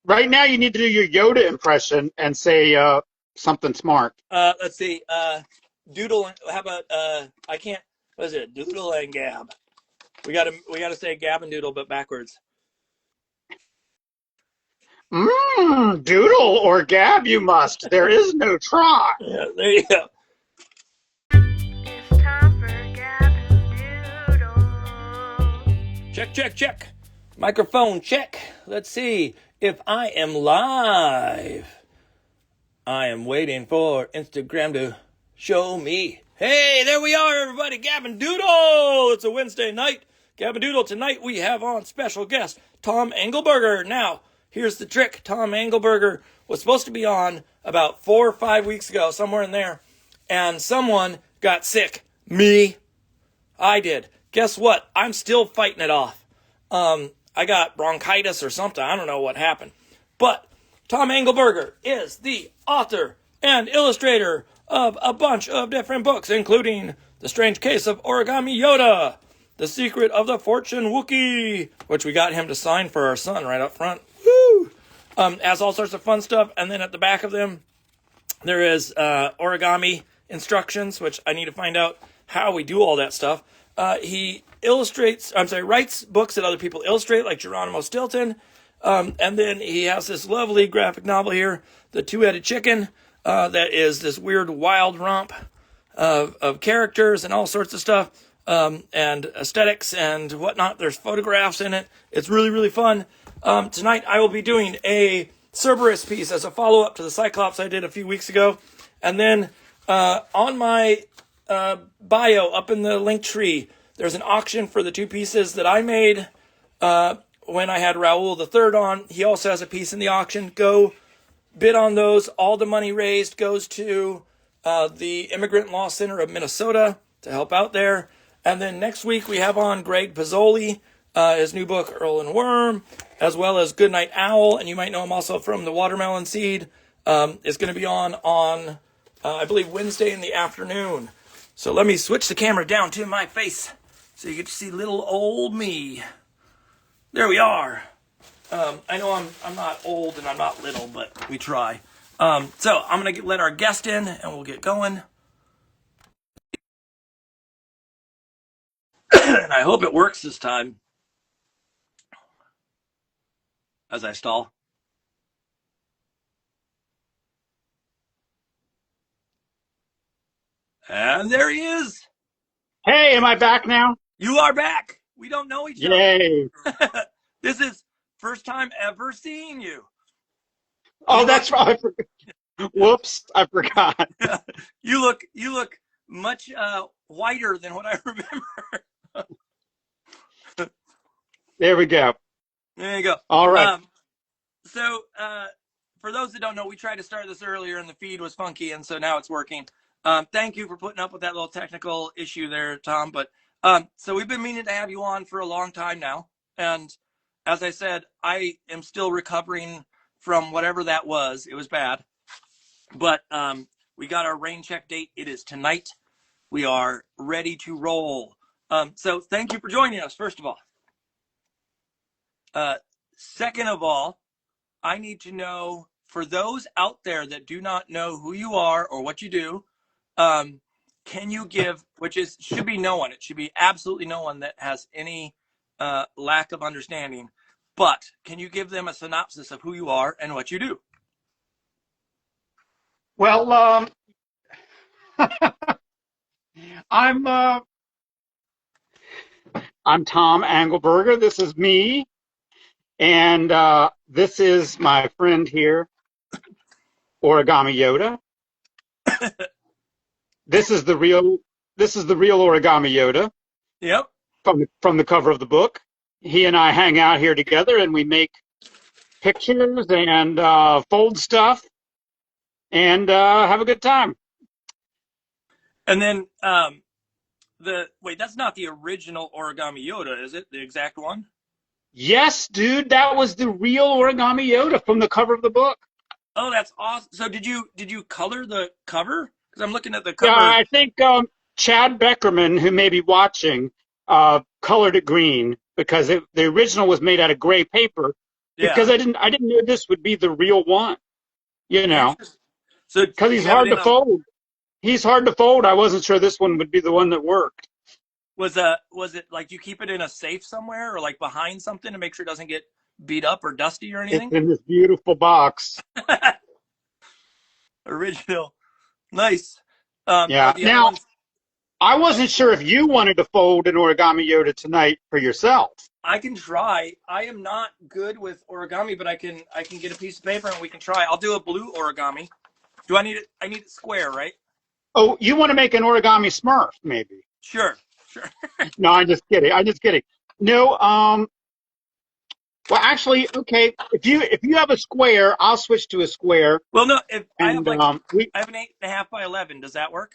Right now, you need to do your Yoda impression and say something smart. Let's see. Doodle. How about I can't. What is it? Doodle and Gab. We gotta say Gab'n Doodle, but backwards. Doodle or gab you must. There is no try. Yeah, there you go. It's time for Gab'n Doodle. Check, check, check. Microphone check. Let's see if I am live. I am waiting for Instagram to show me. Hey, there we are, everybody. Gab'n Doodle. It's a Wednesday night. Gab'n Doodle. Tonight we have on special guest Tom Angleberger. Now, here's the trick. Tom Angleberger was supposed to be on about 4 or 5 weeks ago, somewhere in there, and someone got sick. Me. I did. Guess what? I'm still fighting it off. I got bronchitis or something. I don't know what happened. But Tom Angleberger is the author and illustrator of a bunch of different books, including The Strange Case of Origami Yoda, The Secret of the Fortune Wookiee, which we got him to sign for our son right up front. Woo! Has all sorts of fun stuff. And then at the back of them, there is origami instructions, which I need to find out how we do all that stuff. He writes books that other people illustrate, like Geronimo Stilton. And then he has this lovely graphic novel here, The Two-Headed Chicken, that is this weird wild romp of characters and all sorts of stuff, and aesthetics and whatnot. There's photographs in it. It's really, really fun. Tonight I will be doing a Cerberus piece as a follow-up to the Cyclops I did a few weeks ago. And then on my bio up in the link tree, there's an auction for the 2 pieces that I made when I had Raoul the Third on. He also has a piece in the auction. Go bid on those. All the money raised goes to the Immigrant Law Center of Minnesota to help out there. And then next week we have on Greg Pizzoli, his new book, Earl and Worm, as well as Goodnight Owl. And you might know him also from The Watermelon Seed. Is going to be on I believe, Wednesday in the afternoon. So let me switch the camera down to my face so you get to see little old me. There we are. I know I'm not old and I'm not little, but we try. So I'm going to let our guest in and we'll get going. And I hope it works this time. As I stall. And there he is. Hey, am I back now? You are back. We don't know each Yay. other. This is first time ever seeing you. Oh, that's right. Whoops, I forgot. You look much whiter than what I remember. There we go. There you go. All right. So for those that don't know, we tried to start this earlier and the feed was funky, and so now it's working. Thank you for putting up with that little technical issue there, Tom. But so we've been meaning to have you on for a long time now. And as I said, I am still recovering from whatever that was. It was bad. But we got our rain check date. It is tonight. We are ready to roll. So thank you for joining us, first of all. Second of all, I need to know, for those out there that do not know who you are or what you do, can you give, should be no one, it should be absolutely no one that has any lack of understanding, but can you give them a synopsis of who you are and what you do? Well, I'm Tom Angleberger. This is me, and this is my friend here, Origami Yoda. This is the real Origami Yoda. Yep. From the cover of the book. He and I hang out here together, and we make pictures and fold stuff and have a good time. And then wait, that's not the original Origami Yoda, is it? The exact one? Yes, dude, that was the real Origami Yoda from the cover of the book. Oh, that's awesome. So did you color the cover? Because I'm looking at the cover. Yeah, I think Chad Beckerman, who may be watching, colored it green because the original was made out of gray paper, because Yeah. I didn't know this would be the real one. You know, Interesting. So because do he's you have it hard in to a fold. He's hard to fold. I wasn't sure this one would be the one that worked. was it like you keep it in a safe somewhere or like behind something to make sure it doesn't get beat up or dusty or It's anything? in this beautiful box. Original. Nice. Are Yeah. the other Now, ones? I wasn't sure if you wanted to fold an Origami Yoda tonight for yourself. I can try. I am not good with origami, but I can get a piece of paper and we can try. I'll do a blue origami. Do I need it? I need it square, right? Oh, you want to make an origami Smurf, maybe? Sure. Sure. No, I'm just kidding. I'm just kidding. No, well, actually, okay. If you have a square, I'll switch to a square, Well, no. If I have and like we I have an 8.5 by 11. Does that work?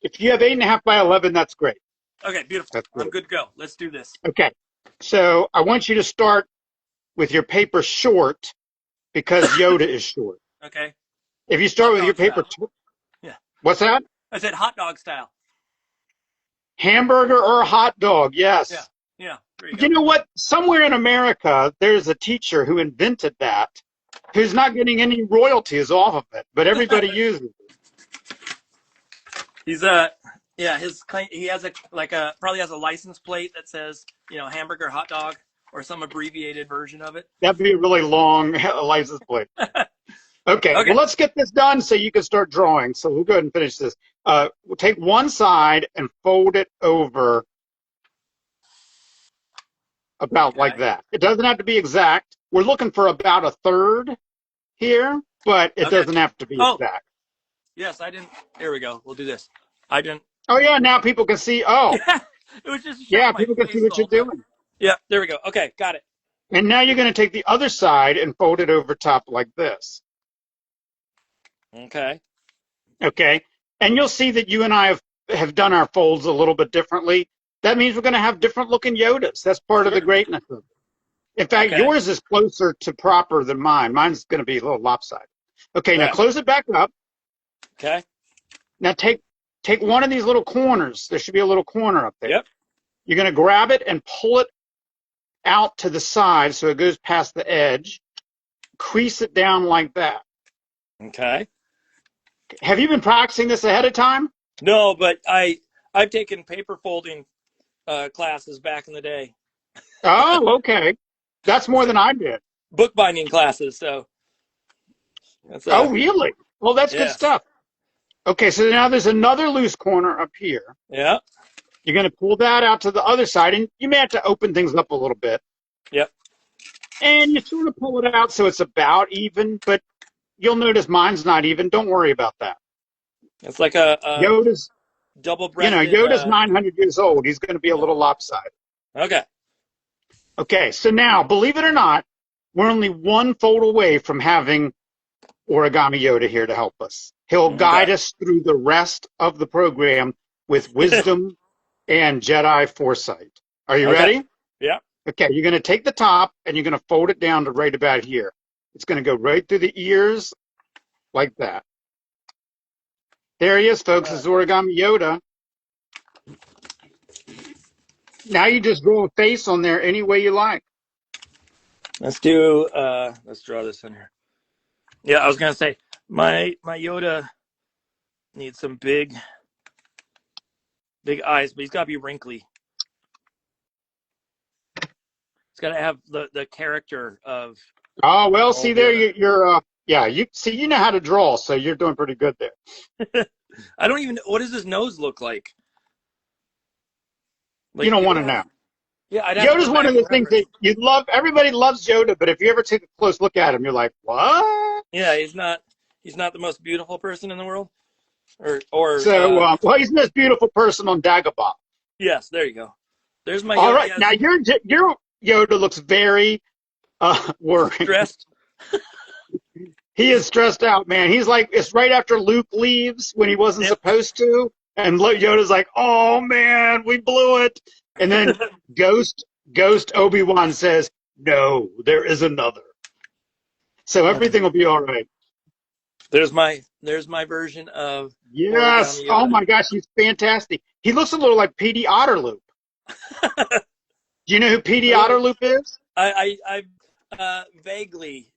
if you have 8.5 by 11, that's great. Okay, beautiful. That's I'm great. good to go. Let's do this. Okay. So I want you to start with your paper short because Yoda is short. Okay. If you start Hot with your dog paper, style. Yeah. what's that? I said hot dog style. Hamburger or a hot dog? Yeah. Yes. Yeah. There you You go. know what? Somewhere in America, there's a teacher who invented that, who's not getting any royalties off of it, but everybody uses it. He's yeah, he has a probably has a license plate that says, hamburger, hot dog, or some abbreviated version of it. That'd be a really long license plate. Okay, Okay. well, let's get this done so you can start drawing. So we'll go ahead and finish this. We'll take one side and fold it over about like Okay. that. It doesn't have to be exact. We're looking for about a third here, but it Okay. doesn't have to be Oh, exact. yes, I didn't. Here we go. We'll do this. I didn't. Oh, yeah, now people can see. Oh, Yeah, it was just yeah, showing my people can see face the what you're whole time. doing. Yeah, there we go. Okay, got it. And now you're going to take the other side and fold it over top like this. Okay. Okay. And you'll see that you and I have done our folds a little bit differently. That means we're going to have different looking Yodas. That's part of the Sure. greatness of it. In fact, Okay. yours is closer to proper than mine. Mine's going to be a little lopsided. Okay, now Yeah. close it back up. Okay. Now take one of these little corners. There should be a little corner up there. Yep. You're going to grab it and pull it out to the side so it goes past the edge. Crease it down like that. Okay. Have you been practicing this ahead of time? No, but I've taken paper folding classes back in the day. Oh, okay. That's more than I did. Bookbinding classes. So that's Oh, really? Well, that's good yes. stuff. Okay, so now there's another loose corner up here. Yeah. You're going to pull that out to the other side, and you may have to open things up a little bit. Yep. And you sort of pull it out so it's about even, but you'll notice mine's not even. Don't worry about that. It's like a Yoda's, double-breasted. Yoda's 900 years old. He's going to be a little lopsided. Okay. Okay, so now, believe it or not, we're only one fold away from having Origami Yoda here to help us. He'll guide us through the rest of the program with wisdom and Jedi foresight. Are you ready? Yeah. Okay, you're going to take the top and you're going to fold it down to right about here. It's going to go right through the ears like that. There he is, folks. It's Origami Yoda. Now you just draw a face on there any way you like. Let's draw this in here. Yeah, I was gonna say my Yoda needs some big eyes, but he's gotta be wrinkly. He's gotta have the character of Oh, well, see there, Yoda. you know how to draw, so you're doing pretty good there. I don't even what does his nose look like? You don't want to know. Yeah, I'd have to Yoda's go one back of the and things remember. that you love. Everybody loves Yoda, but if you ever take a close look at him, you're like, what? Yeah, he's not the most beautiful person in the world. Or So, well, he's the most beautiful person on Dagobah. yes, there you go. There's my All Yoda. right, now your Yoda looks very worried. Stressed. He is stressed out, man. He's like, it's right after Luke leaves when he wasn't supposed to, and Yoda's like, oh man, we blew it. And then Ghost Obi-Wan says, no, there is another. So everything will be all right. There's my version of Yes. Origami Yoda. Oh my gosh, he's fantastic. He looks a little like Petey Otterloop. Do you know who Petey Otterloop is? I've Vaguely.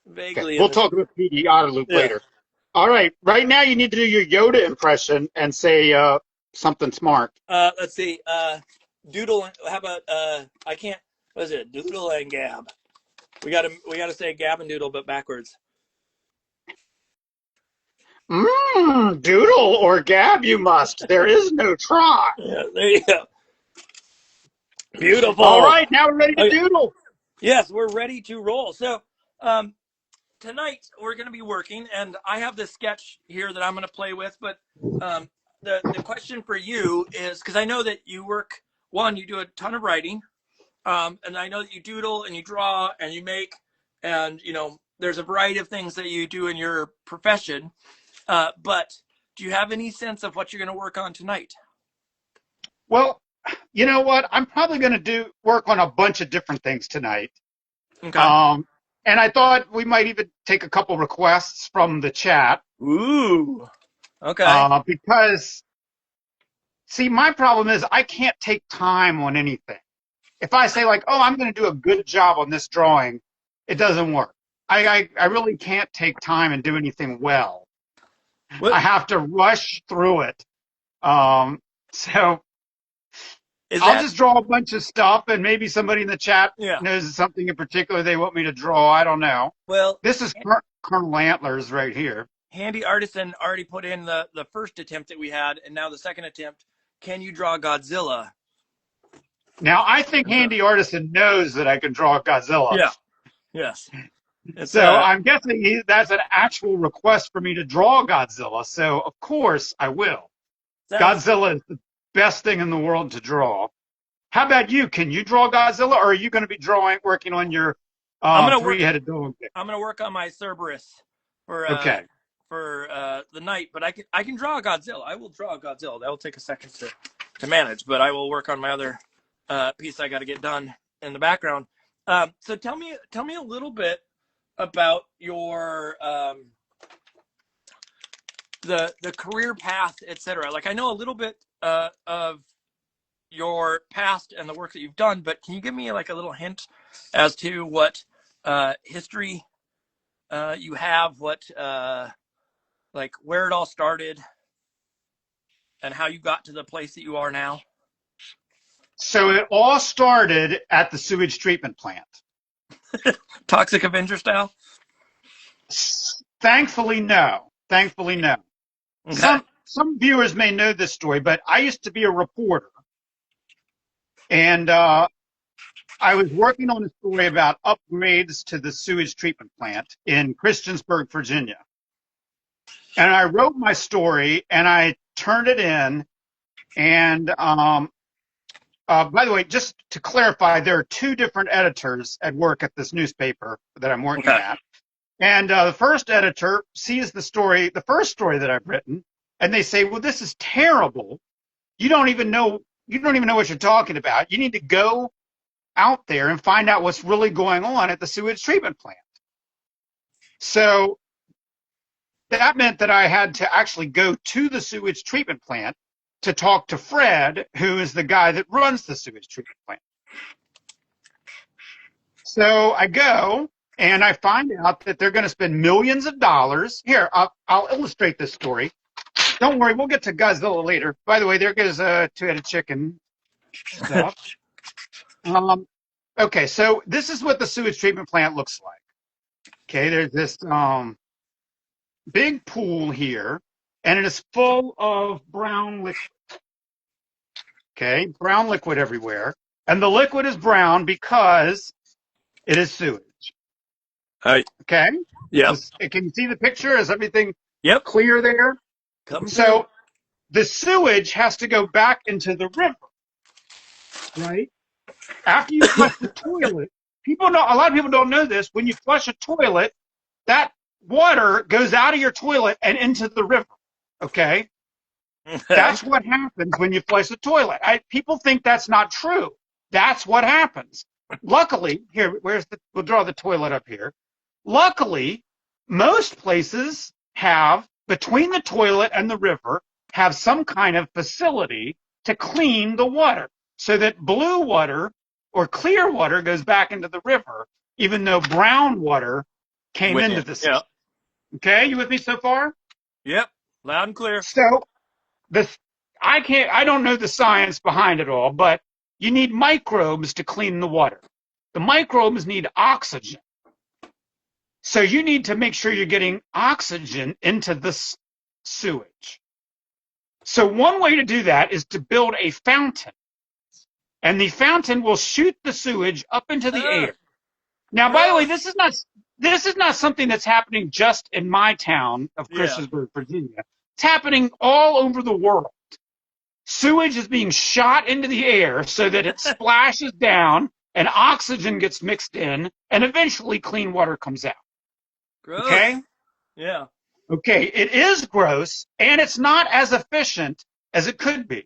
Okay, Vaguely in we'll this. talk about PD Otter Loop Yeah. later. All right, right now you need to do your Yoda impression and say something smart. Let's see. Doodle. How about I can't. What is it? Doodle and Gab. We gotta say Gab'n Doodle, but backwards. Doodle or gab you must. There is no try. Yeah, there you go. All Beautiful. right, now we're ready to Okay. doodle. Yes, we're ready to roll. So, tonight we're going to be working, and I have this sketch here that I'm going to play with. But the question for you is because I know that you work. One, you do a ton of writing, and I know that you doodle and you draw and you make, and there's a variety of things that you do in your profession. But do you have any sense of what you're going to work on tonight? Well, you know what? I'm probably going to do work on a bunch of different things tonight. Okay. And I thought we might even take a couple requests from the chat. Ooh. Okay. Because, see, my problem is I can't take time on anything. If I say like, oh, I'm going to do a good job on this drawing, it doesn't work. I really can't take time and do anything well. What I have to rush through it. So is I'll that? just draw a bunch of stuff, and maybe somebody in the chat Yeah. knows something in particular they want me to draw. I don't know. Well, This is Colonel Antlers right here. Handy Artisan already put in the first attempt that we had, and now the second attempt. Can you draw Godzilla? Now, I think Handy Artisan knows that I can draw Godzilla. Yeah. Yes. It's, So I'm guessing that's an actual request for me to draw Godzilla. So, of course, I will. Godzilla is the best thing in the world to draw. How about you? Can you draw Godzilla, or are you going to be working on your three-headed dog? I'm going to work on my Cerberus for Okay. the night, but I can draw Godzilla. I will draw Godzilla. That will take a second to manage, but I will work on my other piece I got to get done in the background. So tell me a little bit about your the career path, etc. Like I know a little bit of your past and the work that you've done, but can you give me like a little hint as to what history you have, what like where it all started and how you got to the place that you are now? So it all started at the sewage treatment plant. Toxic Avenger style? Thankfully, no. Thankfully, no. Okay. Some viewers may know this story, but I used to be a reporter, and I was working on a story about upgrades to the sewage treatment plant in Christiansburg, Virginia. And I wrote my story, and I turned it in, and by the way, just to clarify, there are two different editors at work at this newspaper that I'm working at. And the first editor sees the first story that I've written, and they say, well, this is terrible. You don't even know what you're talking about. You need to go out there and find out what's really going on at the sewage treatment plant. So that meant that I had to actually go to the sewage treatment plant to talk to Fred, who is the guy that runs the sewage treatment plant. So I go, and I find out that they're going to spend millions of dollars. Here, I'll illustrate this story. Don't worry, we'll get to Godzilla later. By the way, there goes a two-headed chicken stuff. Okay, so this is what the sewage treatment plant looks like. Okay, there's this big pool here, and it is full of brown liquid. Okay, brown liquid everywhere. And the liquid is brown because it is sewage. Okay? Yeah. Can you see the picture? Is everything clear there? So the sewage has to go back into the river, right? After you flush the toilet, a lot of people don't know this. When you flush a toilet, that water goes out of your toilet and into the river. Okay? That's what happens when you flush the toilet. People think that's not true. That's what happens. Luckily, here, we'll draw the toilet up here. Luckily, most places have, between the toilet and the river, have some kind of facility to clean the water so that blue water or clear water goes back into the river, even though brown water came into the system. Yep. Okay, you with me so far? Yep. Loud and clear. So I don't know the science behind it all, but you need microbes to clean the water. The microbes need oxygen. So you need to make sure you're getting oxygen into this sewage. So one way to do that is to build a fountain. And the fountain will shoot the sewage up into the air. Now, by the way, this is not something that's happening just in my town of Christiansburg, Virginia. It's happening all over the world. Sewage is being shot into the air so that it splashes down and oxygen gets mixed in, and eventually clean water comes out. Gross. Okay? Yeah. Okay, it is gross, and it's not as efficient as it could be.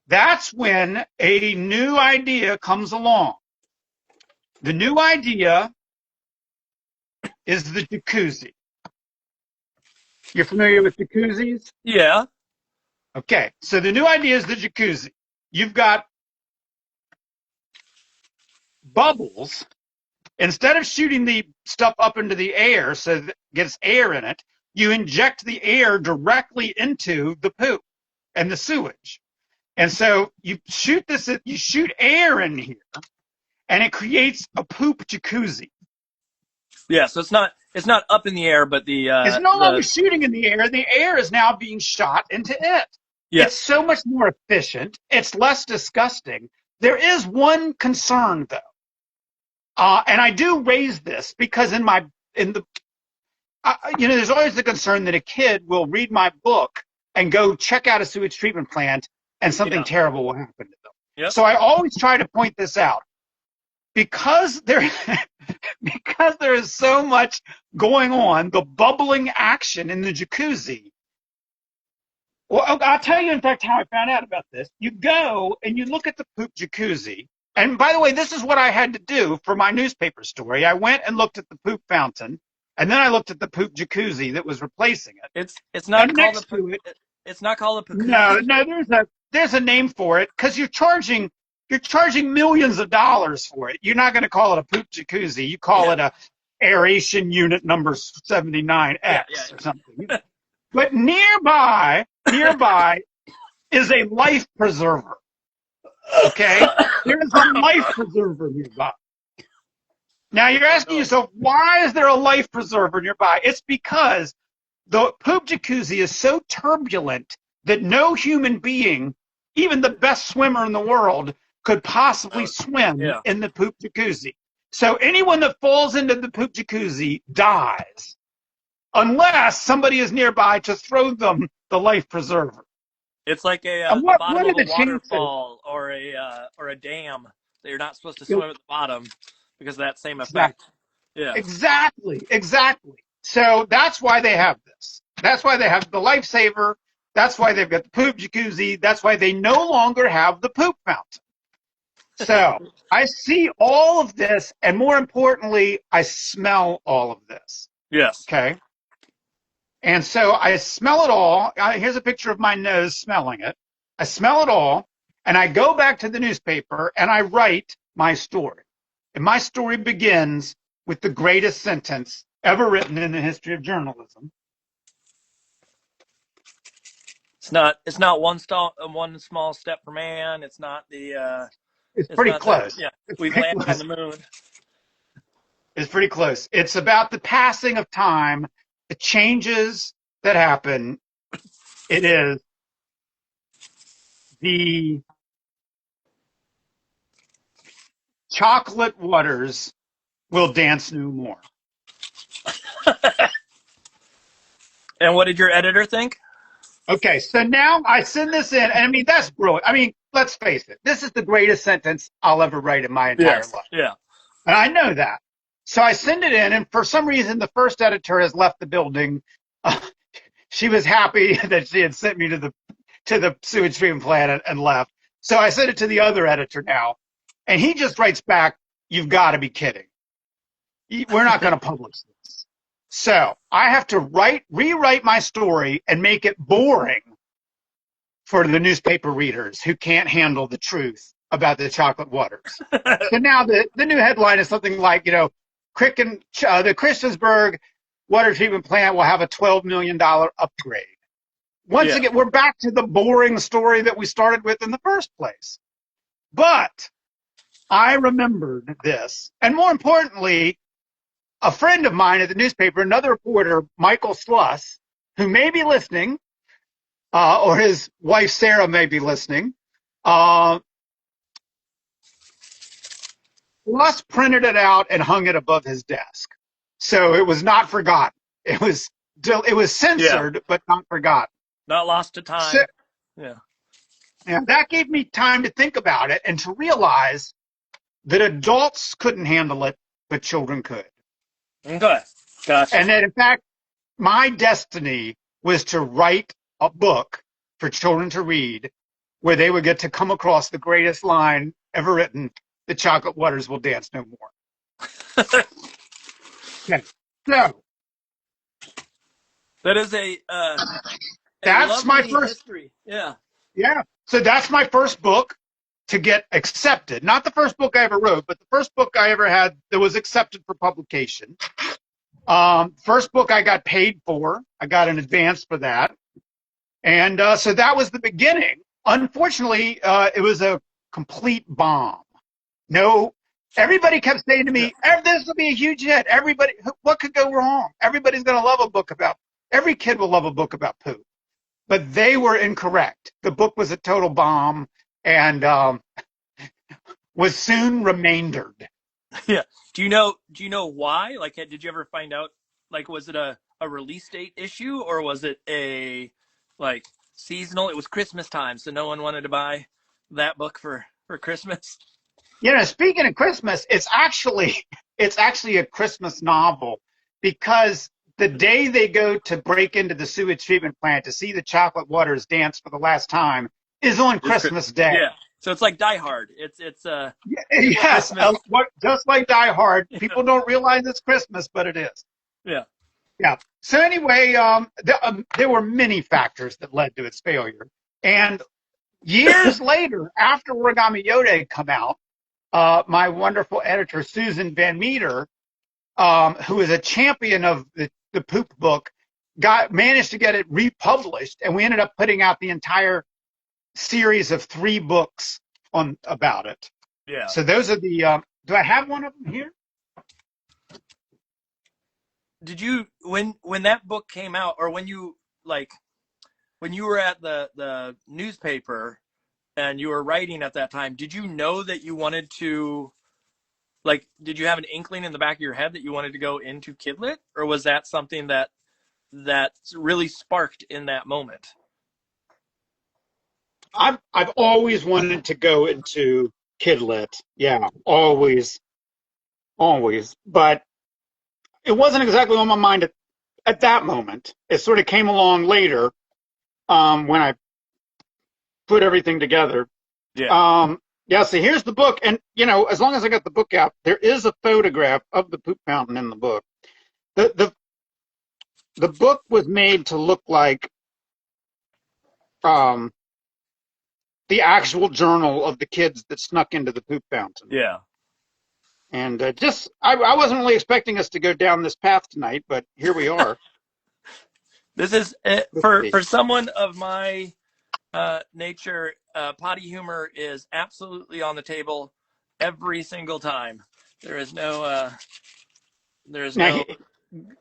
That's when a new idea comes along. The new idea is the jacuzzi. You're familiar with jacuzzis? Yeah. Okay, so the new idea is the jacuzzi. You've got bubbles. Instead of shooting the stuff up into the air so that it gets air in it, you inject the air directly into the poop and the sewage. And so you shoot air in here, and it creates a poop jacuzzi. Yeah, so it's not up in the air, but it's no longer shooting in the air. The air is now being shot into it. Yes. It's so much more efficient. It's less disgusting. There is one concern, though. And I do raise this because there's always the concern that a kid will read my book and go check out a sewage treatment plant and something terrible will happen to them. Yep. So I always try to point this out. Because there is so much going on, the bubbling action in the jacuzzi. Well, I'll tell you, in fact, how I found out about this. You go and you look at the poop jacuzzi. And by the way, this is what I had to do for my newspaper story. I went and looked at the poop fountain, and then I looked at the poop jacuzzi that was replacing it. It's not called it's not called a jacuzzi. No, there's a name for it because you're charging millions of dollars for it. You're not going to call it a poop jacuzzi. You call it a aeration unit number 79X or something. But nearby is a life preserver. Okay? There's a life preserver nearby. Now you're asking yourself, why is there a life preserver nearby? It's because the poop jacuzzi is so turbulent that no human being, even the best swimmer in the world, could possibly swim in the poop jacuzzi. So anyone that falls into the poop jacuzzi dies unless somebody is nearby to throw them the life preserver. It's like the bottom of a waterfall or a dam that you're not supposed to swim at the bottom because of that same effect. Yeah. Exactly. So that's why they have this. That's why they have the lifesaver. That's why they've got the poop jacuzzi. That's why they no longer have the poop fountain. So I see all of this, and more importantly, I smell all of this. Yes. Okay. And so I smell it all. Here's a picture of my nose smelling it. I smell it all, and I go back to the newspaper, and I write my story. And my story begins with the greatest sentence ever written in the history of journalism. It's not one small step for man. It's not the. It's pretty close. We've landed on the moon. It's pretty close. It's about the passing of time, the changes that happen. It is the chocolate waters will dance no more. And what did your editor think? Okay, so now I send this in, and I mean, that's brilliant. I mean, let's face it. This is the greatest sentence I'll ever write in my entire life. Yeah. And I know that. So I send it in, and for some reason, the first editor has left the building. She was happy that she had sent me to the sewage treatment plant and left. So I sent it to the other editor now, and he just writes back, "You've got to be kidding. We're not going to publish this." So I have to rewrite my story and make it boring for the newspaper readers who can't handle the truth about the chocolate waters. So now the new headline is something like, the Christiansburg water treatment plant will have a $12 million upgrade. Once again, we're back to the boring story that we started with in the first place. But I remembered this. And more importantly, a friend of mine at the newspaper, another reporter, Michael Sluss, who may be listening, or his wife Sarah may be listening, Sluss printed it out and hung it above his desk. So it was not forgotten. It was censored, but not forgotten. Not lost to time. So, yeah, that gave me time to think about it and to realize that adults couldn't handle it, but children could. Okay, gotcha. And that, in fact, my destiny was to write a book for children to read where they would get to come across the greatest line ever written, "The chocolate waters will dance no more." Okay. So that is a that's my first history. Yeah. Yeah. So that's my first book to get accepted. Not the first book I ever wrote, but the first book I ever had that was accepted for publication. First book I got paid for. I got an advance for that. And so that was the beginning. Unfortunately, it was a complete bomb. No, everybody kept saying to me, this will be a huge hit. Everybody, what could go wrong? Everybody's going to love a book about, every kid will love a book about poop. But they were incorrect. The book was a total bomb and was soon remaindered. Yeah. Do you know why? Like, did you ever find out? Like, was it a release date issue, or was it a like seasonal? It was Christmas time, so no one wanted to buy that book for Christmas. Speaking of Christmas, it's actually a Christmas novel because the day they go to break into the sewage treatment plant to see the chocolate waters dance for the last time is on Christmas Day. Yeah. So it's like Die Hard. It's yes, just like Die Hard. People don't realize it's Christmas, but it is. Yeah. Yeah. So anyway, there were many factors that led to its failure. And years later, after Origami Yoda had come out, my wonderful editor, Susan Van Meter, who is a champion of the poop book, managed to get it republished, and we ended up putting out the entire series of 3 books about it. Yeah. So those are the. Do I have one of them here? Did you when that book came out, or when you were at the newspaper and you were writing at that time? Did you know that you wanted to? Like, did you have an inkling in the back of your head that you wanted to go into Kidlit, or was that something that really sparked in that moment? I've always wanted to go into Kidlit. Yeah, always. But it wasn't exactly on my mind at that moment. It sort of came along later when I put everything together. Yeah. Yeah, so here's the book. And, as long as I got the book out, there is a photograph of the poop fountain in the book. The book was made to look like the actual journal of the kids that snuck into the poop fountain. Yeah. And I wasn't really expecting us to go down this path tonight, but here we are. This is for someone of my nature. Potty humor is absolutely on the table every single time. There is no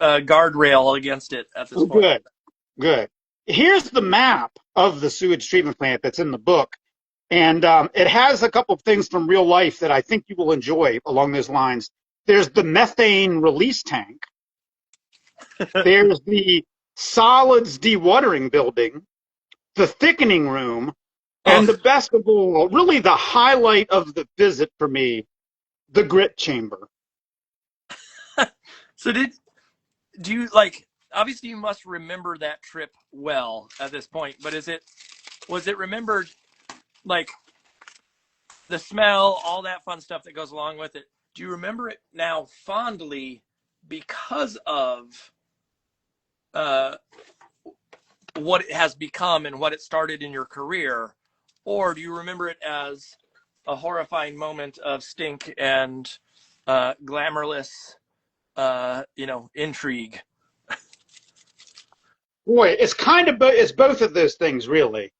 guardrail against it at this point. Good. Here's the map of the sewage treatment plant that's in the book. And it has a couple of things from real life that I think you will enjoy along those lines. There's the methane release tank. There's the solids dewatering building, the thickening room, and the best of all, really the highlight of the visit for me, the grit chamber. So do you obviously you must remember that trip well at this point, but was it remembered, like the smell, all that fun stuff that goes along with it? Do you remember it now fondly because of what it has become and what it started in your career? Or do you remember it as a horrifying moment of stink and glamourless, intrigue. Boy, it's kind of it's both of those things really.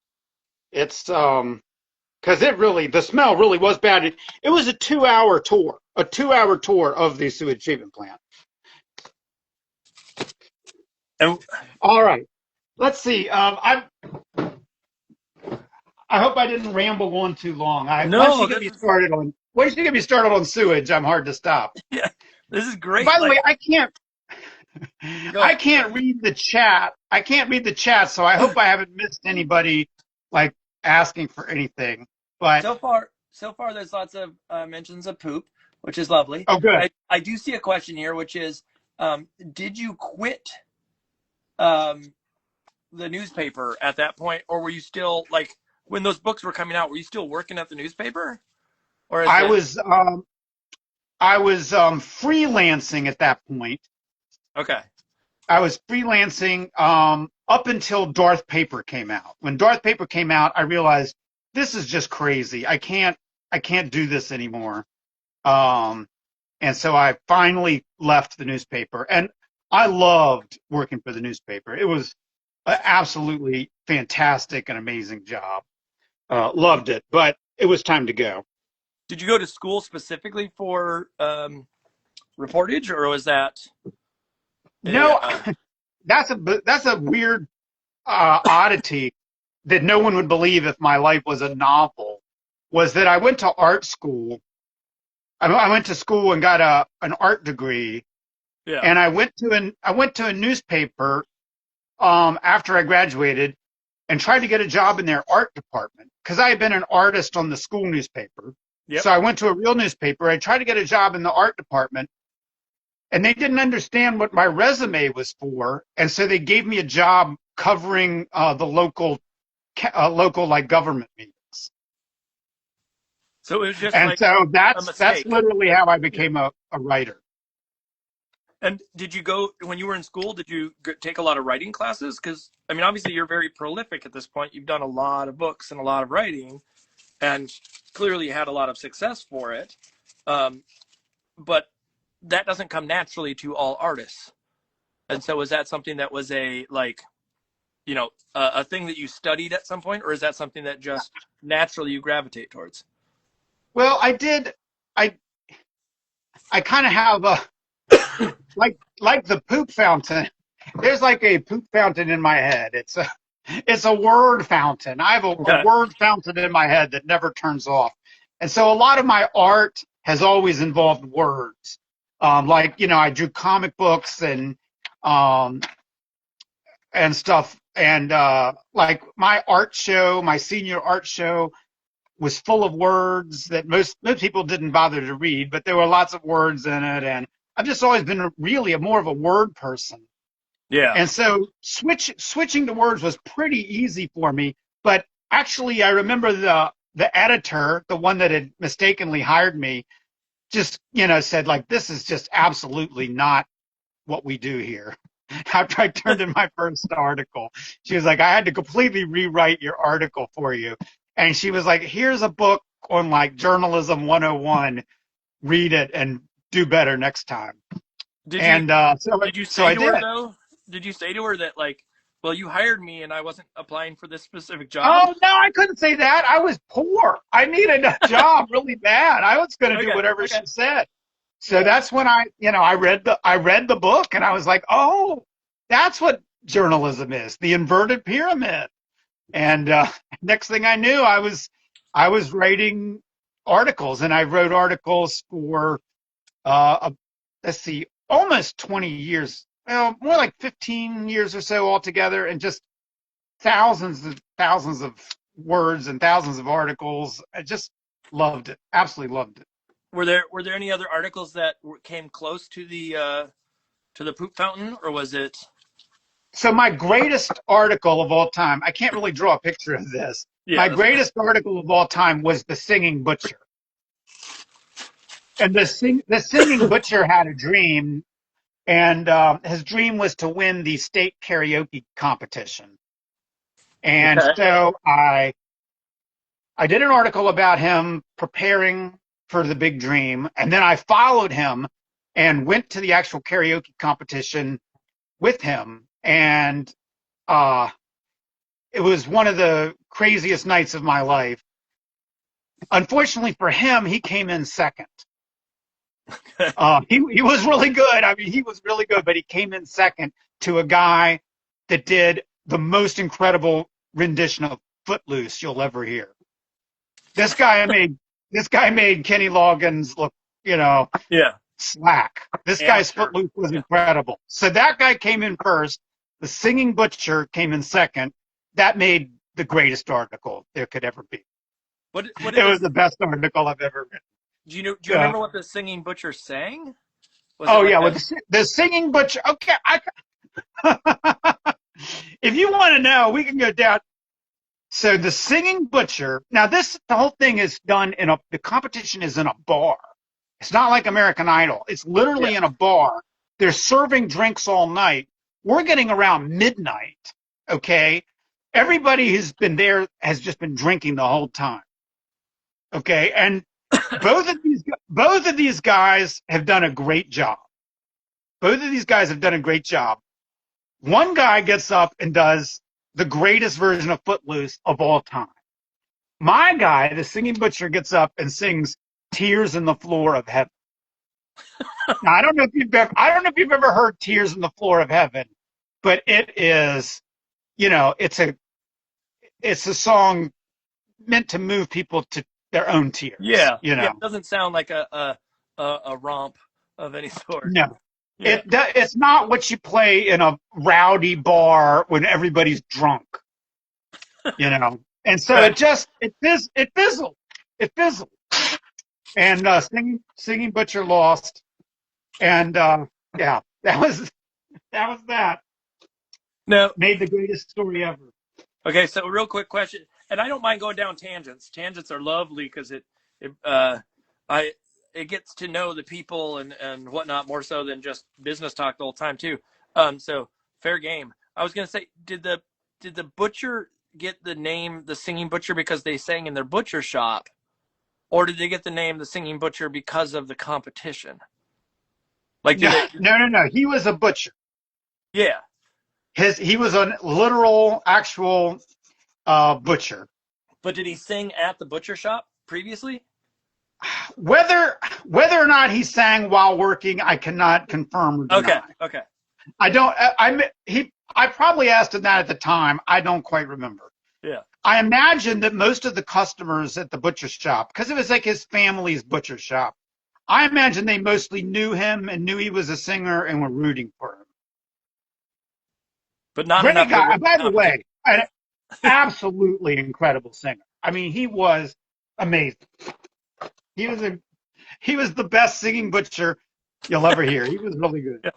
It's because the smell really was bad. It was a 2 hour tour, of the sewage treatment plant. And All right, let's see. I hope I didn't ramble on too long. Once no, you get me started on sewage, I'm hard to stop. yeah, this is great. By the Like, way, go. I can't read the chat. I can't read the chat, so I hope I haven't missed anybody like asking for anything. But So far, there's lots of mentions of poop, which is lovely. oh, good. I do see a question here, which is, did you quit the newspaper at that point, or were you still like when those books were coming out? Were you still working at the newspaper, or is I it was freelancing at that point. okay? I was freelancing up until Darth Paper came out. When Darth Paper came out, I realized this is just crazy. I can't do this anymore. And so I finally left the newspaper, and I loved working for the newspaper. It was an absolutely fantastic and amazing job. Loved it, but it was time to go. Did you go to school specifically for reportage, or was that No, a, that's a weird oddity that no one would believe if my life was a novel. Was that I went to art school. I went to school and got an art degree, yeah? and I went to a newspaper after I graduated and tried to get a job in their art department because I had been an artist on the school newspaper. Yep. So I went to a real newspaper. I tried to get a job in the art department, and they didn't understand what my resume was for, and so they gave me a job covering the local like government meetings. So it was just And like so a that's mistake. literally how I became a writer. And did you go when you were in school? Did you take a lot of writing classes? Because I mean, obviously, you're very prolific at this point. You've done a lot of books and a lot of writing, and clearly had a lot of success for it. But that doesn't come naturally to all artists. And so, is that something that was a thing that you studied at some point, or is that something that just naturally you gravitate towards? Well, I did. I kind of have a like the poop fountain. There's like a poop fountain in my head. It's a word fountain. I have a word fountain in my head that never turns off. And so a lot of my art has always involved words. I drew comic books and stuff. And like my senior art show was full of words that most people didn't bother to read, but there were lots of words in it. And I've just always been really more of a word person. Yeah. And so switching to words was pretty easy for me. But actually, I remember the editor, the one that had mistakenly hired me, just, said like, this is just absolutely not what we do here. After I turned in my first article, she was like, I had to completely rewrite your article for you. And she was like, here's a book on like journalism 101. Read it and do better next time. Did you so say I to did. her though? Did you say to her that like, well, you hired me and I wasn't applying for this specific job? Oh, no, I couldn't say that. I was poor. I needed a job really bad. I was going to do whatever she said. So that's when I read the book and I was like, oh, that's what journalism is, the inverted pyramid. And next thing I knew, I was writing articles, and I wrote articles for let's see, almost 20 years, well, more like 15 years or so altogether, and just thousands of words and thousands of articles. I just loved it, absolutely loved it. Were there any other articles that came close to the poop fountain, or was it? So my greatest article of all time, I can't really draw a picture of this. Yeah, my greatest article of all time was The Singing Butcher. And the singing butcher had a dream, and his dream was to win the state karaoke competition. And so I I did an article about him preparing for the big dream, and then I followed him and went to the actual karaoke competition with him, and it was one of the craziest nights of my life. Unfortunately for him, he came in second. He was really good. I mean, he was really good, but he came in second to a guy that did the most incredible rendition of Footloose you'll ever hear. This guy made Kenny Loggins look, Yeah. slack. This guy's Footloose was incredible. So that guy came in first. The Singing Butcher came in second. That made the greatest article there could ever be. It was the best article I've ever written. Do you remember what the Singing Butcher sang? The Singing Butcher. Okay, if you want to know, we can go down. So the Singing Butcher. Now the whole thing is done the competition is in a bar. It's not like American Idol. It's literally in a bar. They're serving drinks all night. We're getting around midnight. Okay. Everybody who's been there has just been drinking the whole time. Okay. And both of these guys have done a great job. One guy gets up and does the greatest version of Footloose of all time. My guy, the Singing Butcher, gets up and sings Tears in the Floor of Heaven. Now, I don't know if you've ever heard Tears in the Floor of Heaven, but it is, it's a song meant to move people to their own tears. Yeah. It doesn't sound like a romp of any sort. No. Yeah. It's not what you play in a rowdy bar when everybody's drunk, And so it fizzled. And Singing Butcher lost, and that was that. No, made the greatest story ever. Okay, so real quick question, and I don't mind going down tangents. Tangents are lovely because it gets to know the people and whatnot more so than just business talk the whole time too. So fair game. I was gonna say, did the butcher get the name the Singing Butcher because they sang in their butcher shop, or did they get the name the Singing Butcher because of the competition? Like no. He was a butcher. Yeah. He was a literal, actual butcher. But did he sing at the butcher shop previously? Whether or not he sang while working, I cannot confirm or deny. Okay. I don't. I probably asked him that at the time. I don't quite remember. Yeah. I imagine that most of the customers at the butcher shop, because it was like his family's butcher shop, I imagine they mostly knew him and knew he was a singer and were rooting for him. But not Great enough. Guy, by the way, an absolutely incredible singer. I mean, he was amazing. He was the best singing butcher you'll ever hear. He was really good. Yeah.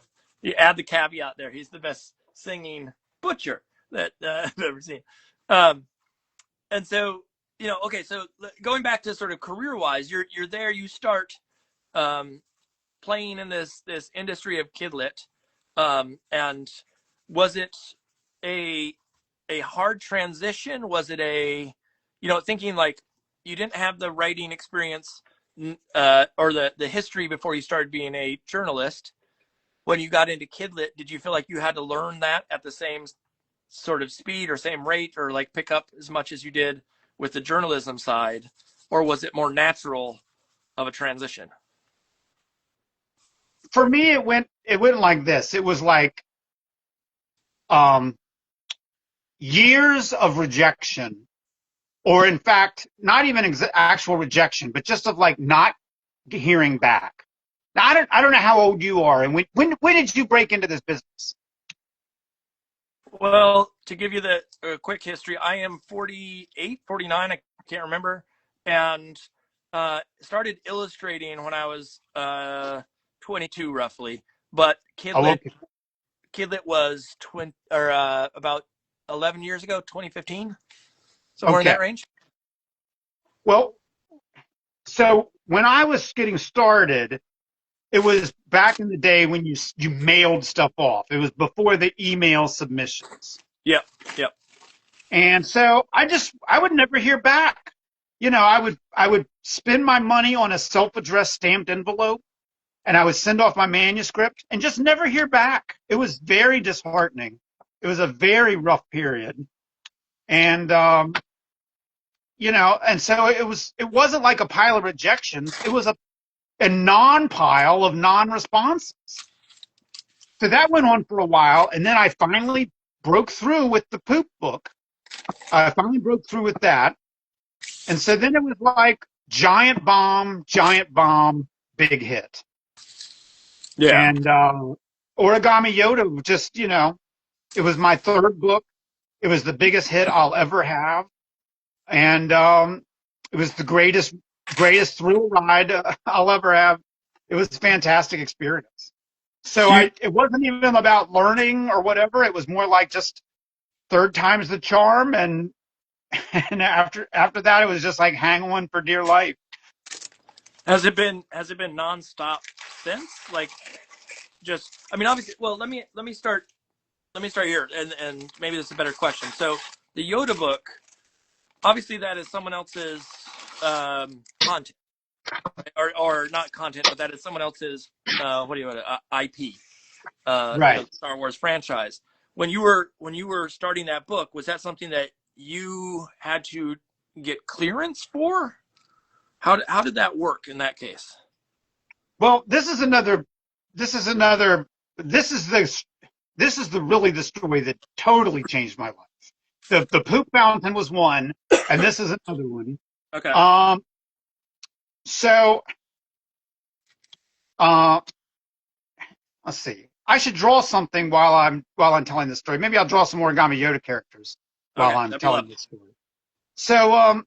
You add the caveat there. He's the best singing butcher that I've ever seen. And so, okay, so going back to sort of career-wise, you're there, you start playing in this industry of kidlit. And was it a hard transition? Was it thinking like you didn't have the writing experience or the history before you started being a journalist? When you got into kidlit, did you feel like you had to learn that at the same sort of speed or same rate, or like pick up as much as you did with the journalism side, or was it more natural of a transition? For me, it went like this. It was like years of rejection, or in fact, not even actual rejection, but just of like not hearing back. Now, I don't know how old you are, and when did you break into this business? Well, to give you the quick history, I am 48, 49, I can't remember, and started illustrating when I was 22 roughly. But Kidlit was about 11 years ago, 2015, somewhere in that range. Well, so when I was getting started, it was back in the day when you mailed stuff off. It was before the email submissions. Yep. And so I would never hear back. I would spend my money on a self-addressed stamped envelope, and I would send off my manuscript and just never hear back. It was very disheartening. It was a very rough period. And, and so it wasn't like a pile of rejections. It was a non-pile of non-responses. So that went on for a while. And then I finally broke through with the poop book. I finally broke through with that. And so then it was like giant bomb, big hit. Yeah. And Origami Yoda just, it was my third book. It was the biggest hit I'll ever have. And it was the greatest thrill ride I'll ever have. It was a fantastic experience. So it wasn't even about learning or whatever. It was more like just third time's the charm. And after that, it was just like hang on for dear life. Has it been nonstop since? Like, obviously. Well, let me start here, and maybe this is a better question. So the Yoda book, obviously, that is someone else's content, or not content, but that is someone else's IP, Right. Star Wars franchise. When you were starting that book, was that something that you had to get clearance for? How did that work in that case? Well, this is really the story that totally changed my life. The poop fountain was one, and this is another one. Okay. So, let's see. I should draw something while I'm telling this story. Maybe I'll draw some Origami Yoda characters while I'm telling this story. So,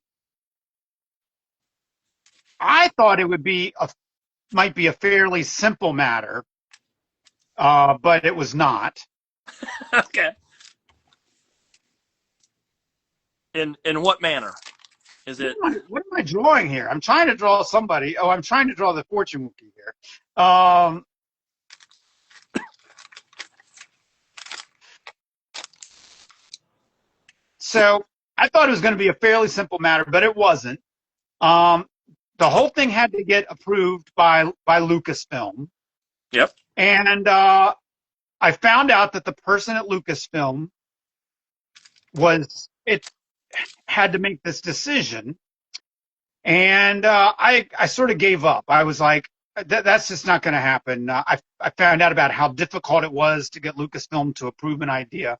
I thought it might be a fairly simple matter, but it was not. Okay. In what manner is it? What am I drawing here? I'm trying to draw somebody. Oh, I'm trying to draw the fortune Wookiee here. So I thought it was going to be a fairly simple matter, but it wasn't. The whole thing had to get approved by Lucasfilm. Yep. And I found out that the person at Lucasfilm had to make this decision. And I sort of gave up. I was like, that's just not going to happen. I found out about how difficult it was to get Lucasfilm to approve an idea.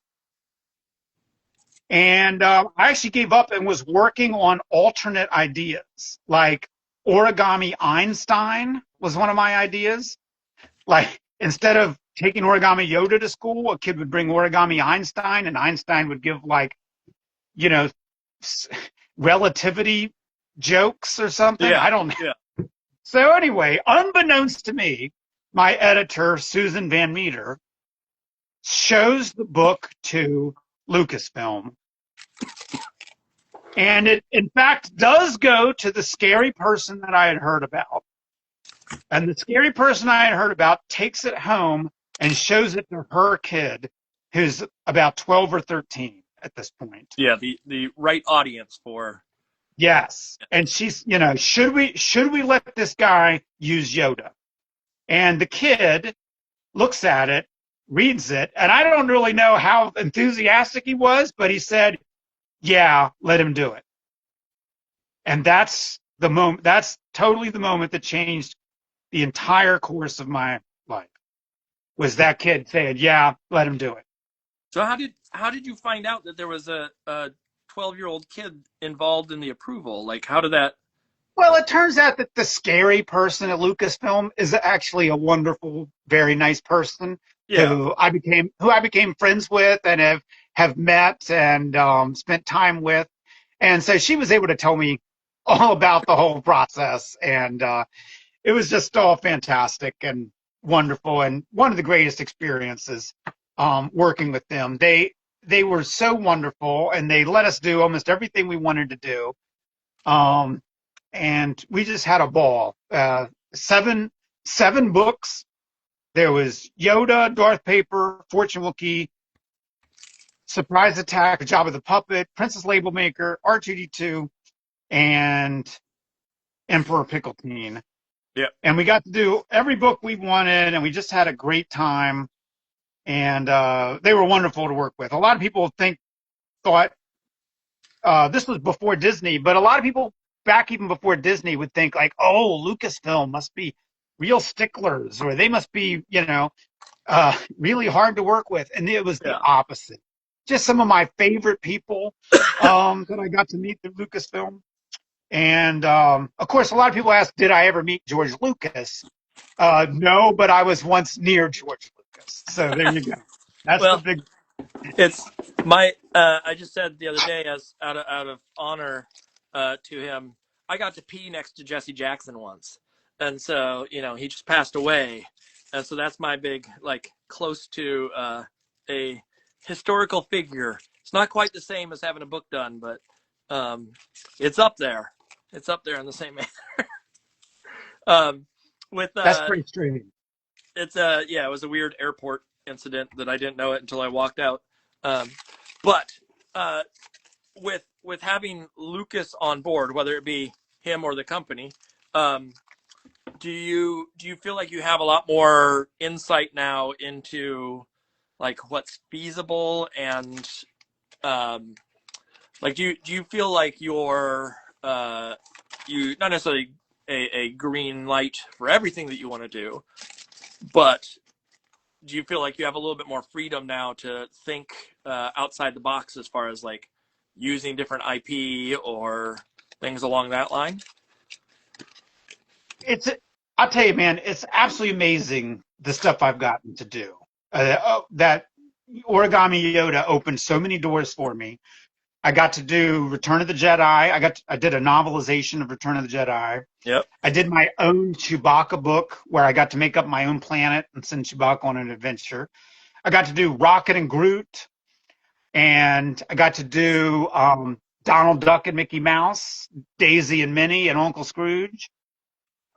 And I actually gave up and was working on alternate ideas. Like Origami Einstein was one of my ideas. Like instead of taking Origami Yoda to school, a kid would bring Origami Einstein, and Einstein would give relativity jokes or something. Yeah, I don't know. Yeah. So anyway, unbeknownst to me, my editor, Susan Van Meter, shows the book to Lucasfilm. And it, in fact, does go to the scary person that I had heard about. And the scary person I had heard about takes it home and shows it to her kid, who's about 12 or 13 at this point. Yeah, the right audience for. Yes. And she's, should we let this guy use Yoda? And the kid looks at it, reads it, and I don't really know how enthusiastic he was, but he said, yeah, let him do it. And that's totally the moment that changed the entire course of my life, was that kid saying, yeah, let him do it. So how did you find out that there was a 12-year-old kid involved in the approval? Like, how did that? Well, it turns out that the scary person at Lucasfilm is actually a wonderful, very nice person who I became friends with and have met and spent time with. And so she was able to tell me all about the whole process. And it was just all fantastic and wonderful, and one of the greatest experiences working with them. They were so wonderful, and they let us do almost everything we wanted to do. And we just had a ball. Seven books. There was Yoda, Darth Paper, Fortune Wookiee, Surprise Attack, Jabba the Puppet, Princess Label Maker, R2-D2, and Emperor Pickletine. Yeah. And we got to do every book we wanted, and we just had a great time. And they were wonderful to work with. A lot of people thought this was before Disney, but a lot of people back even before Disney would think like, oh, Lucasfilm must be real sticklers, or they must be, really hard to work with. And it was the opposite. Just some of my favorite people that I got to meet at Lucasfilm. And of course, a lot of people ask, did I ever meet George Lucas? No, but I was once near George Lucas. So there you go. That's the Well, big. it's my. I just said the other day, as out of honor to him, I got to pee next to Jesse Jackson once, and so he just passed away, and so that's my big close to a historical figure. It's not quite the same as having a book done, but it's up there. It's up there in the same manner. With That's pretty strange. It's it was a weird airport incident that I didn't know it until I walked out. But with having Lucas on board, whether it be him or the company, do you feel like you have a lot more insight now into what's feasible, and do you feel like you're you not necessarily a green light for everything that you want to do, but do you feel like you have a little bit more freedom now to think outside the box as far as using different IP or things along that line? I'll tell you, man, it's absolutely amazing the stuff I've gotten to do. That Origami Yoda opened so many doors for me. I got to do Return of the Jedi. I did a novelization of Return of the Jedi. Yep. I did my own Chewbacca book where I got to make up my own planet and send Chewbacca on an adventure. I got to do Rocket and Groot, and I got to do Donald Duck and Mickey Mouse, Daisy and Minnie, and Uncle Scrooge.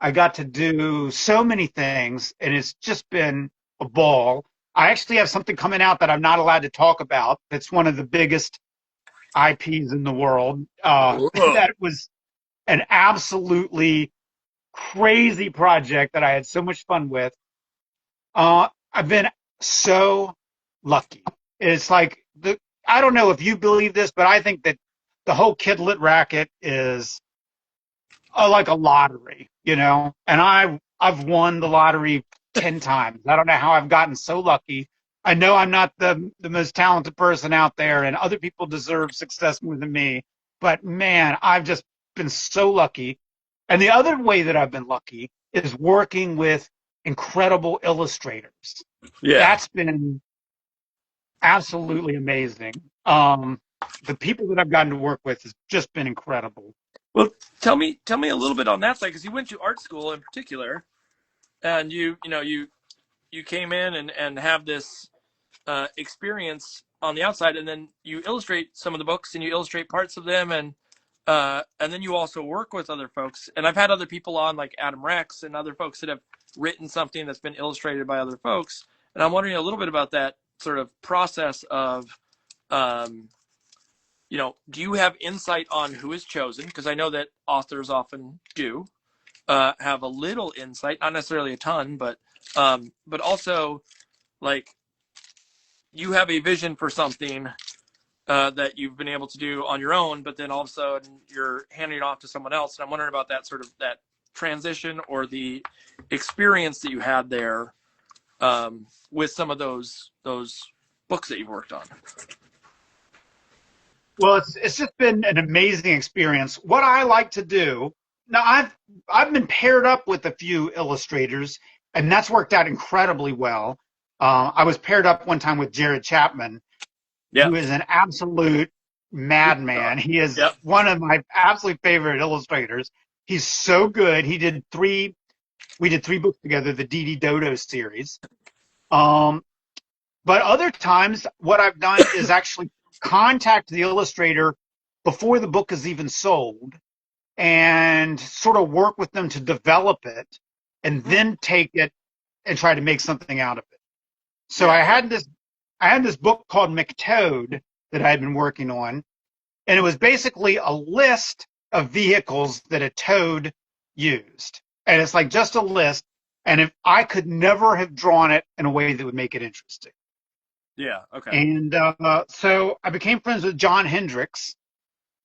I got to do so many things, and it's just been a ball. I actually have something coming out that I'm not allowed to talk about. That's one of the biggest IPs in the world. That was an absolutely crazy project that I had so much fun with. I've been so lucky. It's like I don't know if you believe this, but I think that the whole Kidlit racket is like a lottery, and I've won the lottery 10 times. I don't know how I've gotten so lucky. I know I'm not the most talented person out there, and other people deserve success more than me. But man, I've just been so lucky. And the other way that I've been lucky is working with incredible illustrators. Yeah. That's been absolutely amazing. The people that I've gotten to work with has just been incredible. Well, tell me a little bit on that side, because you went to art school in particular, and you came in and have this experience on the outside, and then you illustrate some of the books and you illustrate parts of them, and then you also work with other folks. And I've had other people on, like Adam Rex and other folks that have written something that's been illustrated by other folks. And I'm wondering a little bit about that sort of process of, do you have insight on who is chosen? Because I know that authors often do have a little insight, not necessarily a ton, but also you have a vision for something that you've been able to do on your own, but then all of a sudden you're handing it off to someone else. And I'm wondering about that sort of that transition or the experience that you had there with some of those books that you've worked on. Well, it's just been an amazing experience. What I like to do now, I've been paired up with a few illustrators, and that's worked out incredibly well. I was paired up one time with Jared Chapman, who is an absolute madman. He is one of my absolute favorite illustrators. He's so good. We did three books together, the Dee Dodo series. But other times, what I've done is actually contact the illustrator before the book is even sold and sort of work with them to develop it and then take it and try to make something out of it. So I had this book called McTOAD that I had been working on, and it was basically a list of vehicles that a toad used. And it's like just a list. And if I could never have drawn it in a way that would make it interesting. Yeah. Okay. And so I became friends with John Hendricks.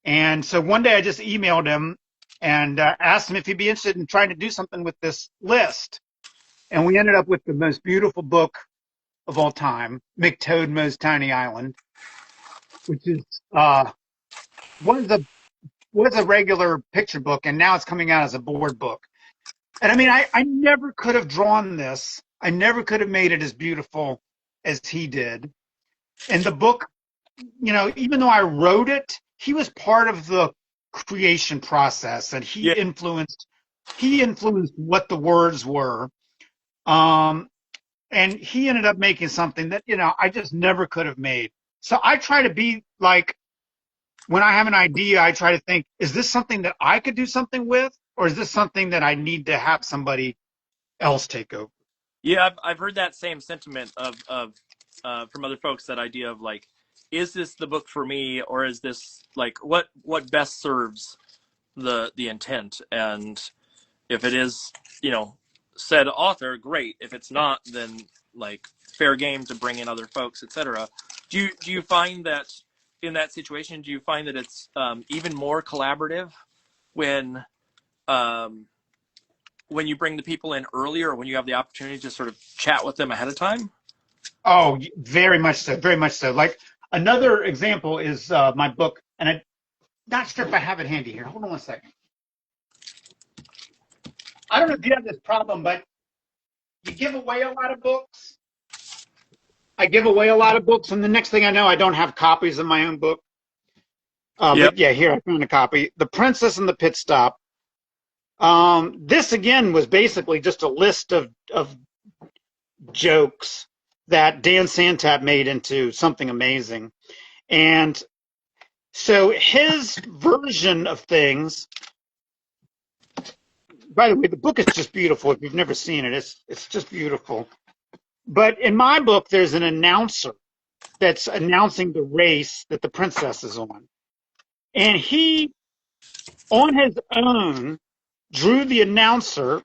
And so one day I just emailed him and asked him if he'd be interested in trying to do something with this list. And we ended up with the most beautiful book of all time, McTOAD MOWS TINY ISLAND, which is was a regular picture book, and now it's coming out as a board book. And I mean, I never could have drawn this. I never could have made it as beautiful as he did. And the book, you know, even though I wrote it, he was part of the creation process, and he influenced what the words were. And he ended up making something that, you know, I just never could have made. So I try to be like, when I have an idea, I try to think, is this something that I could do something with, or is this something that I need to have somebody else take over? Yeah, I've heard that same sentiment of from other folks. That idea of like, is this the book for me, or is this like what best serves the intent? And if it is, you know, said author, great. If it's not, then like fair game to bring in other folks, etc. Do you find that in that situation, do you find that it's even more collaborative when you bring the people in earlier, or when you have the opportunity to sort of chat with them ahead of time? Oh, very much so, very much so. Like another example is my book, and I'm not sure if I have it handy here. Hold on one second. I don't know if you have this problem, but you give away a lot of books. I give away a lot of books, and the next thing I know, I don't have copies of my own book. But yeah, here I found a copy. The Princess and the Pit Stop. This again was basically just a list of jokes that Dan Santat made into something amazing. And so his version of things, by the way, the book is just beautiful. If you've never seen it, it's just beautiful. But in my book, there's an announcer that's announcing the race that the princess is on. And he, on his own, drew the announcer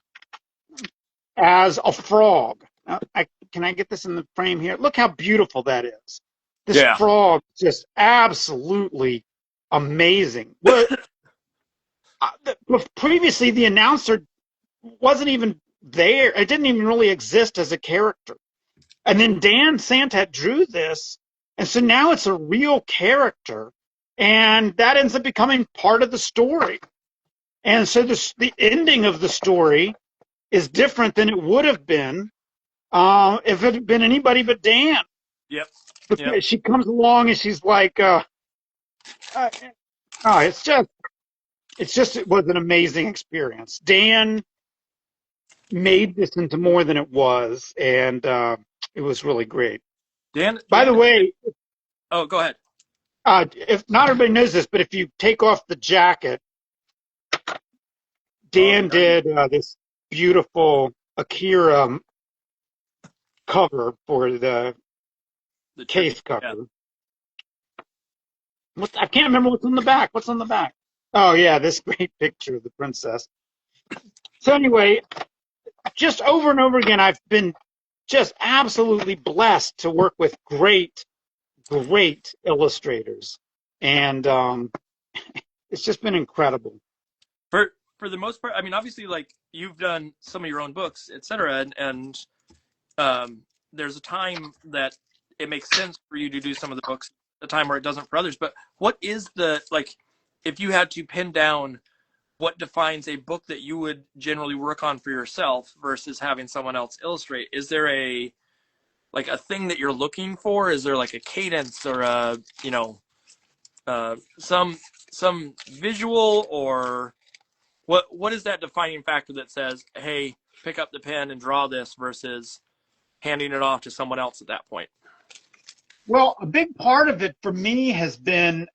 as a frog. Can I get this in the frame here? Look how beautiful that is. This frog is just absolutely amazing. Well, previously, the announcer wasn't even there. It didn't even really exist as a character. And then Dan Santat drew this, and so now it's a real character, and that ends up becoming part of the story. And so the ending of the story is different than it would have been if it had been anybody but Dan. Yep. She comes along and she's like, it was an amazing experience. Dan made this into more than it was, and it was really great. By the way, oh, go ahead. If not everybody knows this, but if you take off the jacket, Dan did this beautiful Akira cover for the case cover. Yeah. I can't remember what's on the back. What's on the back? Oh, yeah, this great picture of the princess. So anyway, just over and over again, I've been just absolutely blessed to work with great illustrators. And it's just been incredible. For the most part, I mean, obviously, like, you've done some of your own books, etc., and there's a time that it makes sense for you to do some of the books, a time where it doesn't for others. But what is if you had to pin down what defines a book that you would generally work on for yourself versus having someone else illustrate? Is there a thing that you're looking for? Is there like a cadence or a, you know, some visual, or what is that defining factor that says, hey, pick up the pen and draw this, versus handing it off to someone else at that point? Well, a big part of it for me has been,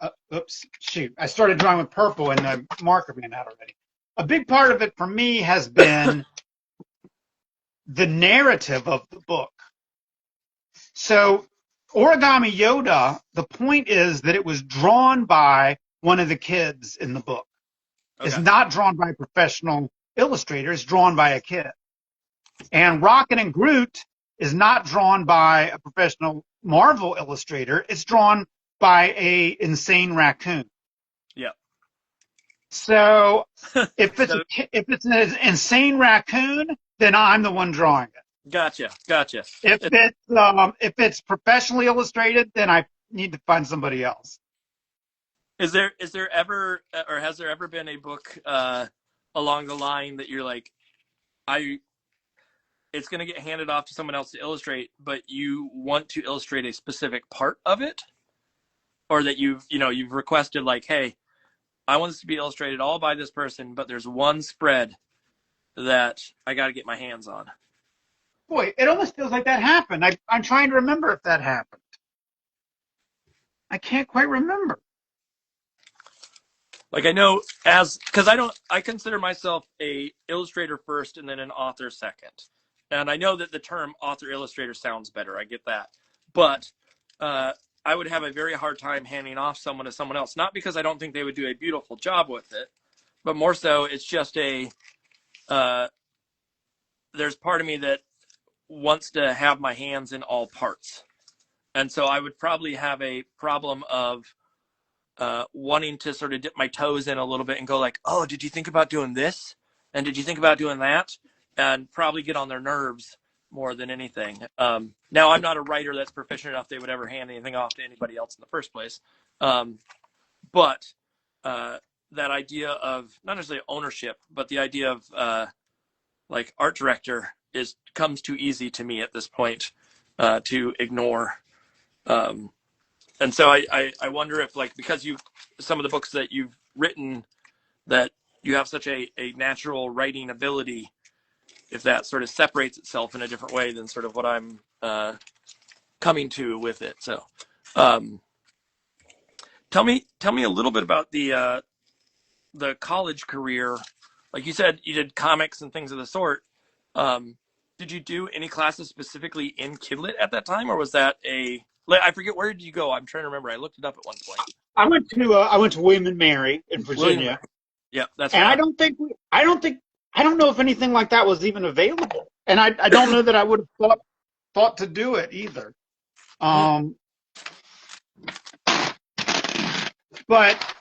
I started drawing with purple and the marker ran out already. A big part of it for me has been the narrative of the book. So Origami Yoda, the point is that it was drawn by one of the kids in the book. is Okay. not drawn by a professional illustrator. It's drawn by a kid. And Rocket and Groot is not drawn by a professional Marvel illustrator. It's drawn by a insane raccoon. Yeah. So if So it's an insane raccoon, then I'm the one drawing it. gotcha. If it's professionally illustrated, then I need to find somebody else. Is there ever, or has there ever been a book along the line that you're like, it's going to get handed off to someone else to illustrate, but you want to illustrate a specific part of it, or that you've requested like, hey, I want this to be illustrated all by this person, but there's one spread that I got to get my hands on. Boy, it almost feels like that happened. I'm trying to remember if that happened. I can't quite remember. Like I know because I consider myself a illustrator first and then an author second. And I know that the term author illustrator sounds better. I get that. But I would have a very hard time handing off someone to someone else. Not because I don't think they would do a beautiful job with it, but more so it's just there's part of me that wants to have my hands in all parts. And so I would probably have a problem of wanting to sort of dip my toes in a little bit and go like, oh, did you think about doing this? And did you think about doing that? And probably get on their nerves more than anything. Now, I'm not a writer that's proficient enough they would ever hand anything off to anybody else in the first place. But that idea of not necessarily ownership, but the idea of like art director comes too easy to me at this point to ignore. And so I wonder if, like, because some of the books that you've written, that you have such a natural writing ability, if that sort of separates itself in a different way than sort of what I'm coming to with it. So tell me a little bit about the college career. Like you said, you did comics and things of the sort. Did you do any classes specifically in Kidlit at that time, or was that I forget, where did you go? I'm trying to remember. I looked it up at one point. I went to William and Mary in Virginia. Yeah, that's and right. I don't know if anything like that was even available, and I don't know that I would have thought to do it either. But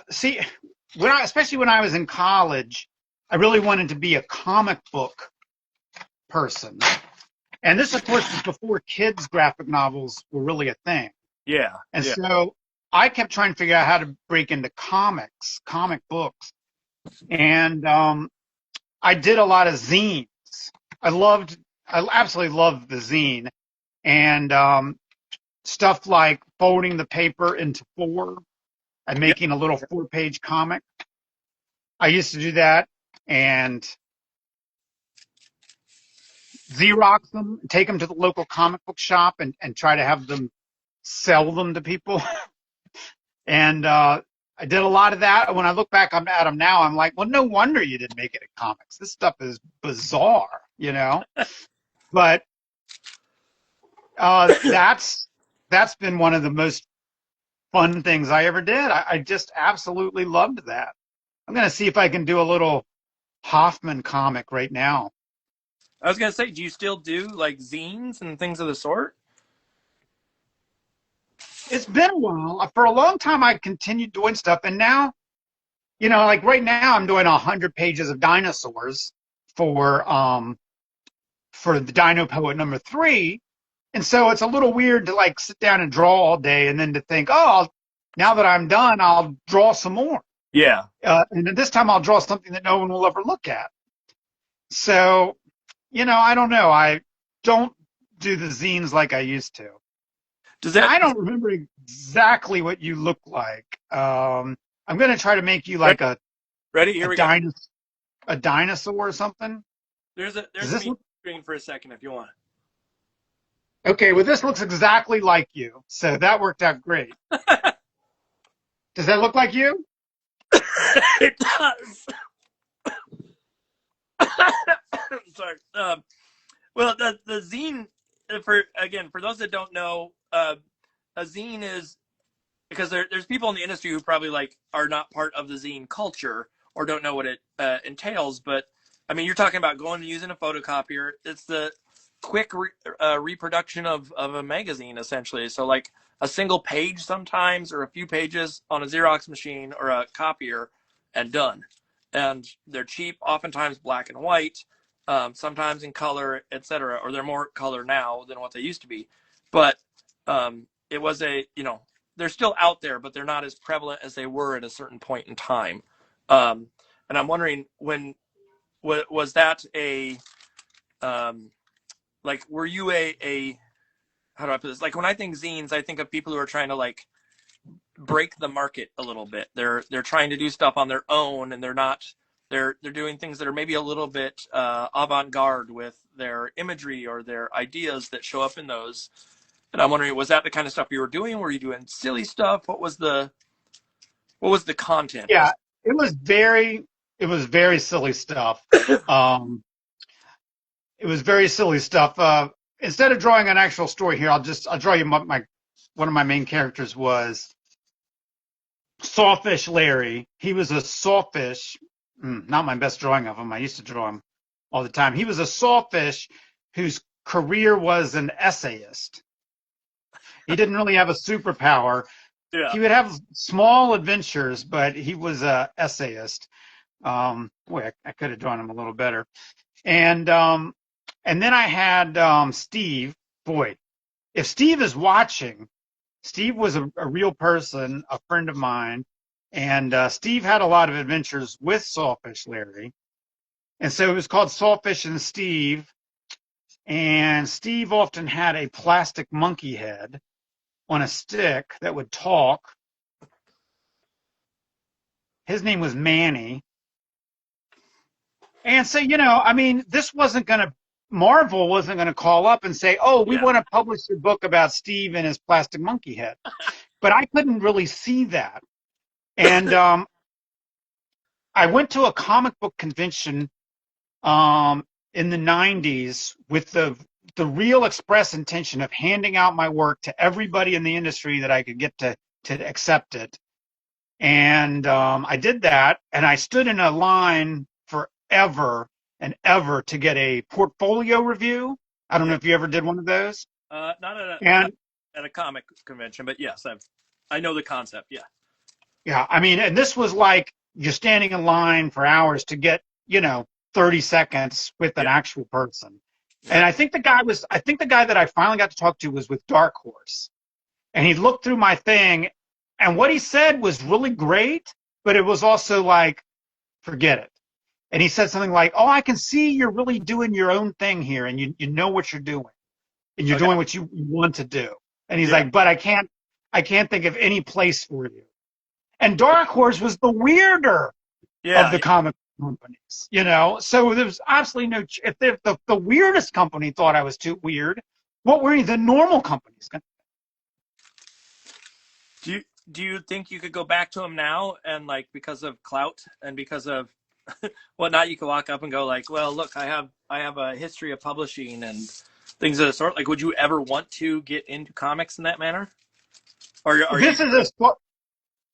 especially when I was in college, I really wanted to be a comic book person. And this, of course, was before kids' graphic novels were really a thing. Yeah. And so I kept trying to figure out how to break into comic books. And I did a lot of zines. I absolutely loved the zine. And stuff like folding the paper into 4 and making a little 4-page comic. I used to do that and Xerox them, take them to the local comic book shop and try to have them sell them to people. And I did a lot of that. When I look back at them now, I'm like, well, no wonder you didn't make it in comics. This stuff is bizarre, But that's been one of the most fun things I ever did. I just absolutely loved that. I'm going to see if I can do a little Hoffman comic right now. I was going to say, do you still do like zines and things of the sort? It's been a while. For a long time, I continued doing stuff. And now, like right now, I'm doing 100 pages of dinosaurs for the Dino Poet #3. And so it's a little weird to like sit down and draw all day and then to think, oh, now that I'm done, I'll draw some more. Yeah. And this time I'll draw something that no one will ever look at. So, I don't know. I don't do the zines like I used to. I don't remember exactly what you look like. I'm going to try to make you like ready? Here we go. A dinosaur or something. There's a screen for a second if you want. Okay, well, this looks exactly like you, so that worked out great. Does that look like you? It does. Sorry. Well, the zine, for those that don't know, a zine because there's people in the industry who probably like are not part of the zine culture or don't know what it entails. But I mean, you're talking about going and using a photocopier. It's the quick reproduction of a magazine, essentially. So like a single page sometimes, or a few pages on a Xerox machine or a copier, and done. And they're cheap, oftentimes black and white, sometimes in color, etc. Or they're more color now than what they used to be. But it was they're still out there, but they're not as prevalent as they were at a certain point in time. And I'm wondering, was that a like, were you a how do I put this? Like, when I think zines, I think of people who are trying to like break the market a little bit. They're trying to do stuff on their own, and they're doing things that are maybe a little bit avant-garde with their imagery or their ideas that show up in those. And I'm wondering, was that the kind of stuff you were doing? Were you doing silly stuff? What was the content? Yeah, it was very silly stuff. It was very silly stuff. Instead of drawing an actual story here, I'll draw you one of my main characters was Sawfish Larry. He was a sawfish. Not my best drawing of him. I used to draw him all the time. He was a sawfish whose career was an essayist. He didn't really have a superpower. Yeah. He would have small adventures, but he was a essayist. Boy, I could have drawn him a little better. And then I had Steve. Boy, if Steve is watching, Steve was a real person, a friend of mine, and Steve had a lot of adventures with Sawfish Larry. And so it was called Sawfish and Steve. And Steve often had a plastic monkey head on a stick that would talk. His name was Manny. And so, I mean, Marvel wasn't going to call up and say, oh, we want to publish a book about Steve and his plastic monkey head. But I couldn't really see that. And I went to a comic book convention in the 90s with the real express intention of handing out my work to everybody in the industry that I could get to accept it. And I did that, and I stood in a line forever and ever to get a portfolio review. I don't know if you ever did one of those. Not at a comic convention, but yes, I know the concept. Yeah. Yeah, I mean, and this was like you're standing in line for hours to get 30 seconds with an actual person. And I think the guy that I finally got to talk to was with Dark Horse. And he looked through my thing, and what he said was really great, but it was also like, forget it. And he said something like, oh, I can see you're really doing your own thing here, and you know what you're doing. And you're doing what you want to do. And he's like, but I can't think of any place for you. And Dark Horse was the weirder of the comic companies, So there was absolutely no. If the weirdest company thought I was too weird, what were the normal companies going to do? Do you think you could go back to them now, and like, because of clout and because of whatnot, you could walk up and go like, well, look, I have a history of publishing and things of the sort. Like, would you ever want to get into comics in that manner?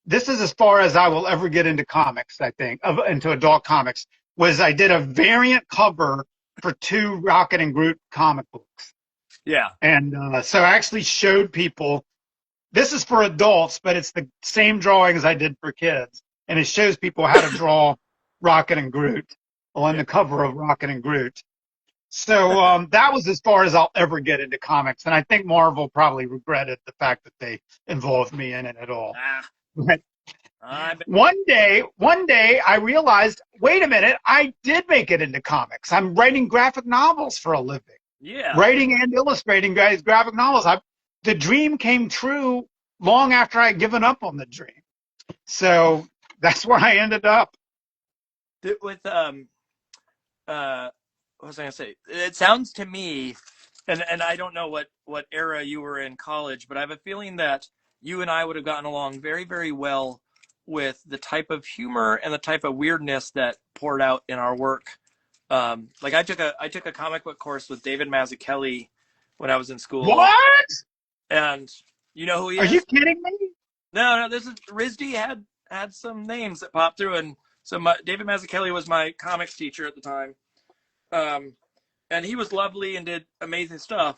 This is as far as I will ever get into comics, I think, into adult comics, was I did a variant cover for 2 Rocket and Groot comic books. Yeah. And so I actually showed people, this is for adults, but it's the same drawings I did for kids. And it shows people how to draw Rocket and Groot on the cover of Rocket and Groot. So that was as far as I'll ever get into comics. And I think Marvel probably regretted the fact that they involved me in it at all. But one day I realized, wait a minute, I did make it into comics. I'm writing graphic novels for a living. Yeah. Writing and illustrating graphic novels. The dream came true long after I had given up on the dream. So that's where I ended up. With what was I going to say? It sounds to me, and I don't know what era you were in college, but I have a feeling that you and I would have gotten along very, very well with the type of humor and the type of weirdness that poured out in our work. Like, I took a comic book course with David Mazzucchelli when I was in school. What? And you know who he is? Are you kidding me? No, this is RISD had some names that popped through, and so David Mazzucchelli was my comics teacher at the time, um, and he was lovely and did amazing stuff.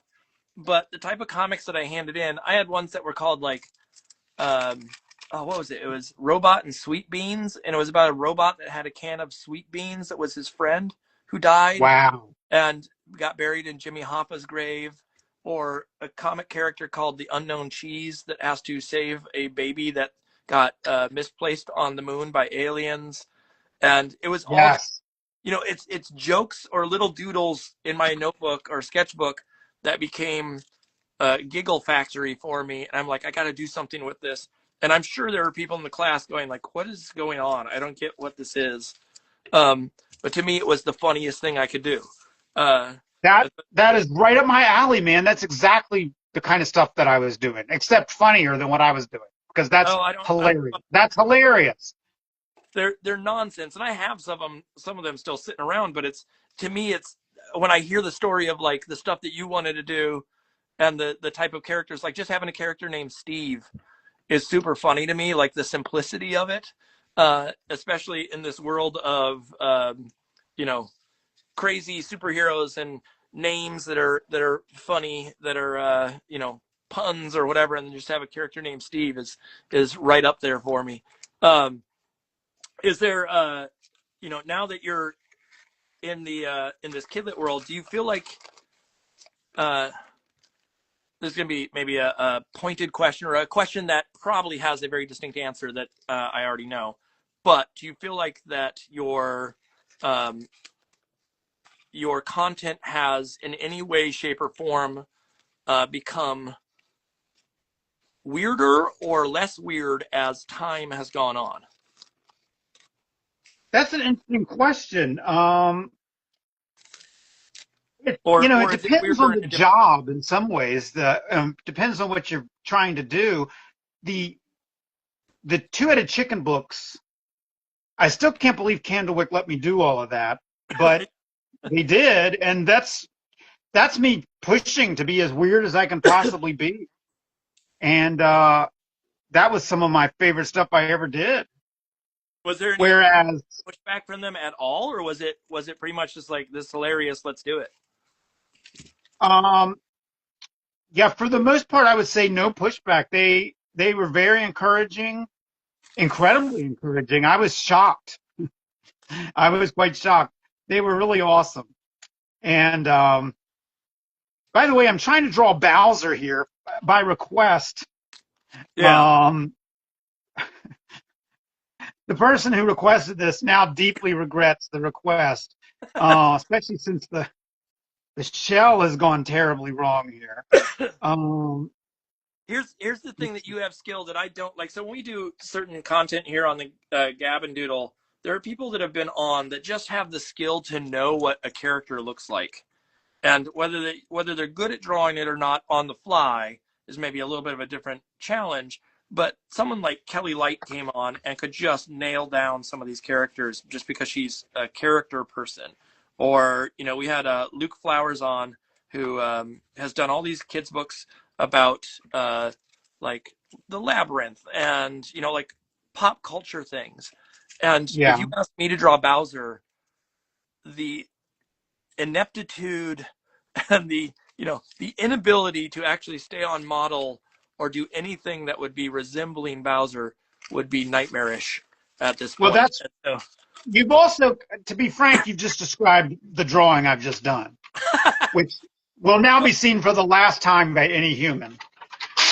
But the type of comics that I handed in, I had ones that were called like, um, oh, what was it? It was Robot and Sweet Beans, and it was about a robot that had a can of sweet beans that was his friend who died Wow. and got buried in Jimmy Hoffa's grave, or a comic character called the Unknown Cheese that has to save a baby that got misplaced on the moon by aliens. And it was all, Yes. it's jokes or little doodles in my notebook or sketchbook that became a giggle factory for me. And I'm like, I got to do something with this. And I'm sure there were people in the class going like, what is going on? I don't get what this is. But to me, it was the funniest thing I could do. Uh, That is right up my alley, man. That's exactly the kind of stuff that I was doing, except funnier than what I was doing, because that's oh, I don't, hilarious. That's hilarious. they're nonsense, and I have some of them still sitting around. But it's to me, it's when I hear the story of like the stuff that you wanted to do, and the type of characters, like just having a character named Steve is super funny to me. Like the simplicity of it, especially in this world of you know crazy superheroes and names that are funny, that are puns or whatever, and then just have a character named Steve is right up there for me. Um, is there now that you're in this kidlit world, do you feel like uh, this is going to be maybe a pointed question, or a question that probably has a very distinct answer that I already know, but do you feel like that um, your content has in any way, shape, or form become weirder or less weird as time has gone on? That's an interesting question. It Or is it depends weirder on in the a different? job in some ways. Depends on what you're trying to do. The the two-headed chicken books. I still can't believe Candlewick let me do all of that, but they did, and that's me pushing to be as weird as I can possibly be. And that was some of my favorite stuff I ever did. Was there any Whereas, pushback from them at all, or was it pretty much just like, this is hilarious, let's do it? um, yeah, for the most part, I would say no pushback. They were very encouraging, incredibly encouraging. I was shocked. I was quite shocked. They were really awesome. And by the way, I'm trying to draw Bowser here by request. Yeah. Um, the person who requested this now deeply regrets the request, especially since the shell has gone terribly wrong here. Um, Here's the thing that you have skill that I don't like. So when we do certain content here on the Gab'n Doodle, there are people that have been on that just have the skill to know what a character looks like. And whether they're good at drawing it or not on the fly is maybe a little bit of a different challenge. But someone like Kelly Light came on and could just nail down some of these characters just because she's a character person. Or we had Luke Flowers on, who has done all these kids books about like the labyrinth and like pop culture things. And if yeah. you asked me to draw Bowser, the ineptitude and the inability to actually stay on model or do anything that would be resembling Bowser would be nightmarish at this Well, point. that's So, you've also, to be frank, you've just described the drawing I've just done, which will now be seen for the last time by any human.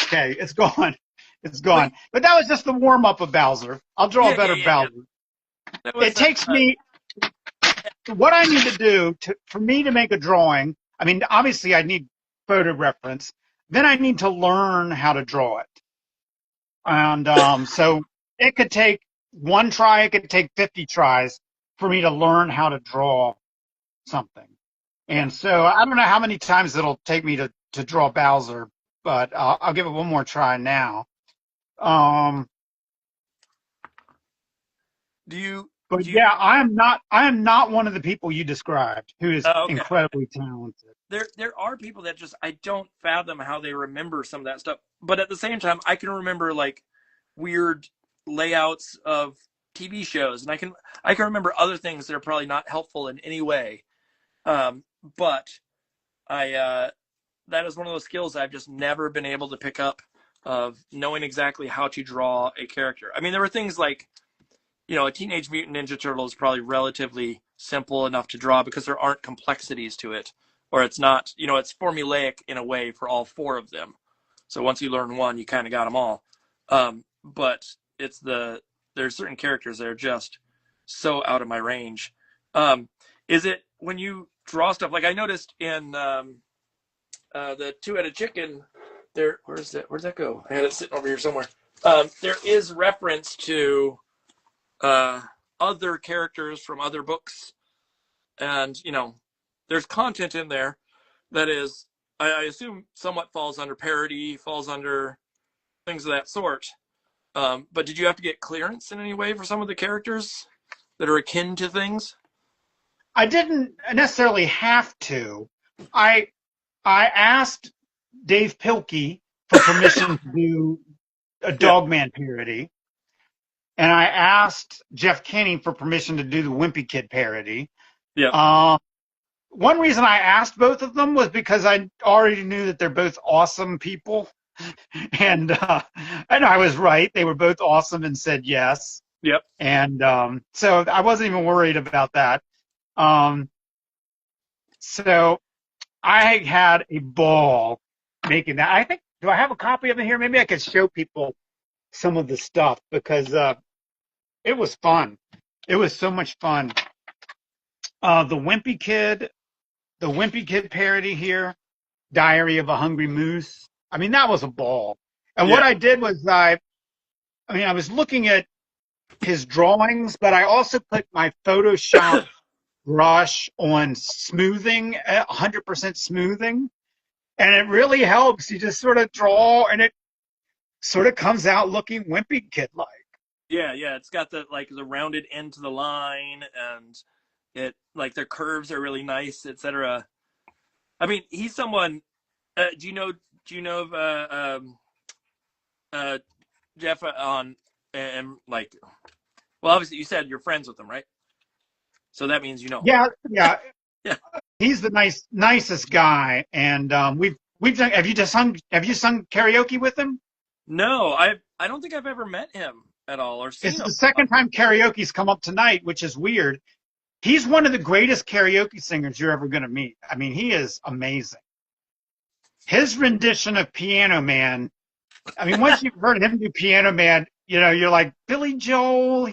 Okay, it's gone. It's but gone. But that was just the warm up of Bowser. I'll draw yeah, a yeah, better yeah, yeah. Bowser. That It was takes me what I need to do for me to make a drawing. I mean, obviously, I need photo reference. Then I need to learn how to draw it. And so it could take one try, it could take 50 tries for me to learn how to draw something. yeah. And so I don't know how many times it'll take me to draw Bowser, but I'll give it one more try now. Um, Do you but do you? yeah, I am not one of the people you described who is Okay. incredibly talented. There are people that just I don't fathom how they remember some of that stuff. But at the same time, I can remember like weird layouts of TV shows, and I can remember other things that are probably not helpful in any way. But I that is one of those skills I've just never been able to pick up, of knowing exactly how to draw a character. I mean, there were things like, a Teenage Mutant Ninja Turtle is probably relatively simple enough to draw because there aren't complexities to it, or it's not, it's formulaic in a way for all four of them. So once you learn one, you kind of got them all. But there's certain characters that are just so out of my range. Is it when you draw stuff, like I noticed in the two-headed chicken there, where'd that go? I had it sitting over here somewhere. There is reference to other characters from other books, and there's content in there that is, I assume, somewhat falls under parody, falls under things of that sort. But did you have to get clearance in any way for some of the characters that are akin to things? I didn't necessarily have to. I asked Dave Pilkey for permission to do a Dogman parody, and I asked Jeff Kinney for permission to do the Wimpy Kid parody. Yeah. One reason I asked both of them was because I already knew that they're both awesome people, and I was right. They were both awesome and said yes. Yep. And so I wasn't even worried about that. So I had a ball making that. I think, do I have a copy of it here? Maybe I could show people some of the stuff, because it was fun. It was so much fun. The Wimpy Kid parody here, Diary of a Hungry Moose. I mean, that was a ball. And what I did was I was looking at his drawings, but I also put my Photoshop brush on smoothing, 100% smoothing. And it really helps. You just sort of draw, and it sort of comes out looking Wimpy Kid-like. Yeah. It's got the rounded end to the line, and it, like, their curves are really nice, etc. I mean, he's someone. Do you know Jeff on, and like, well, obviously you said you're friends with him, right? So that means you know. Yeah. Yeah. He's the nicest guy, and we've done. Have you sung karaoke with him? No, I don't think I've ever met him at all or seen It's him. the second time karaoke's come up tonight, which is weird. He's one of the greatest karaoke singers you're ever going to meet. I mean, he is amazing. His rendition of Piano Man, I mean, once you've heard him do Piano Man, you're like, Billy Joel,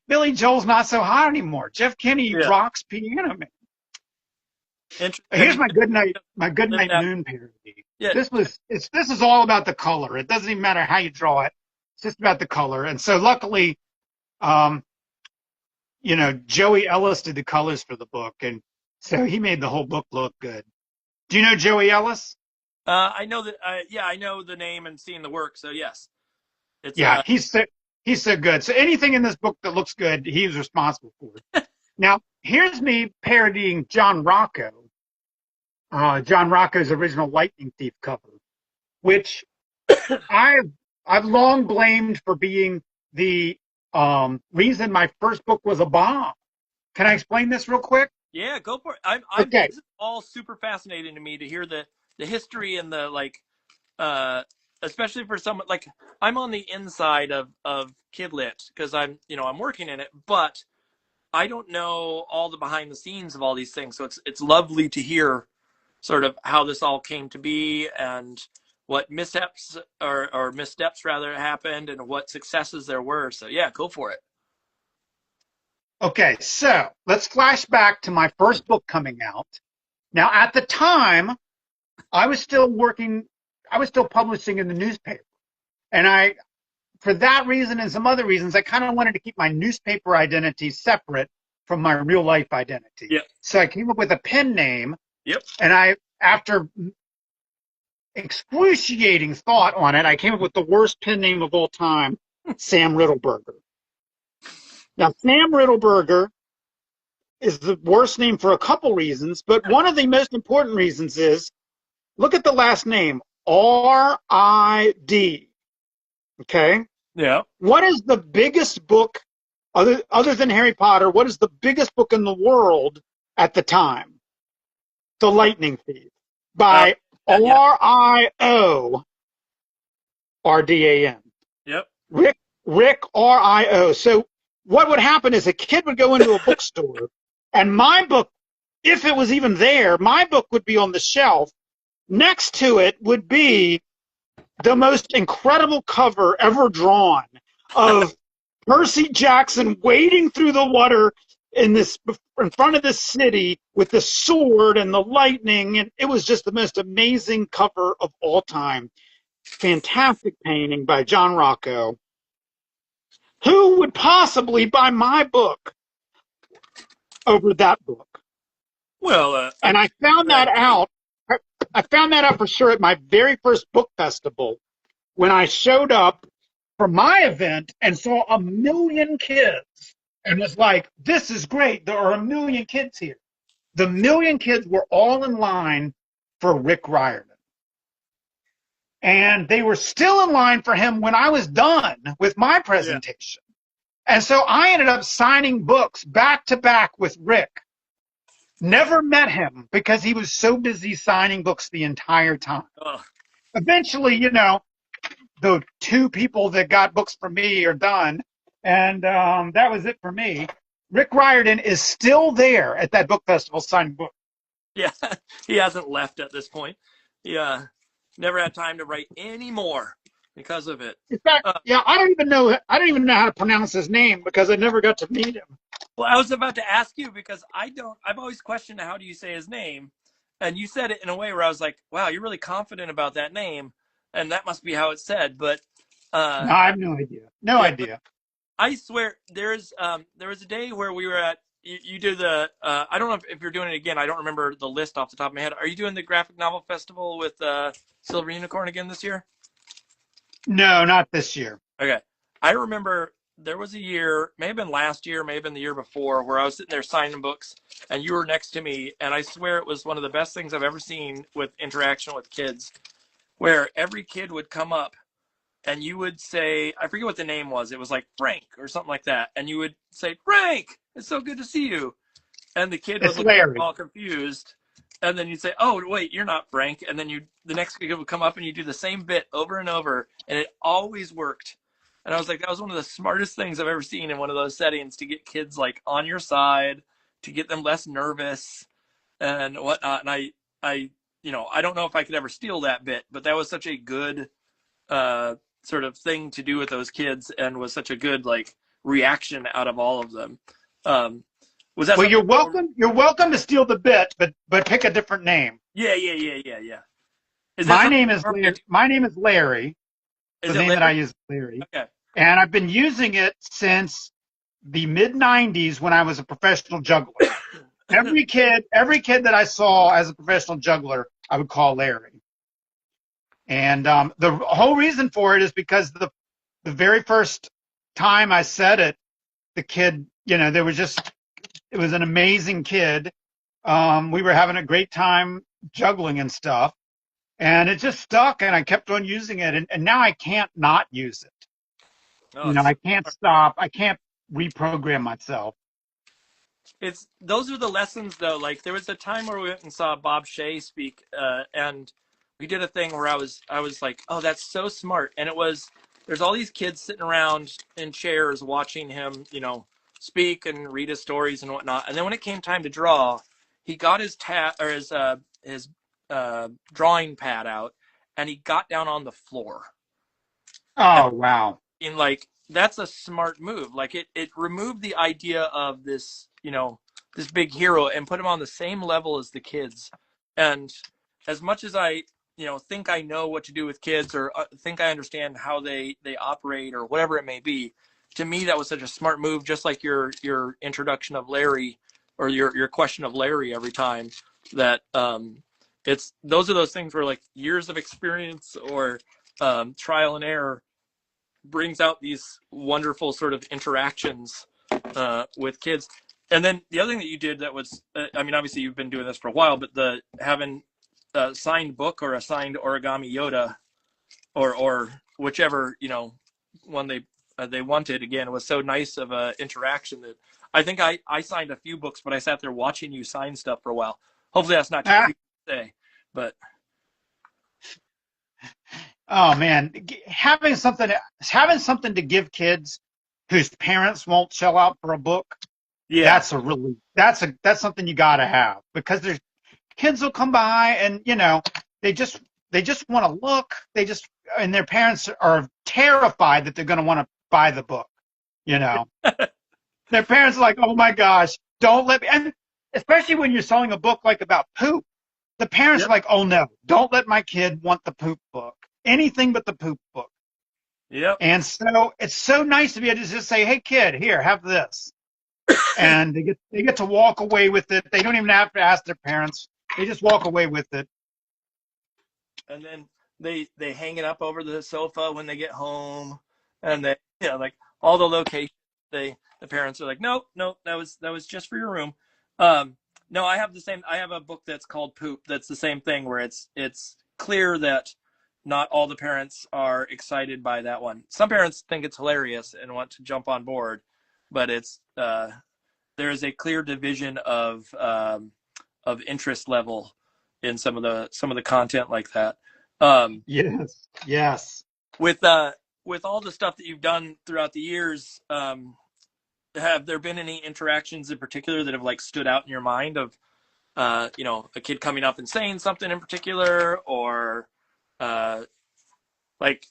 Billy Joel's not so hot anymore. Jeff Kinney rocks Piano Man. Here's my Good Night Moon parody. Yeah. This is all about the color. It doesn't even matter how you draw it. It's just about the color. And so luckily, Joey Ellis did the colors for the book, and so he made the whole book look good. Do you know Joey Ellis? I know that. I know the name and seen the work. So yes, he's so good. So anything in this book that looks good, he's responsible for it. Now here's me parodying John Rocco. John Rocco's original Lightning Thief cover, which I've long blamed for being the reason my first book was a bomb. Can I explain this real quick? Yeah, go for it. Okay. This is all super fascinating to me to hear the history and the especially for someone like I'm on the inside of Kidlit because I'm working in it, but I don't know all the behind the scenes of all these things. So it's lovely to hear sort of how this all came to be and what missteps or missteps rather happened and what successes there were. So yeah, go for it. Okay, so let's flash back to my first book coming out. Now, at the time, I was still publishing in the newspaper. And for that reason and some other reasons, I kind of wanted to keep my newspaper identity separate from my real life identity. Yep. So I came up with a pen name. Yep. And after excruciating thought on it, I came up with the worst pen name of all time, Sam Riddleberger. Now, Sam Riddleberger is the worst name for a couple reasons, but one of the most important reasons is, look at the last name, R-I-D. Okay. Yeah. What is the biggest book other than Harry Potter? What is the biggest book in the world at the time? The Lightning Thief Uh, by yeah. Riordan. Yep. Rick Rio. So what would happen is a kid would go into a bookstore, and my book, if it was even there, my book would be on the shelf. Next to it would be the most incredible cover ever drawn of Percy Jackson wading through the water in front of the city with the sword and the lightning, and it was just the most amazing cover of all time. Fantastic painting by John Rocco. Who would possibly buy my book over that book? Well, And I found that Kinney. out. I found that out for sure at my very first book festival when I showed up for my event and saw 1,000,000 kids and was like, this is great. There are 1,000,000 kids here. The 1,000,000 kids were all in line for Rick Riordan. And they were still in line for him when I was done with my presentation. And so I ended up signing books back to back with Rick. Never met him because he was so busy signing books the entire time. Oh. Eventually, the two people that got books from me are done. And that was it for me. Rick Riordan is still there at that book festival signing books. Yeah. He hasn't left at this point. Yeah. Never had time to write any more because of it. In fact, I don't even know how to pronounce his name because I never got to meet him. Well, I was about to ask you because I've always questioned how do you say his name? And you said it in a way where I was like, wow, you're really confident about that name. And that must be how it's said. But No, I have no idea. No yeah, idea. I swear there was a day where we were at, you do the, I don't know if you're doing it again. I don't remember the list off the top of my head. Are you doing the graphic novel festival with Silver Unicorn again this year? No, not this year. Okay. I remember there was a year, may have been last year, may have been the year before, where I was sitting there signing books and you were next to me. And I swear it was one of the best things I've ever seen with interaction with kids, where every kid would come up and you would say, I forget what the name was. It was like Frank or something like that. And you would say, Frank, it's so good to see you. And the kid would It's look Larry. all confused. And then you'd say, oh, wait, you're not Frank. And then the next kid would come up and you do the same bit over and over. And it always worked. And I was like, that was one of the smartest things I've ever seen in one of those settings, to get kids like on your side, to get them less nervous and whatnot. And I don't know if I could ever steal that bit, but that was such a good sort of thing to do with those kids, and was such a good like reaction out of all of them. Was that Well, you're something? welcome. You're welcome to steal the bit, but pick a different name. Yeah. Is that My something name is more- Larry. My name is Larry. The Is it name that I Larry? use is Larry, Okay. and I've been using it since the mid '90s when I was a professional juggler. Every kid that I saw as a professional juggler, I would call Larry. And the whole reason for it is because the very first time I said it, the kid, it was an amazing kid. We were having a great time juggling and stuff, and it just stuck, and I kept on using it, and now I can't not use it. Oh, I can't stop. I can't reprogram myself. it's those are the lessons though. Like there was a time where we went and saw Bob Shea speak, and we did a thing where I was like, oh, that's so smart. And it was, there's all these kids sitting around in chairs watching him, speak and read his stories and whatnot. And then when it came time to draw, he got his drawing pad out, and he got down on the floor. Oh, wow. In like, that's a smart move. Like it removed the idea of this, this big hero, and put him on the same level as the kids. And as much as I, think I know what to do with kids, or think I understand how they operate or whatever it may be, to me that was such a smart move. Just like your introduction of Larry, or your question of Larry every time, that those are those things where like years of experience or trial and error brings out these wonderful sort of interactions with kids. And then the other thing that you did that was, obviously you've been doing this for a while, but having a signed book or a signed Origami Yoda, or whichever, one they wanted. Again, it was so nice of a interaction that I think I signed a few books, but I sat there watching you sign stuff for a while. Hopefully that's not too Ah, creepy to say, but oh man, having something to give kids whose parents won't shell out for a book. yeah, That's something you got to have, because there's kids will come by and they just they just want to look. And their parents are terrified that they're going to want to buy the book. You know, their parents are like, oh my gosh, don't let me. And especially when you're selling a book like about poop, the parents yep, are like, oh no, don't let my kid want the poop book. Anything but the poop book. yep. And so it's so nice to be able to just say, hey kid, here, have this. And they get to walk away with it. They don't even have to ask their parents. They just walk away with it. And then they hang it up over the sofa when they get home, and they like all the locations. The parents are like, nope, nope, that was just for your room. No, I have the same. I have a book that's called Poop. That's the same thing, where it's clear that not all the parents are excited by that one. Some parents think it's hilarious and want to jump on board, but it's there is a clear division of interest level in some of the content like that. Um, Yes, yes. with with all the stuff that you've done throughout the years, have there been any interactions in particular that have like stood out in your mind of a kid coming up and saying something in particular, or uh, like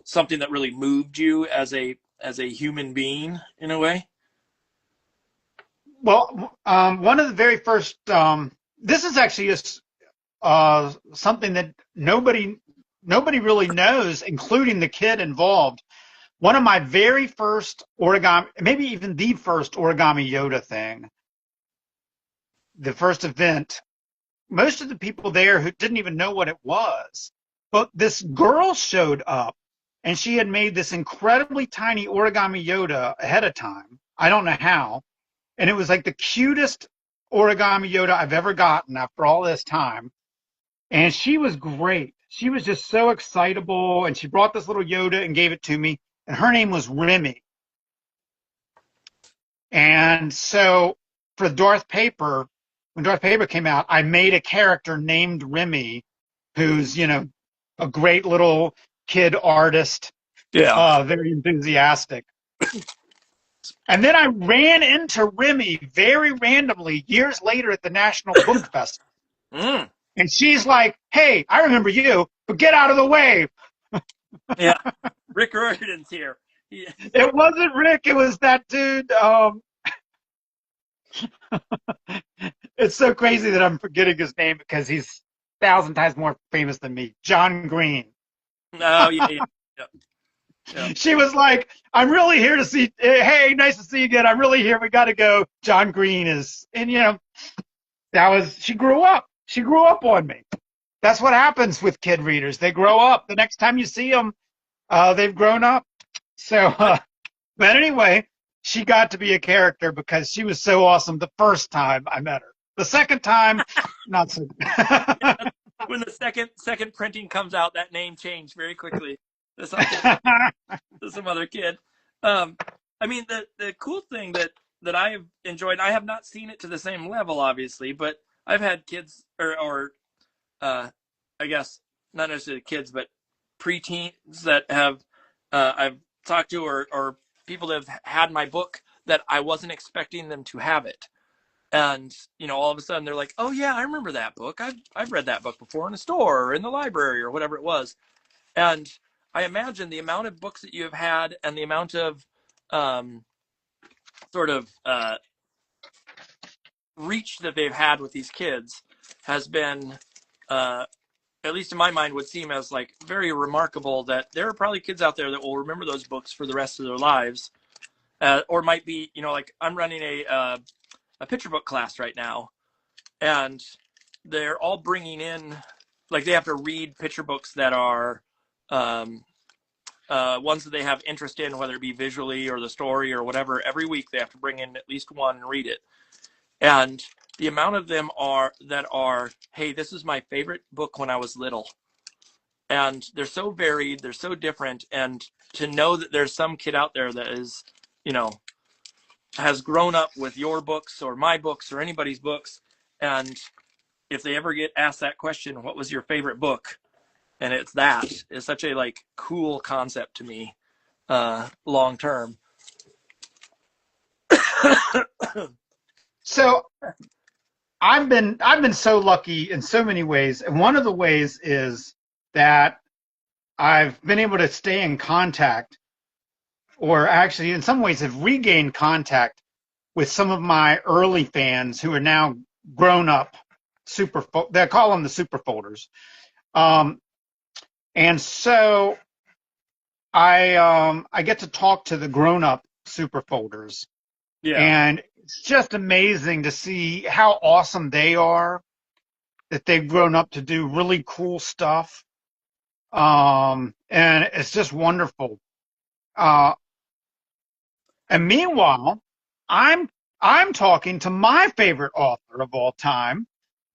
something that really moved you as a human being in a way? Well, one of the very first. This is actually something that nobody really knows, including the kid involved. One of my very first origami, maybe even the first Origami Yoda thing, the first event, most of the people there who didn't even know what it was. But this girl showed up and she had made this incredibly tiny Origami Yoda ahead of time. I don't know how. And it was like the cutest Origami Yoda I've ever gotten after all this time. And she was great. She was just so excitable. And she brought this little Yoda and gave it to me. And her name was Remy. And so for Darth Paper, when Darth Paper came out, I made a character named Remy, who's, a great little kid artist, Yeah. very enthusiastic. And then I ran into Remy very randomly years later at the National Book Festival. Mm. And she's like, hey, I remember you, but get out of the way. Yeah. Rick Riordan's here. Yeah. It wasn't Rick. It was that dude. It's so crazy that I'm forgetting his name because he's 1,000 times more famous than me. John Green. Oh, yeah, yeah. Yep. Yep. She was like, I'm really here to see. Hey, nice to see you again. I'm really here. We got to go. John Green is, and she grew up. She grew up on me. That's what happens with kid readers. They grow up. The next time you see them, they've grown up. So, but anyway, she got to be a character because she was so awesome the first time I met her. The second time, not so. When the second printing comes out, that name changed very quickly to some other kid. I mean, the cool thing that I've enjoyed, I have not seen it to the same level, obviously, but I've had kids or I guess not necessarily kids, but preteens that have I've talked to, or people that have had my book that I wasn't expecting them to have it. And all of a sudden they're like, oh yeah, I remember that book. I've read that book before in a store or in the library or whatever it was. And I imagine the amount of books that you have had and the amount of sort of reach that they've had with these kids has been, at least in my mind, would seem as like very remarkable, that there are probably kids out there that will remember those books for the rest of their lives, or might be, like I'm running a picture book class right now, and they're all bringing in, like they have to read picture books that are ones that they have interest in, whether it be visually or the story or whatever. Every week they have to bring in at least one and read it. And the amount of them are, hey, this is my favorite book when I was little. and they're so varied, they're so different, and to know that there's some kid out there that is, you know, has grown up with your books or my books or anybody's books, and if they ever get asked that question, what was your favorite book, and it's that, is such a like cool concept to me, long term. So I've been so lucky in so many ways, and one of the ways is that I've been able to stay in contact, or actually in some ways have regained contact with some of my early fans who are now grown up they call them the super folders. And so I get to talk to the grown up super folders, Yeah. and it's just amazing to see how awesome they are, that they've grown up to do really cool stuff. And it's just wonderful. And meanwhile, I'm talking to my favorite author of all time,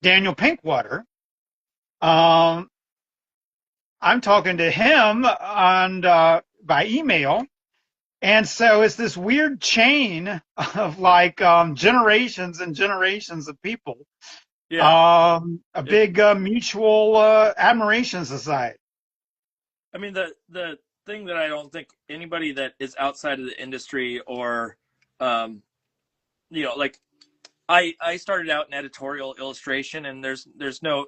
Daniel Pinkwater. I'm talking to him by email, and so it's this weird chain of like generations and generations of people. Yeah. A big mutual admiration society. I mean, the thing that I don't think anybody that is outside of the industry, or, you know, like I started out in editorial illustration, and there's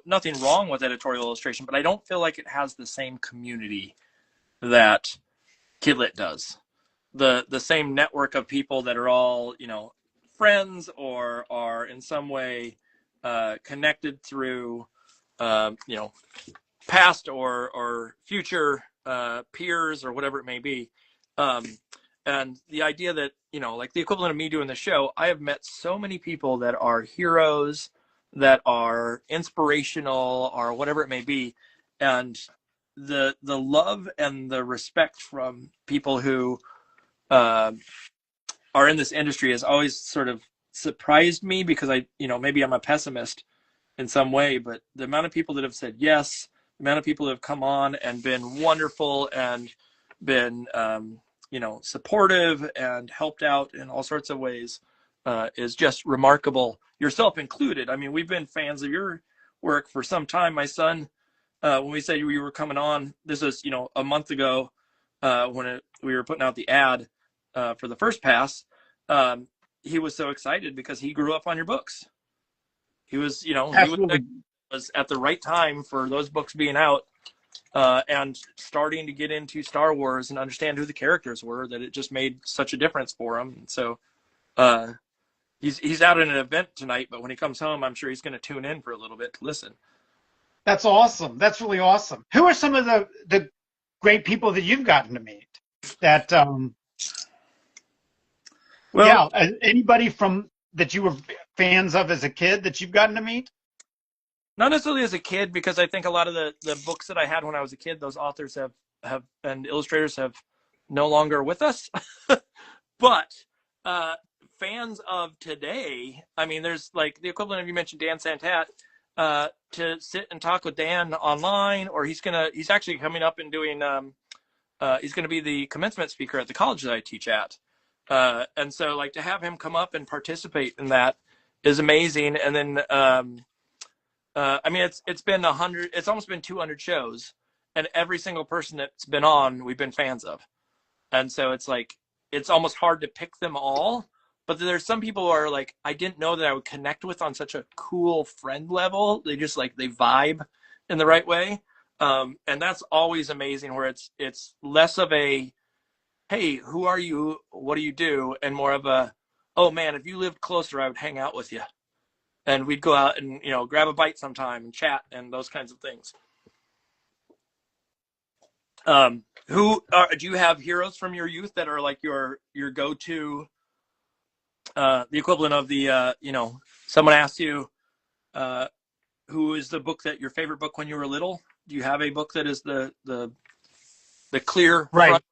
nothing wrong with editorial illustration, but I don't feel like it has the same community that Kidlit does. The same network of people that are all, you know, friends or are in some way connected through, you know, past or future peers or whatever it may be. And the idea that, you know, like the equivalent of me doing the show, I have met so many people that are heroes, that are inspirational, or whatever it may be. And the love and the respect from people who are in this industry has always sort of surprised me, because I, you know, maybe I'm a pessimist in some way, but the amount of people that have said yes, the amount of people that have come on and been wonderful and been, you know, supportive and helped out in all sorts of ways is just remarkable, yourself included. I mean, we've been fans of your work for some time. My son, when we said we were coming on, this was, you know, a month ago, when we were putting out the ad for the first pass, he was so excited because he grew up on your books. He was, you know, Absolutely. he was at the right time for those books being out, and starting to get into Star Wars and understand who the characters were, that it just made such a difference for him. And so he's out at an event tonight, but when he comes home, I'm sure he's going to tune in for a little bit to listen. That's awesome. That's really awesome. Who are some of the great people that you've gotten to meet? That Well, yeah, anybody from that you were fans of as a kid that you've gotten to meet? not necessarily as a kid, because I think a lot of the books that I had when I was a kid, those authors have and illustrators have no longer with us. But fans of today, I mean, there's like the equivalent of, you mentioned Dan Santat, to sit and talk with Dan online, or he's actually coming up and doing, he's going to be the commencement speaker at the college that I teach at. And so like to have him come up and participate in that is amazing. And then, I mean, it's been 100, it's almost been 200 shows, and every single person that's been on, we've been fans of. And so it's like, it's almost hard to pick them all, but there's some people who are like, I didn't know that I would connect with on such a cool friend level. They just like, they vibe in the right way. And that's always amazing, where it's less of a, hey, who are you? What do you do? And more of a, oh man, if you lived closer, I would hang out with you. And we'd go out and, you know, grab a bite sometime and chat and those kinds of things. Do you have heroes from your youth that are like your go-to, the equivalent of the, you know, someone asks you, who is the book that your favorite book when you were little? Do you have a book that is the clear Right. front?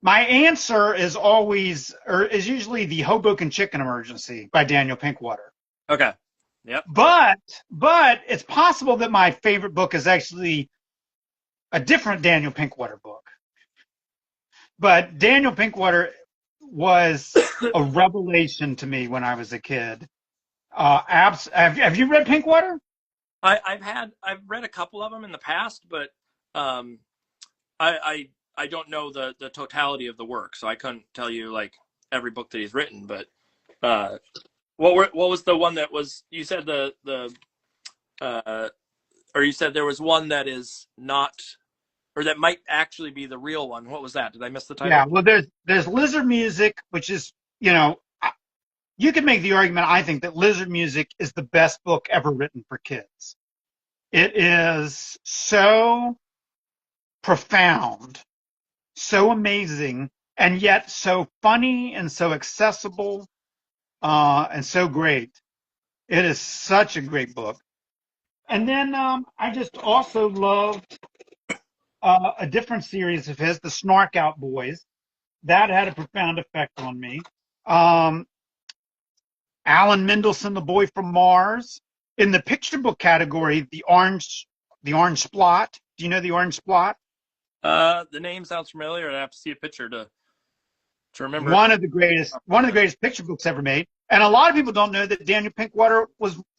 My answer is always, or is usually, the Hoboken Chicken Emergency by Daniel Pinkwater. Okay. Yep. But it's possible that my favorite book is actually a different Daniel Pinkwater book. But Daniel Pinkwater was a revelation to me when I was a kid. Have you read Pinkwater? I've read a couple of them in the past, but um, I don't know the totality of the work, so I couldn't tell you like every book that he's written. But uh, what was the one that was you said uh, or you said there was one that is not or that might actually be the real one. What was that? Did I miss the Yeah. title? Well, there's Lizard Music, which is, you could make the argument, I think, that Lizard Music is the best book ever written for kids. It is so profound, so amazing, and yet so funny and so accessible, and so great. It is such a great book. And then I just also love a different series of his, the Snark Out Boys. That had a profound effect on me. Um, Alan Mendelsohn, The Boy from Mars. In the picture book category, the orange splot. Do you know the orange splot? The name sounds familiar. I have to see a picture to remember it. One of the greatest picture books ever made. And a lot of people don't know that Daniel Pinkwater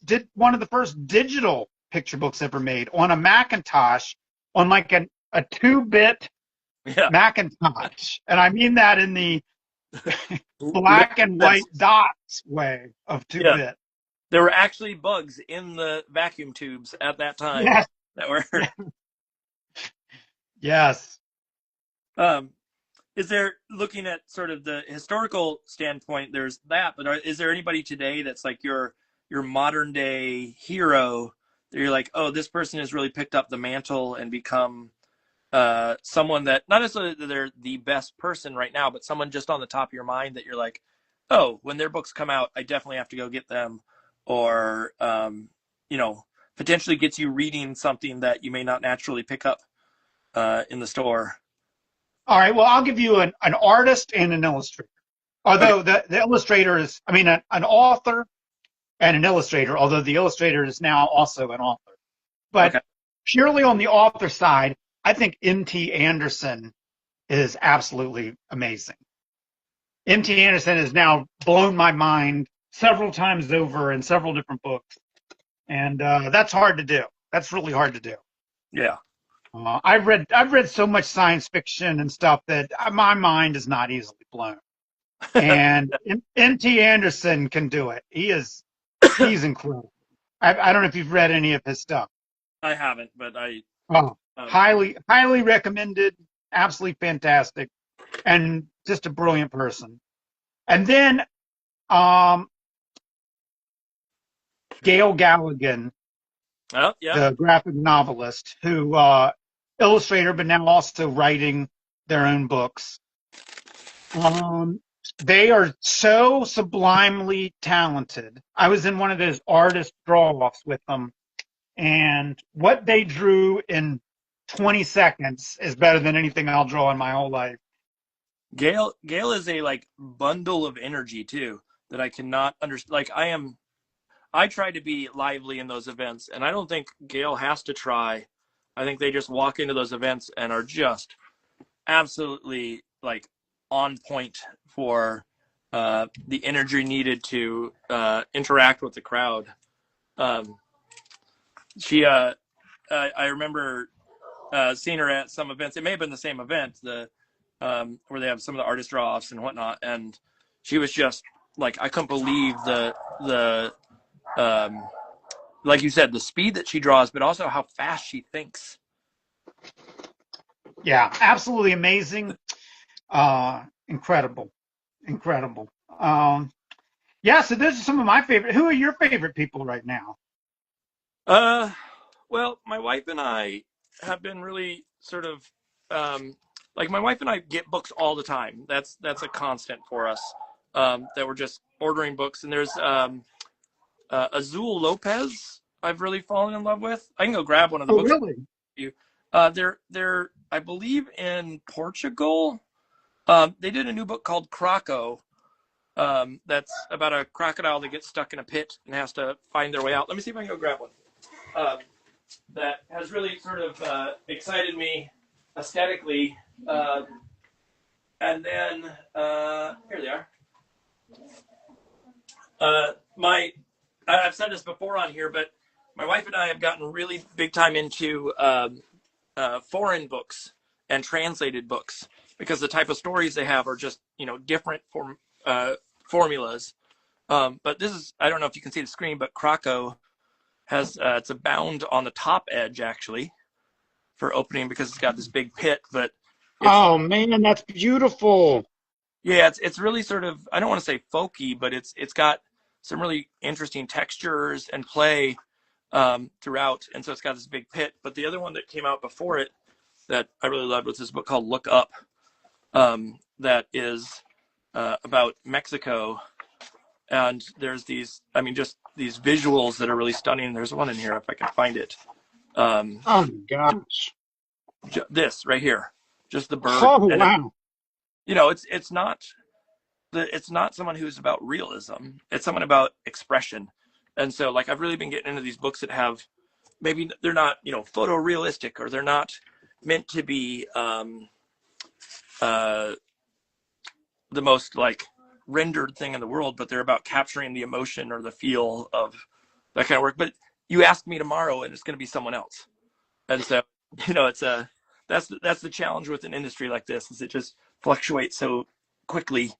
did one of the first digital picture books ever made on a Macintosh, on like a 2-bit Yeah, Macintosh. And I mean that in the black and white dots way of Yeah, 2-bit. there were actually bugs in the vacuum tubes at that time Yes. that were. Yes. Um, is there looking at sort of the historical standpoint? There's that, but is there anybody today that's like your modern day hero that you're like, oh, this person has really picked up the mantle and become someone that not necessarily that they're the best person right now, but someone just on the top of your mind that you're like, oh, when their books come out, I definitely have to go get them, or potentially gets you reading something that you may not naturally pick up in the store. All right. Well, I'll give you an artist and an illustrator. Okay. Although the illustrator is, I mean, an author and an illustrator, although the illustrator is now also an author. But Okay. purely on the author side, I think M.T. Anderson is absolutely amazing. M.T. Anderson has now blown my mind several times over in several different books. And that's hard to do. That's really hard to do. Yeah. I've read so much science fiction and stuff that my mind is not easily blown. And M.T. Anderson can do it. He's incredible. I don't know if you've read any of his stuff. I haven't, but I. Oh, Um, highly recommended. Absolutely fantastic, and just a brilliant person. And then Gail Galligan, oh yeah. the graphic novelist, who illustrator, but now also writing their own books. They are so sublimely talented. I was in one of those artist draw-offs with them, and what they drew in 20 seconds is better than anything I'll draw in my whole life. Gail is a like bundle of energy too that I cannot understand. Like I try to be lively in those events, and I don't think Gail has to try. I think they just walk into those events and are just absolutely like on point for the energy needed to interact with the crowd. Um, she, I remember seeing her at some events. It may have been the same event, where they have some of the artist draw-offs and whatnot, and she was just like, I couldn't believe the like you said, the speed that she draws, but also how fast she thinks. Yeah, absolutely amazing. Incredible. Incredible. Yeah, so those are some of my favorite. Who are your favorite people right now? Uh, well, my wife and I have been really sort of like my wife and I get books all the time. That's a constant for us. That we're just ordering books, and there's Azul Lopez. I've really fallen in love with. I can go grab one of the Oh, books really? for you. They're I believe in Portugal. They did a new book called Croco. That's about a crocodile that gets stuck in a pit and has to find their way out. Let me see if I can go grab one. Um, that has really sort of excited me aesthetically. And then here they are. I've said this before on here, but my wife and I have gotten really big time into foreign books and translated books because the type of stories they have are just different formulas. But this is, I don't know if you can see the screen, but Krakow has it's a bound on the top edge actually for opening because it's got this big pit. But Oh man, that's beautiful. yeah, it's really sort of, I don't want to say folky, but it's got some really interesting textures and play throughout, and so it's got this big pit. But the other one that came out before it that I really loved was this book called Look Up, that is about Mexico, and there's these, I mean, just these visuals that are really stunning. There's one in here if I can find it. Oh my gosh. This right here, just the bird. Oh and wow. it's not someone who's about realism. It's someone about expression. And so, like, I've really been getting into these books that have, maybe they're not, photorealistic, or they're not meant to be the most like rendered thing in the world, but they're about capturing the emotion or the feel of that kind of work. But you ask me tomorrow, and it's going to be someone else. And so, it's that's the challenge with an industry like this, is it just fluctuates so quickly.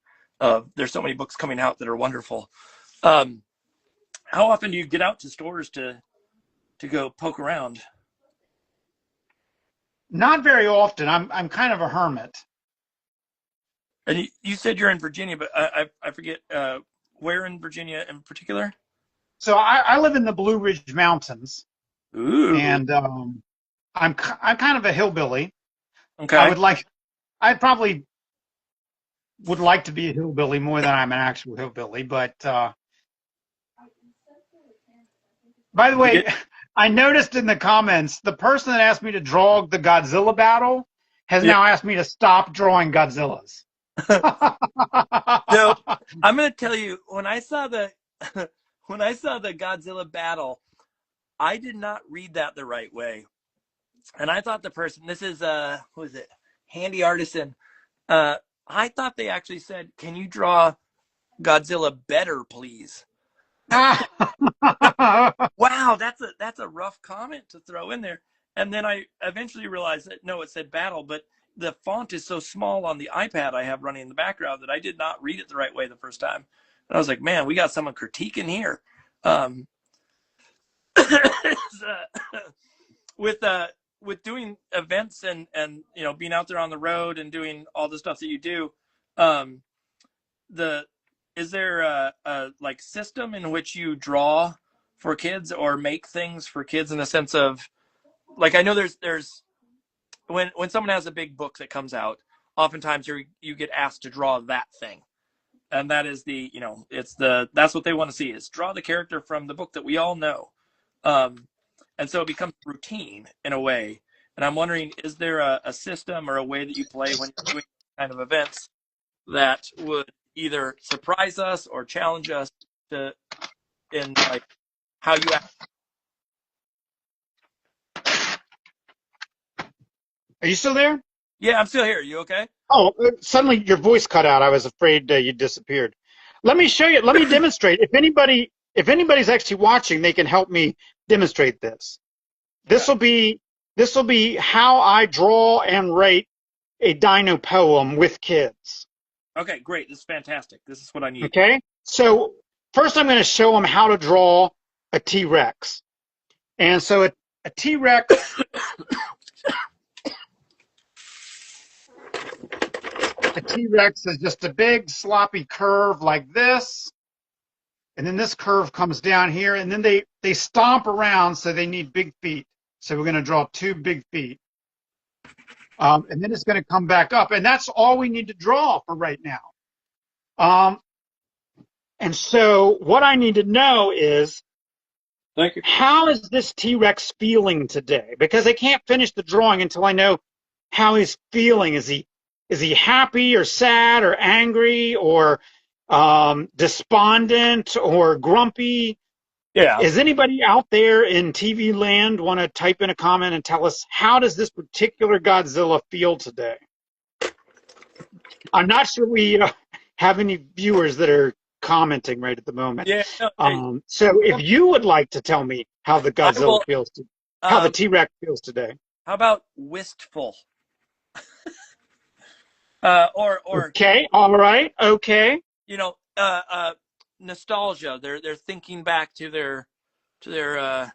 There's so many books coming out that are wonderful. How often do you get out to stores to go poke around? Not very often. I'm kind of a hermit. And you said you're in Virginia, but I forget where in Virginia in particular. So I live in the Blue Ridge Mountains, Ooh. and I'm kind of a hillbilly. Okay. I probably would like to be a hillbilly more than I'm an actual hillbilly. But by the way, I noticed in the comments the person that asked me to draw the Godzilla battle has Yeah. now asked me to stop drawing Godzillas. So I'm going to tell you, when I saw the Godzilla battle, I did not read that the right way, and I thought the person, this is who is it, Handy Artisan. I thought they actually said, "Can you draw Godzilla better, please?" Wow, that's a rough comment to throw in there. And then I eventually realized that no, it said battle, but the font is so small on the iPad I have running in the background that I did not read it the right way the first time. And I was like, man, we got someone critiquing here. With doing events and being out there on the road and doing all the stuff that you do, is there a like system in which you draw for kids or make things for kids, in the sense of, like, I know there's when someone has a big book that comes out, oftentimes you get asked to draw that thing, and that is that's what they want to see, is draw the character from the book that we all know, and so it becomes routine in a way. And I'm wondering, is there a system or a way that you play when you're doing kind of events that would either surprise us or challenge us to in like how you act? Are you still there? Yeah, I'm still here. You okay? Oh, suddenly your voice cut out. I was afraid you disappeared. Let me show you. Let me demonstrate. If anybody's actually watching, they can help me demonstrate this. This will be how I draw and write a dino poem with kids. Okay, great. This is fantastic. This is what I need. Okay. So first, I'm going to show them how to draw a T-Rex. And so a T-Rex. A T-Rex is just a big sloppy curve like this, and then this curve comes down here, and then they stomp around, so they need big feet. So we're going to draw two big feet, and then it's going to come back up, and that's all we need to draw for right now. And so what I need to know is, Thank you. how is this T-Rex feeling today? Because I can't finish the drawing until I know how he's feeling. Is he happy or sad or angry or despondent or grumpy? Yeah. Is anybody out there in TV land want to type in a comment and tell us how does this particular Godzilla feel today? I'm not sure we have any viewers that are commenting right at the moment. Yeah. No, So if you would like to tell me how the I Godzilla will. feels, how the Um, T-Rex feels today. how about wistful? Or Okay, all right, okay. you know, nostalgia. They're thinking back to their to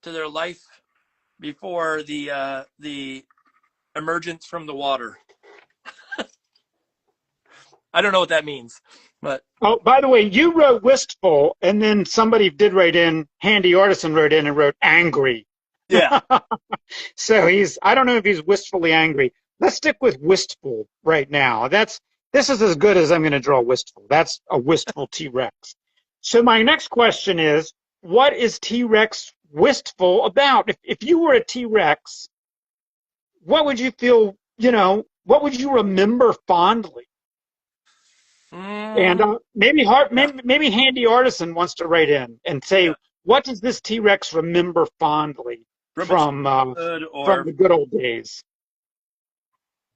their life before the emergence from the water. I don't know what that means, but Oh, by the way, you wrote wistful, and then somebody did write in, Handy Artisan wrote in and wrote angry. yeah. So I don't know if he's wistfully angry. Let's stick with wistful right now. This is as good as I'm going to draw wistful. That's a wistful T-Rex. So my next question is, what is T-Rex wistful about? If you were a T-Rex, what would you feel, what would you remember fondly? And maybe Handy Artisan wants to write in and say, Yeah. what does this T-Rex remember fondly From its from childhood from or the good old days?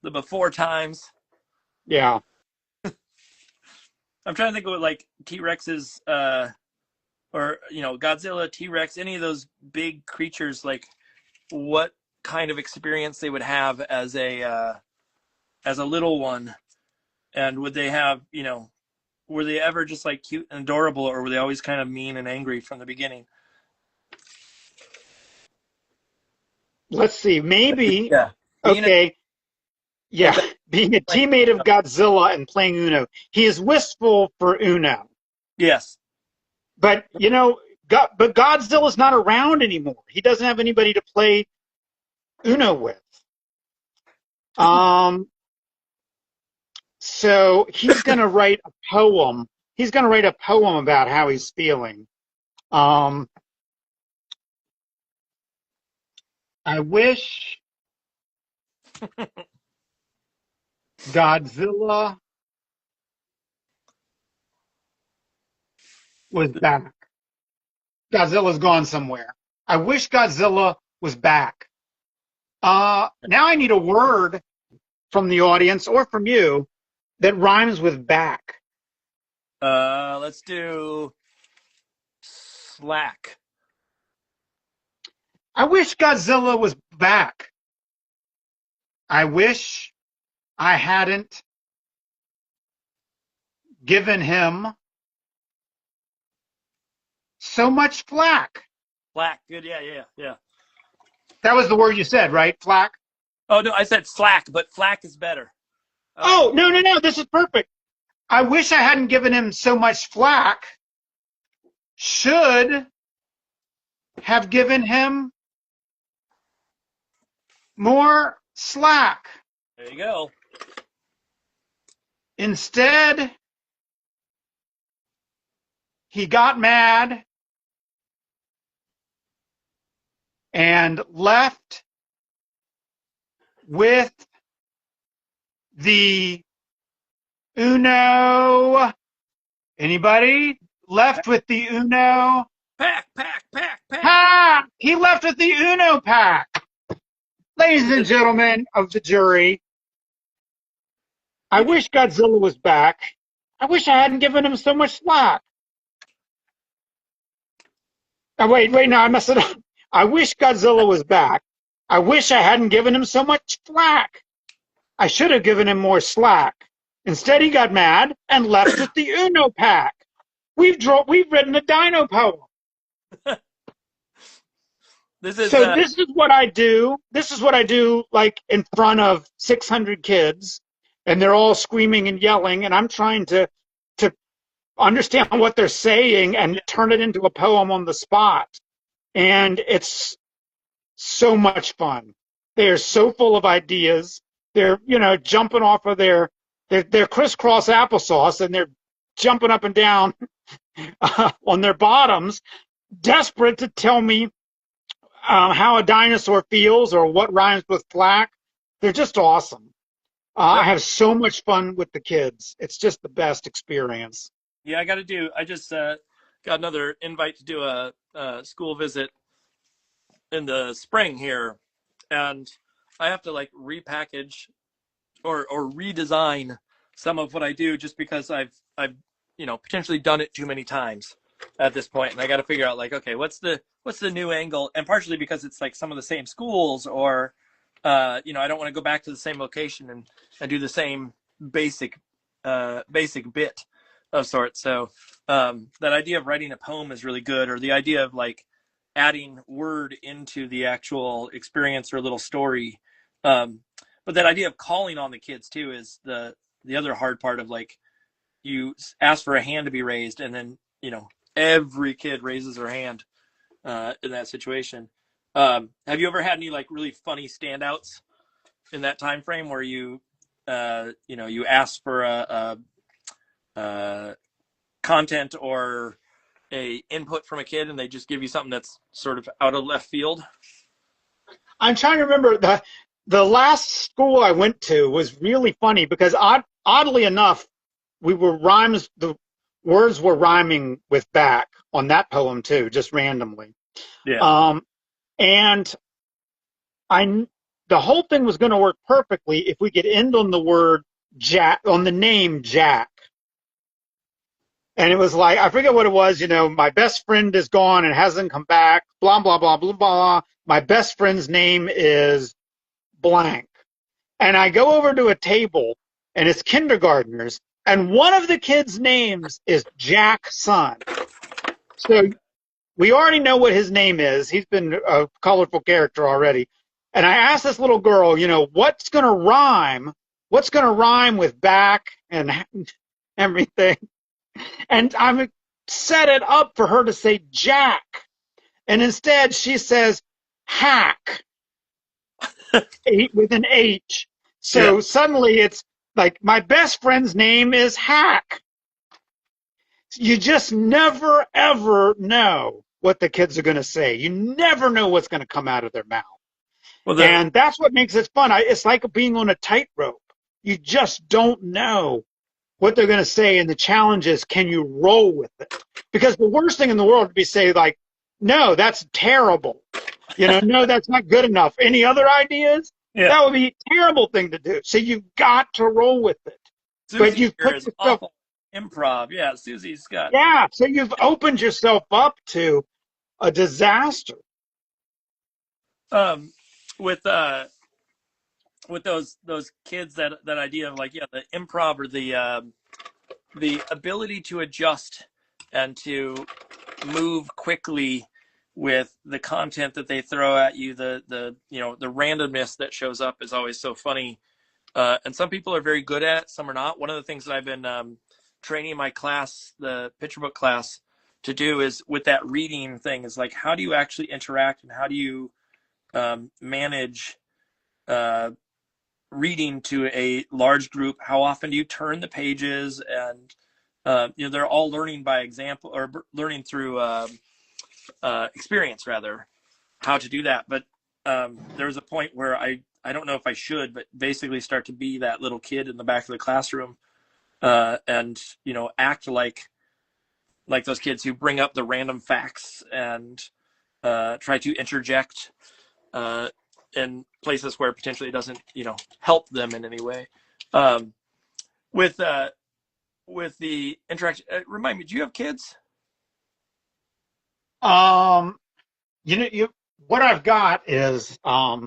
the before times. Yeah. I'm trying to think of what like T-Rexes, or Godzilla, T-Rex, any of those big creatures, like what kind of experience they would have as a little one, and would they have, were they ever just like cute and adorable, or were they always kind of mean and angry from the beginning? Let's see. Maybe. Yeah. Okay. Yeah. Okay. Being a teammate of Godzilla and playing Uno, he is wistful for Uno. Yes. But but Godzilla's not around anymore. He doesn't have anybody to play Uno with. So he's going to write a poem. He's going to write a poem about how he's feeling. I wish Godzilla was back. Godzilla's gone somewhere. I wish Godzilla was back. Now I need a word from the audience or from you that rhymes with back. Let's do slack. I wish Godzilla was back. I wish I hadn't given him so much flack. Flack. Good. Yeah. That was the word you said, right? Flack? Oh no, I said slack, but flack is better. Oh, no. This is perfect. I wish I hadn't given him so much flack. Should have given him more slack. There you go. Instead, he got mad and left with the Uno. Anybody? Left with the Uno? Pack. Pack! He left with the Uno pack. Ladies and gentlemen of the jury, I wish Godzilla was back. I wish I hadn't given him so much slack. Oh, wait, no, I messed it up. I wish Godzilla was back. I wish I hadn't given him so much flack. I should have given him more slack. Instead, he got mad and left with the Uno pack. We've written a dino poem. This is This is what I do. This is what I do, like in front of 600 kids, and they're all screaming and yelling, and I'm trying to understand what they're saying and turn it into a poem on the spot. And it's so much fun. They're so full of ideas. They're jumping off of their crisscross applesauce, and they're jumping up and down on their bottoms, desperate to tell me how a dinosaur feels or what rhymes with flack. They're just awesome. I have so much fun with the kids. It's just the best experience. Yeah, I got to do. I just got another invite to do a school visit in the spring here, and I have to like repackage or redesign some of what I do just because I've potentially done it too many times at this point, and I got to figure out like, okay, what's the new angle, and partially because it's like some of the same schools, or I don't want to go back to the same location and do the same basic basic bit of sorts. So that idea of writing a poem is really good, or the idea of like adding word into the actual experience or little story. But that idea of calling on the kids too is the other hard part of like, you ask for a hand to be raised, and then every kid raises their hand in that situation. Have you ever had any like really funny standouts in that time frame where you you ask for a content or a input from a kid, and they just give you something that's sort of out of left field? I'm trying to remember the last school I went to was really funny because oddly enough, the words were rhyming with back on that poem too, just randomly. Yeah. And the whole thing was going to work perfectly if we could end on the word Jack, on the name Jack. And it was like, I forget what it was, my best friend is gone and hasn't come back, blah, blah, blah, blah, blah. My best friend's name is blank. And I go over to a table, and it's kindergartners, and one of the kids' names is Jack Son. So we already know what his name is. He's been a colorful character already. And I asked this little girl, what's going to rhyme? What's going to rhyme with back and everything? And I'm set it up for her to say Jack. And instead she says hack with an H. So suddenly it's like, my best friend's name is Hack. You just never, ever know what the kids are going to say. You never know what's going to come out of their mouth. And that's what makes it fun. It's like being on a tightrope. You just don't know what they're going to say, and the challenge is, can you roll with it? Because the worst thing in the world would be say like, no, that's terrible. No, that's not good enough. Any other ideas? Yeah. That would be a terrible thing to do. So you've got to roll with it. Susie but you've put yourself awful. Improv. Yeah, Susie's got. Yeah, so you've opened yourself up to a disaster. With those kids, that idea of like, the improv, or the ability to adjust and to move quickly with the content that they throw at you, the randomness that shows up is always so funny. And some people are very good at it, some are not. One of the things that I've been training my class, the picture book class, to do is with that reading thing is like, how do you actually interact, and how do you manage reading to a large group? How often do you turn the pages? And they're all learning by example, or learning through experience rather, how to do that. But there was a point where I don't know if I should, but basically start to be that little kid in the back of the classroom, and act like those kids who bring up the random facts and try to interject in places where potentially it doesn't help them in any way. With the interaction, remind me, do you have kids? What I've got is a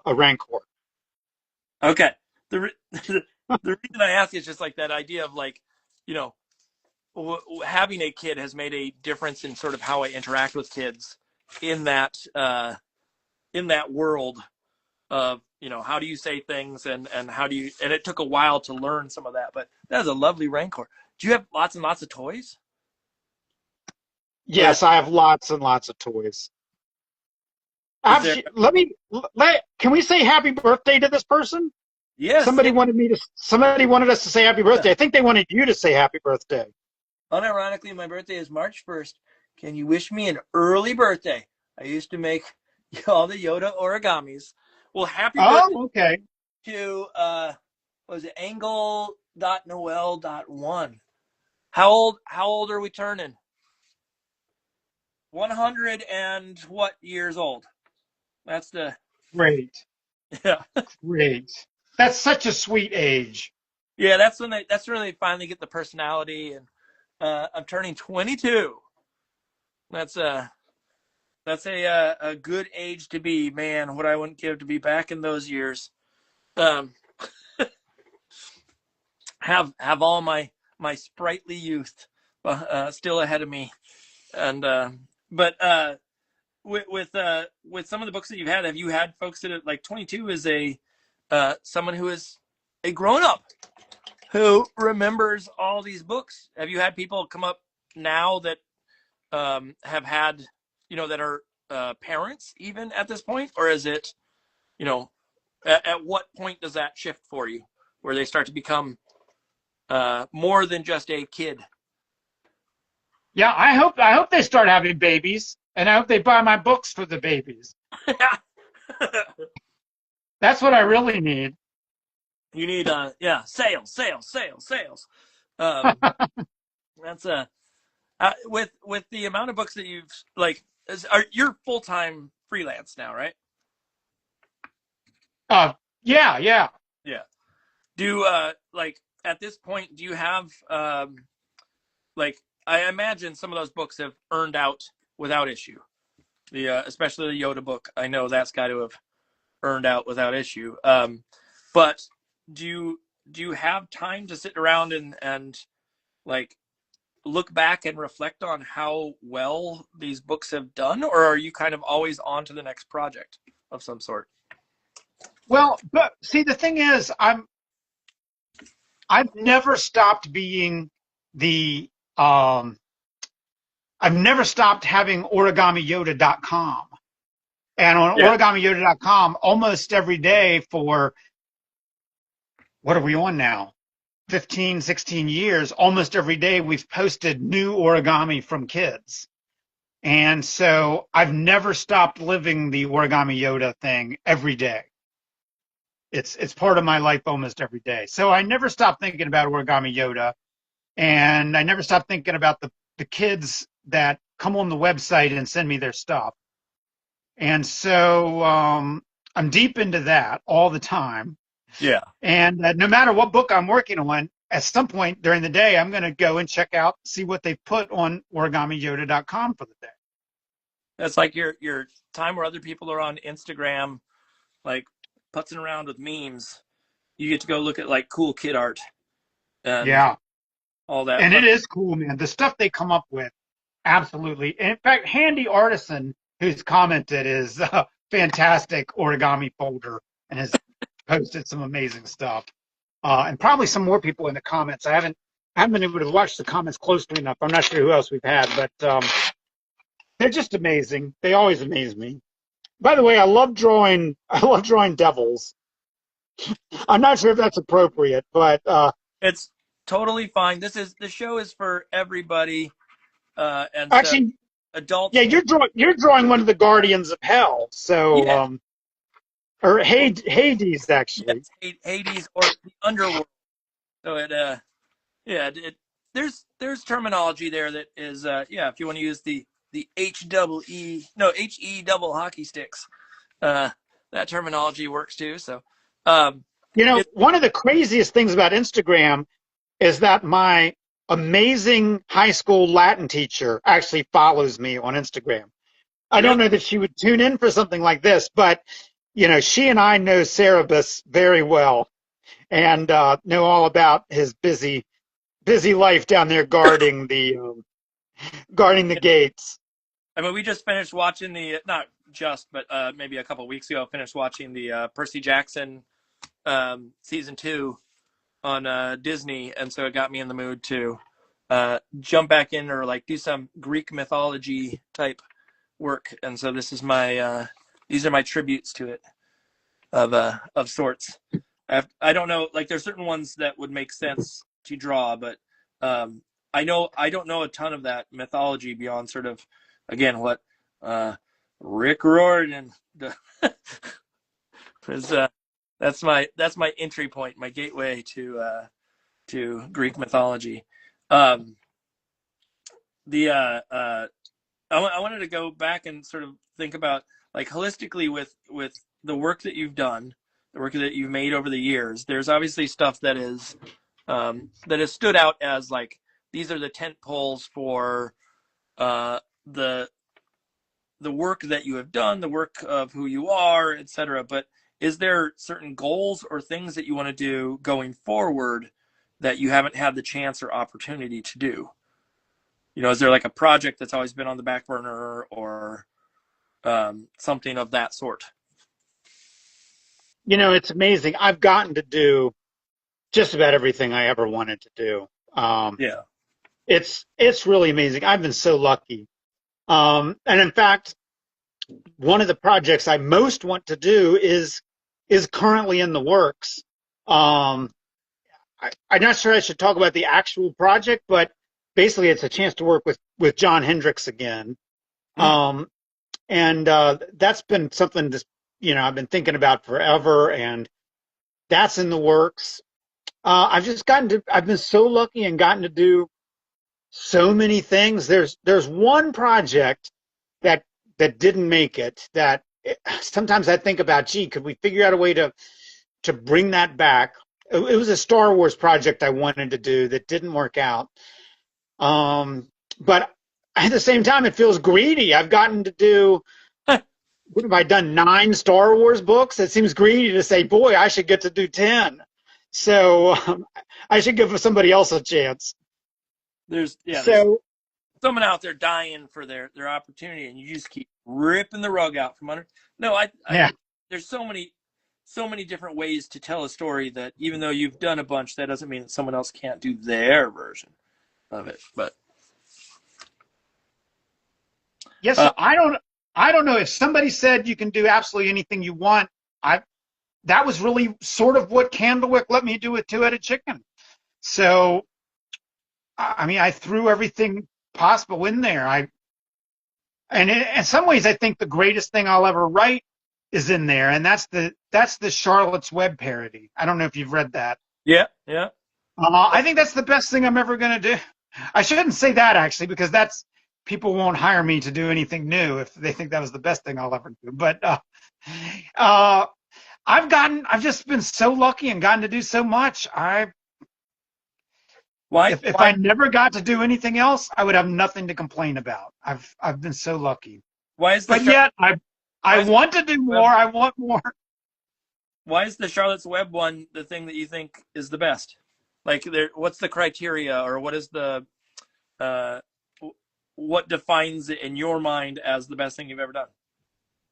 rancor. Okay. The reason I ask is just like that idea of like, having a kid has made a difference in sort of how I interact with kids in that world of, how do you say things, and how do you, and it took a while to learn some of that, but that is a lovely rancor. Do you have lots and lots of toys? Yes, I have lots and lots of toys. Actually, can we say happy birthday to this person? Yes. Somebody wanted us to say happy birthday. I think they wanted you to say happy birthday. Unironically, my birthday is March 1st. Can you wish me an early birthday? I used to make all the Yoda origamis. Well, happy birthday okay. to was it Tom.Noel.1. How old are we turning? 100 and what years old? That's the Great, yeah. great. That's such a sweet age. Yeah, that's when they finally get the personality, and I'm turning 22. That's a good age to be, man. What I wouldn't give to be back in those years. Um, have all my sprightly youth still ahead of me, and but with some of the books that you've had, have you had folks that like 22 is a someone who is a grown up who remembers all these books? Have you had people come up now that have had, that are parents even at this point, or is it, at what point does that shift for you, where they start to become more than just a kid? Yeah, I hope they start having babies, and I hope they buy my books for the babies. That's what I really need. You need sales. Um, that's with the amount of books that you've like, you're full time freelance now, right? Uh, yeah, yeah. Yeah. Do like at this point, do you have like, I imagine some of those books have earned out without issue. The especially the Yoda book, I know that's got to have earned out without issue. But do you have time to sit around and like look back and reflect on how well these books have done, or are you kind of always on to the next project of some sort? Well, but see, the thing is, I've never stopped being the I've never stopped having OrigamiYoda.com. And on Yeah. OrigamiYoda.com, almost every day for, what are we on now? 15, 16 years, almost every day we've posted new origami from kids. And so I've never stopped living the Origami Yoda thing every day. It's part of my life almost every day. So I never stop thinking about Origami Yoda, and I never stop thinking about the kids that come on the website and send me their stuff. And so I'm deep into that all the time. Yeah. And no matter what book I'm working on, at some point during the day, I'm going to go and check out, see what they put on OrigamiYoda.com for the day. That's like your time where other people are on Instagram, like putzing around with memes. You get to go look at like cool kid art and Yeah. all that. And it is cool, man. The stuff they come up with, absolutely. In fact, Handy Artisan, who's commented, is a fantastic origami folder and has posted some amazing stuff. And probably some more people in the comments. I haven't been able to watch the comments closely enough. I'm not sure who else we've had, but they're just amazing. They always amaze me. By the way, I love drawing devils. I'm not sure if that's appropriate, but It's totally fine. The show is for everybody, and so actually, adults. yeah, you're drawing one of the Guardians of Hell. So Yeah. or Hades actually. Yes, Hades or the underworld. So there's terminology there that is if you want to use the HE double hockey sticks, that terminology works too. So One of the craziest things about Instagram is that my amazing high school Latin teacher actually follows me on Instagram. I don't know that she would tune in for something like this, but she and I know Cerebus very well and know all about his busy life down there guarding the gates. I mean, we just finished watching not just, but maybe a couple of weeks ago, finished watching the Percy Jackson season 2 on Disney, and so it got me in the mood to jump back in or like do some Greek mythology type work. And so these are my tributes to it of sorts. I don't know, like there's certain ones that would make sense to draw, but I don't know a ton of that mythology beyond sort of, again, what Rick Riordan is. That's my entry point, my gateway to to Greek mythology. Um, the I wanted to go back and sort of think about like holistically with the work that you've done, the work that you've made over the years. There's obviously stuff that has stood out as like these are the tent poles for uh, the the work that you have done, the work of who you are, etc. But is there certain goals or things that you want to do going forward that you haven't had the chance or opportunity to do? You know, is there like a project that's always been on the back burner or something of that sort? You know, it's amazing. I've gotten to do just about everything I ever wanted to do. Yeah. It's really amazing. I've been so lucky. And in fact, one of the projects I most want to do is currently in the works. Um, I'm not sure I should talk about the actual project, but basically it's a chance to work with John Hendricks again. Mm. Um, and that's been something that I've been thinking about forever, and that's in the works. I've been so lucky and gotten to do so many things. There's one project that didn't make it. Sometimes I think about, gee, could we figure out a way to bring that back? It was a Star Wars project I wanted to do that didn't work out. But at the same time, it feels greedy. I've gotten to do, what have I done, 9 Star Wars books? It seems greedy to say, boy, I should get to do 10. So I should give somebody else a chance. There's So someone out there dying for their opportunity, and you just keep ripping the rug out from under. No, I yeah, think there's so many different ways to tell a story that even though you've done a bunch, that doesn't mean that someone else can't do their version of it. But yes, uh, so I don't know if somebody said you can do absolutely anything you want. I That was really sort of what Candlewick let me do with Two-Headed Chicken. So I mean, I threw everything possible in there. And in some ways, I think the greatest thing I'll ever write is in there, and that's the Charlotte's Web parody. I don't know if you've read that. yeah, yeah, I think that's the best thing I'm ever going to do. I shouldn't say that actually, because that's people won't hire me to do anything new if they think that was the best thing I'll ever do. But uh, I've just been so lucky and gotten to do so much. why If why I never got to do anything else, I would have nothing to complain about. I've been so lucky. why is the But yet I why is want to do the more. I want more. why is the Charlotte's Web one the thing that you think is the best? Like, what's the criteria, or what is the uh, what defines it in your mind as the best thing you've ever done?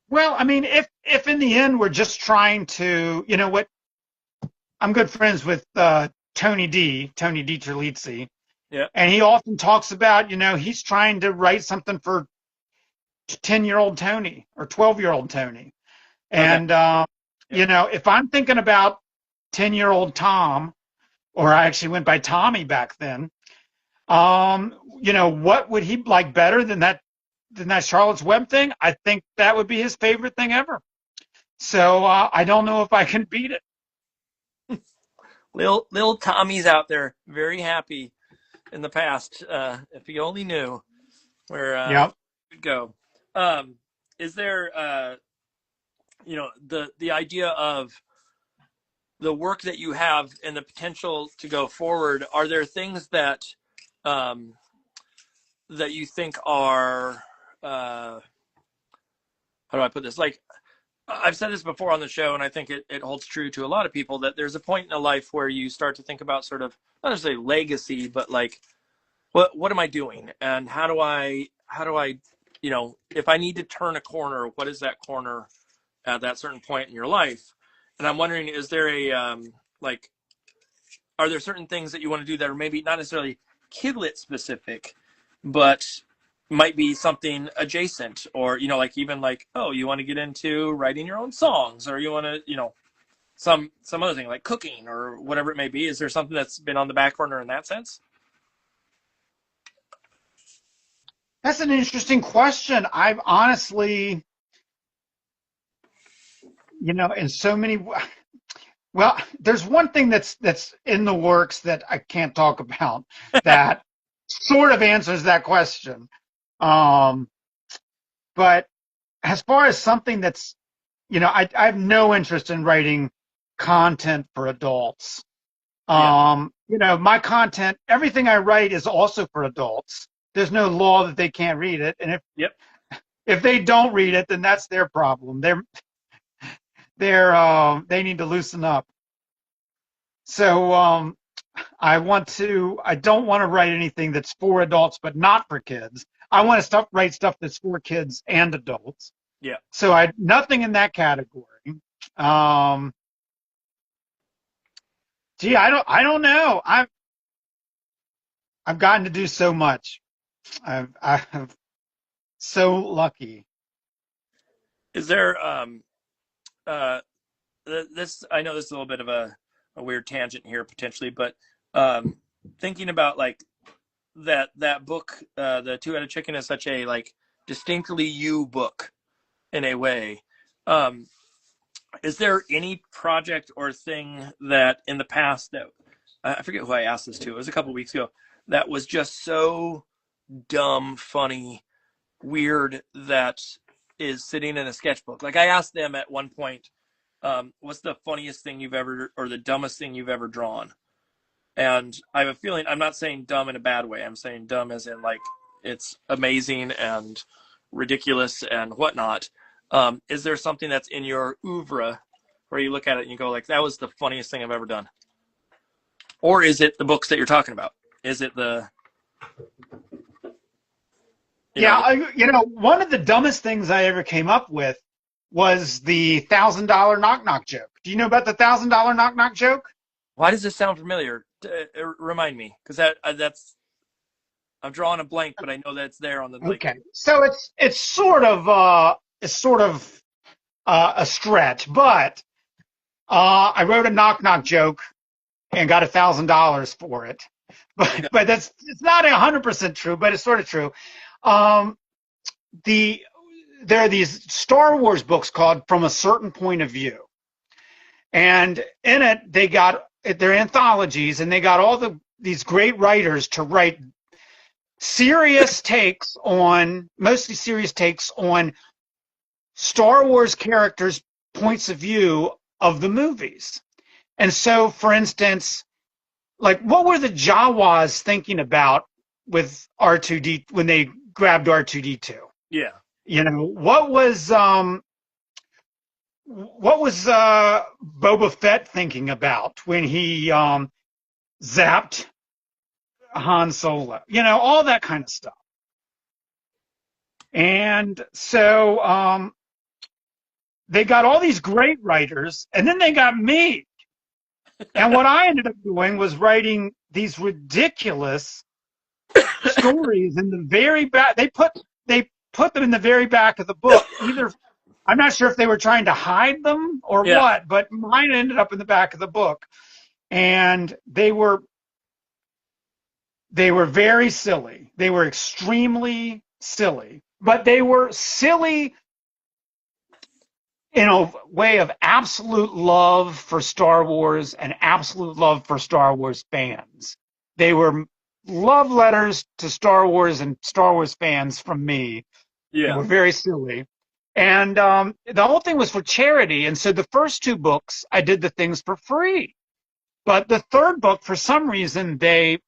Well, I mean, if in the end we're just trying to, you know what, I'm good friends with Tony Dieterlizzi, Yeah. and he often talks about, he's trying to write something for 10-year-old Tony or 12-year-old Tony. Okay. And, Yeah. if I'm thinking about 10-year-old Tom, or I actually went by Tommy back then, what would he like better than that Charlotte's Web thing? I think that would be his favorite thing ever. So I don't know if I can beat it. Little Tommy's out there, very happy in the past. If he only knew where Yeah. he would go. Um, is there, the idea of the work that you have and the potential to go forward? Are there things um, that you think are how do I put this? Like, I've said this before on the show, and I think it holds true to a lot of people, that there's a point in a life where you start to think about sort of not necessarily legacy, but like what am I doing, and how do I if I need to turn a corner, what is that corner at that certain point in your life? And I'm wondering, is there a like are there certain things that you want to do that are maybe not necessarily kidlit specific, but might be something adjacent, or like even like, oh, you want to get into writing your own songs, or you want to some other thing like cooking or whatever it may be? Is there something that's been on the back burner in that sense? That's an interesting question. I've honestly, in so many, Well, there's one thing that's in the works that I can't talk about that sort of answers that question. Um, but as far as something that's, I have no interest in writing content for adults. Yeah. My content, everything I write is also for adults. There's no law that they can't read it, and Yep. if they don't read it, then that's their problem. They need to loosen up. So I don't want to write anything that's for adults but not for kids. I want to write stuff that's for kids and adults. Yeah. So nothing in that category. Um, I don't know. I've gotten to do so much. I'm so lucky. Is there uh this, I know this is a little bit of a weird tangent here potentially, but thinking about like that book, the Two-Headed Chicken, is such a like distinctly you book in a way. Um, is there any project or thing that in the past that I forget who I asked this to? It was a couple of weeks ago. That was just so dumb, funny, weird that is sitting in a sketchbook. Like I asked them at one point, what's the funniest thing you've ever, or the dumbest thing you've ever drawn? And I have a feeling, I'm not saying dumb in a bad way. I'm saying dumb as in like it's amazing and ridiculous and whatnot. Is there something that's in your oeuvre where you look at it and you go like, that was the funniest thing I've ever done? Or is it the books that you're talking about? Is it the, one of the dumbest things I ever came up with was the $1,000 knock knock joke. Do you know about the $1,000 knock knock joke? why does this sound familiar? Remind me, because that's, I'm drawing a blank, but I know that's there on the like. Okay, so it's sort of a stretch, but I wrote a knock knock joke and got $1,000 for it. But it's not 100% true, but it's sort of true. Um, there are these Star Wars books called From a Certain Point of View, and in it they're anthologies, and they got all these great writers to write mostly serious takes on Star Wars characters' points of view of the movies. And so, for instance, like what were the Jawas thinking about with R2D when they grabbed R2D2? Yeah. What was Boba Fett thinking about when he zapped Han Solo? All that kind of stuff. And so they got all these great writers, and then they got me. And what I ended up doing was writing these ridiculous stories in the very back. They put them in the very back of the book. Either I'm not sure if they were trying to hide them or what, but mine ended up in the back of the book, and they were very silly. They were extremely silly, but they were silly in a way of absolute love for Star Wars and absolute love for Star Wars fans. They were love letters to Star Wars and Star Wars fans from me. Yeah. They were very silly. And the whole thing was for charity. And so the first two books, I did the things for free. But the third book, for some reason, they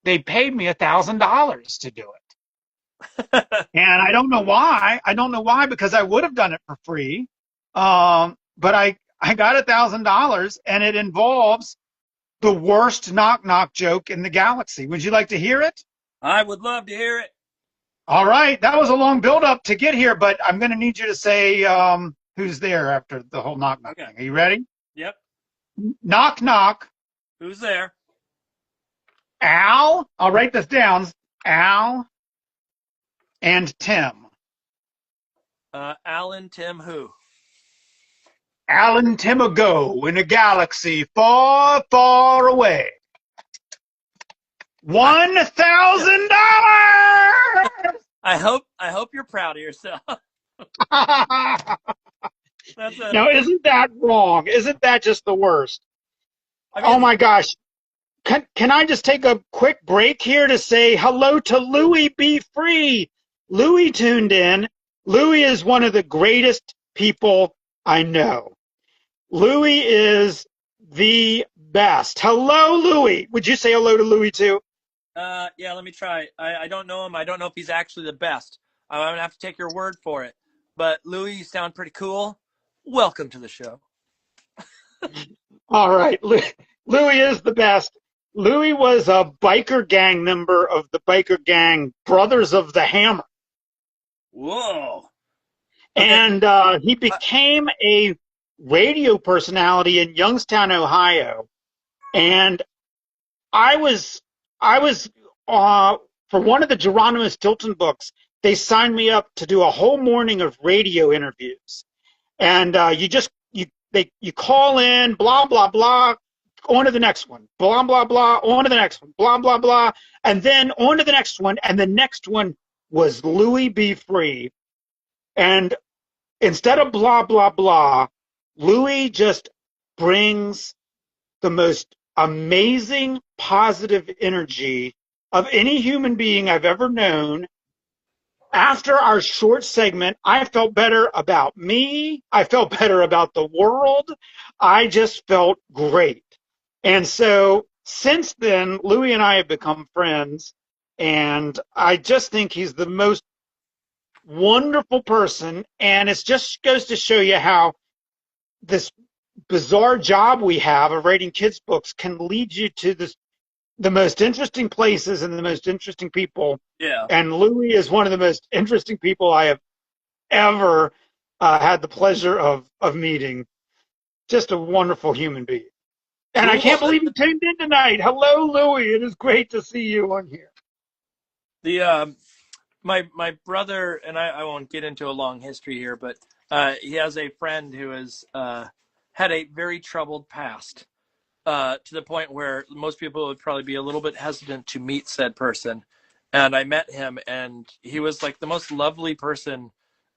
paid me $1,000 to do it. And I don't know why. Because I would have done it for free. But I got $1,000, and it involves the worst knock knock joke in the galaxy. Would you like to hear it? I would love to hear it. All right. That was a long build up to get here, but I'm going to need you to say who's there after the whole knock knock thing. Are you ready? Yep. Knock knock. Who's there? Al. I'll write this down. Al and Tim. Alan, Tim, who? Alan Timigo in a galaxy far, far away. $1,000. I hope you're proud of yourself. Now, isn't that wrong? Isn't that just the worst? I mean, Oh my gosh. Can I just take a quick break here to say hello to Louie Be Free? Louie tuned in. Louie is one of the greatest people I know. Louie is the best. Hello, Louie. Would you say hello to Louie too? yeah, let me try. I don't know him. I don't know if he's actually the best. I'm gonna have to take your word for it. But Louis, you sound pretty cool. Welcome to the show. All right. Louie is the best. Louie was a biker gang member of the biker gang Brothers of the Hammer. Whoa. Okay. And he became a radio personality in Youngstown, Ohio. And I was for one of the Geronimus Tilton books, they signed me up to do a whole morning of radio interviews. And you call in, blah blah blah, on to the next one, blah blah blah, on to the next one, blah blah blah, and then on to the next one, and the next one was Louie Be Free. And instead of blah blah blah, Louie just brings the most amazing positive energy of any human being I've ever known. After our short segment, I felt better about me. I felt better about the world. I just felt great. And so since then, Louie and I have become friends. And I just think he's the most wonderful person. And it just goes to show you how this bizarre job we have of writing kids' books can lead you to the most interesting places and the most interesting people. Yeah. And Louie is one of the most interesting people I have ever had the pleasure of meeting. Just a wonderful human being. And I can't believe you tuned in tonight. Hello, Louie. It is great to see you on here. The my brother and I won't get into a long history here, but he has a friend who has had a very troubled past. To the point where most people would probably be a little bit hesitant to meet said person. And I met him, and he was like the most lovely person,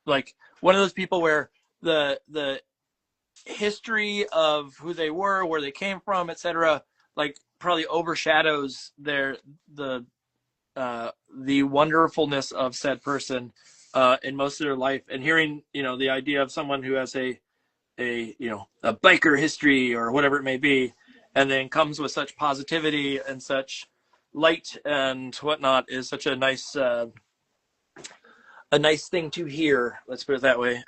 like one of those people where the history of who they were, where they came from, etc., like probably overshadows the wonderfulness of said person in most of their life. And hearing the idea of someone who has a biker history or whatever it may be, and then comes with such positivity and such light and whatnot is such a nice thing to hear. Let's put it that way.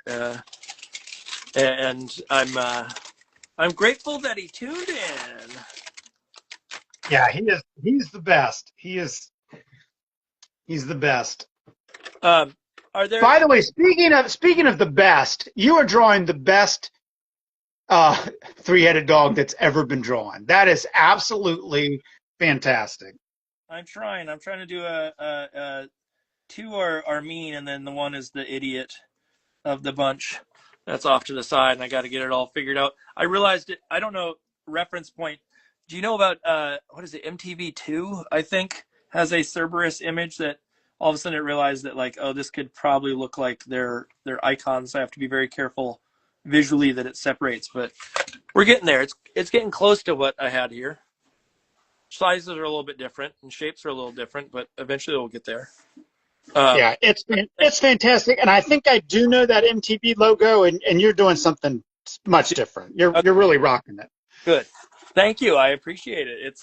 And I'm grateful that he tuned in. Yeah, he's the best. He's the best. Are there? By the way, speaking of the best, you are drawing the best three-headed dog that's ever been drawn. That is absolutely fantastic. I'm trying to do a two are mean, and then the one is the idiot of the bunch. That's off to the side, and I got to get it all figured out. I realized it. I don't know reference point. Do you know about what is it? MTV2, I think, has a Cerberus image that all of a sudden it realized that like, oh, this could probably look like their icons. I have to be very careful visually that it separates, but we're getting there. It's getting close to what I had here. Sizes are a little bit different and shapes are a little different, but eventually we'll get there. Yeah, it's fantastic, and I think I do know that MTV logo, and you're doing something much different. You're really rocking it. Good, thank you. I appreciate it. It's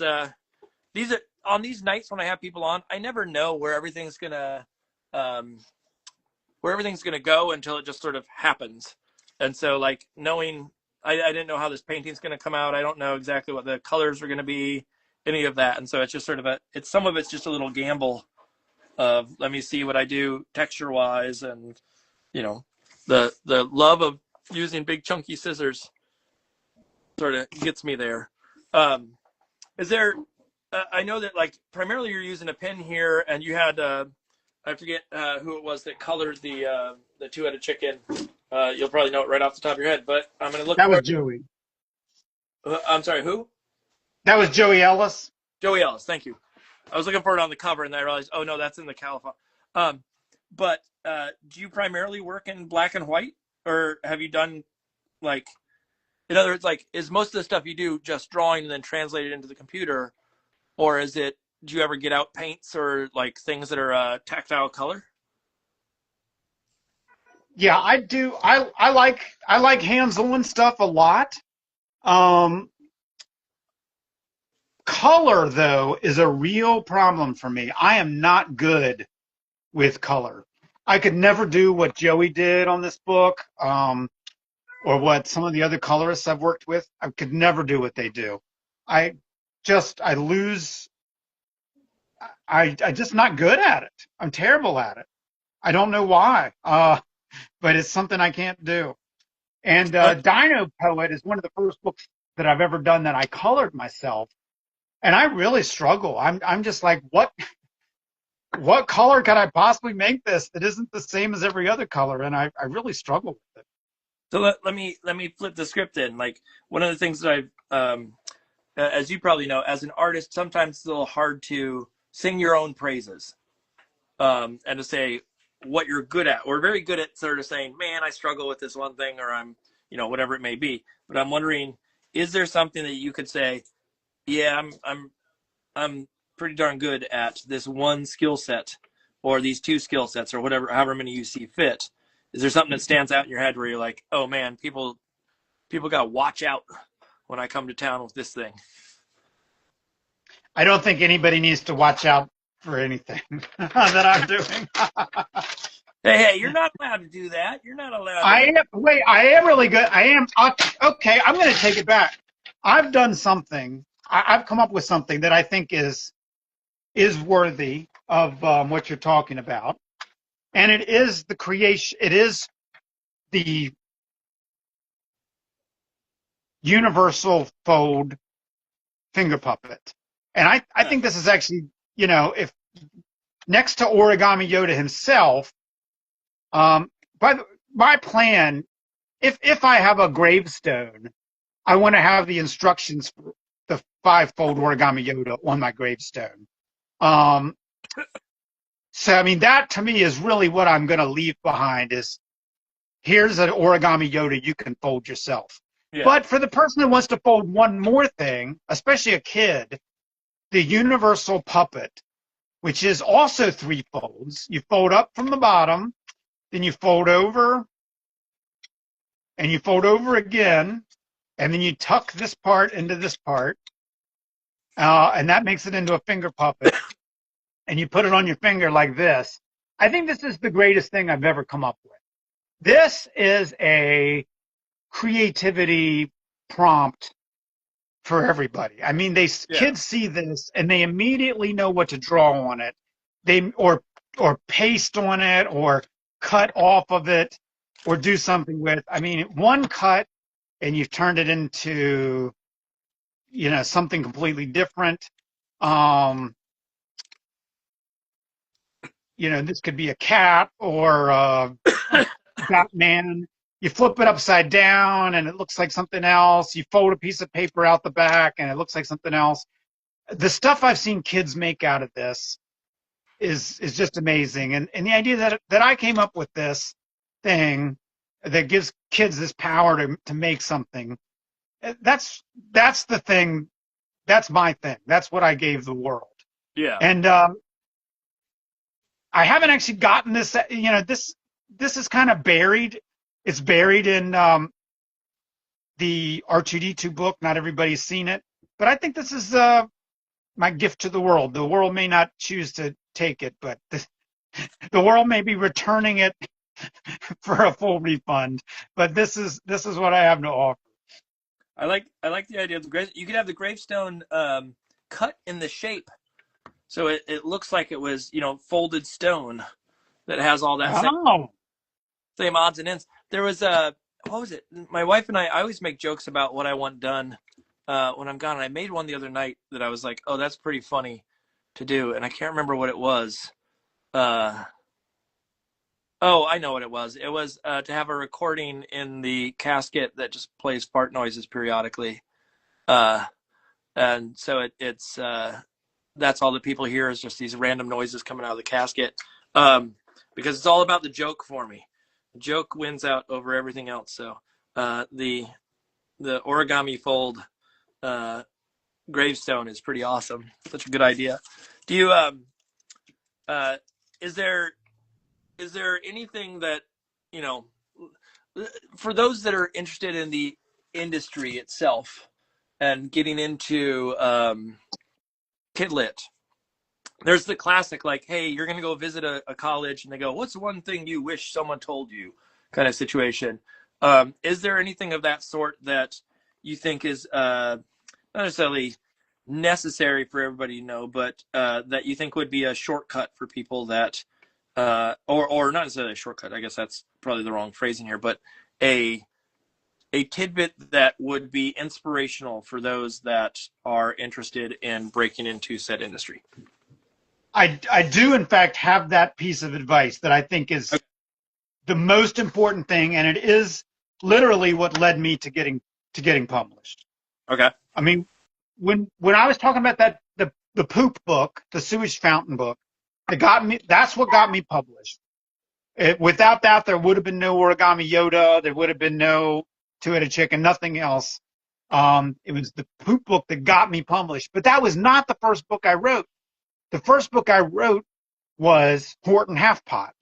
these are on these nights when I have people on. I never know where everything's gonna go until it just sort of happens. And so, like knowing, I didn't know how this painting's gonna come out. I don't know exactly what the colors are gonna be, any of that. And so it's just sort of some of it's just a little gamble of let me see what I do texture wise, and the love of using big chunky scissors sort of gets me there. Is there I know that like primarily you're using a pen here, and you had I forget who it was that colored the two-headed chicken. You'll probably know it right off the top of your head, but I'm going to look. That was Joey. I'm sorry, who? That was Joey Ellis. Joey Ellis, thank you. I was looking for it on the cover, and I realized, oh no, that's in the California. But do you primarily work in black and white, or have you done like? In other words, like, is most of the stuff you do just drawing and then translate it into the computer, or is it? Do you ever get out paints or like things that are tactile color? Yeah, I do. I like hands-on stuff a lot. Um, Color though is a real problem for me. I am not good with color. I could never do what Joey did on this book, or what some of the other colorists I've worked with. I could never do what they do. I I lose. I just not good at it. I'm terrible at it. I don't know why. But it's something I can't do. And Uh, Dino Poet is one of the first books that I've ever done that I colored myself, and I really struggle. I'm just like, what color could I possibly make this that isn't the same as every other color? And I really struggle with it. so let me flip the script in. Like, one of the things that as you probably know, as an artist, sometimes it's a little hard to sing your own praises, and to say what you're good at. We're very good at sort of saying, "Man, I struggle with this one thing," or "I'm," whatever it may be. But I'm wondering, is there something that you could say, "Yeah, I'm pretty darn good at this one skill set, or these two skill sets, or whatever, however many you see fit." Is there something that stands out in your head where you're like, "Oh man, people got to watch out when I come to town with this thing"? I don't think anybody needs to watch out for anything that I'm doing. Hey, you're not allowed to do that. You're not allowed I to. am, wait, I am really good. I am, okay, I'm going to take it back. I've done something. I've come up with something that I think is worthy of what you're talking about. And it is the creation, it is the universal fold finger puppet. And I think this is actually, if next to Origami Yoda himself, by my plan, if I have a gravestone, I want to have the instructions for the five-fold Origami Yoda on my gravestone. Um, so I mean, that to me is really what I'm going to leave behind is here's an Origami Yoda you can fold yourself. Yeah. But for the person who wants to fold one more thing, especially a kid, the universal puppet, which is also three folds. You fold up from the bottom, then you fold over, and you fold over again, and then you tuck this part into this part, and that makes it into a finger puppet, and you put it on your finger like this. I think this is the greatest thing I've ever come up with. This is a creativity prompt for everybody. I mean, kids see this and they immediately know what to draw on it. Or paste on it or cut off of it or do something with. I mean, one cut and you've turned it into something completely different. This could be a cat or Batman. You flip it upside down and it looks like something else. You fold a piece of paper out the back and it looks like something else. The stuff I've seen kids make out of this is just amazing. And the idea that I came up with this thing that gives kids this power to make something, that's the thing. That's my thing. That's what I gave the world. Yeah. And I haven't actually gotten this. This is kind of buried. It's buried in the R2D2 book. Not everybody's seen it, but I think this is my gift to the world. The world may not choose to take it, but the world may be returning it for a full refund. But this is what I have to offer. I like the idea of the grave. You could have the gravestone cut in the shape, so it looks like it was folded stone that has all that same odds and ends. There was what was it? My wife and I always make jokes about what I want done when I'm gone. And I made one the other night that I was like, oh, that's pretty funny to do, and I can't remember what it was. Oh, I know what it was. It was to have a recording in the casket that just plays fart noises periodically. And so it's that's all that people hear is just these random noises coming out of the casket. Because it's all about the joke for me. The joke wins out over everything else. So the the origami fold gravestone is pretty awesome. Such a good idea. Do you uh, is there anything that, you know, for those that are interested in the industry itself and getting into kidlit, there's the classic, like, hey, you're going to go visit a college and they go, what's one thing you wish someone told you kind of situation. Is there anything of that sort that you think is not necessarily necessary for everybody to know, but that you think would be a shortcut for people that, or not necessarily a shortcut, I guess that's probably the wrong phrasing here, but a tidbit that would be inspirational for those that are interested in breaking into said industry? I do, in fact, have that piece of advice that I think is the most important thing, and it is literally what led me to getting published. Okay. I mean, when I was talking about that the poop book, the sewage fountain book, that's what got me published. Without that, there would have been no Origami Yoda. There would have been no Two-Headed Chicken, nothing else. It was the poop book that got me published. But that was not the first book I wrote. The first book I wrote was Horton Half Pot.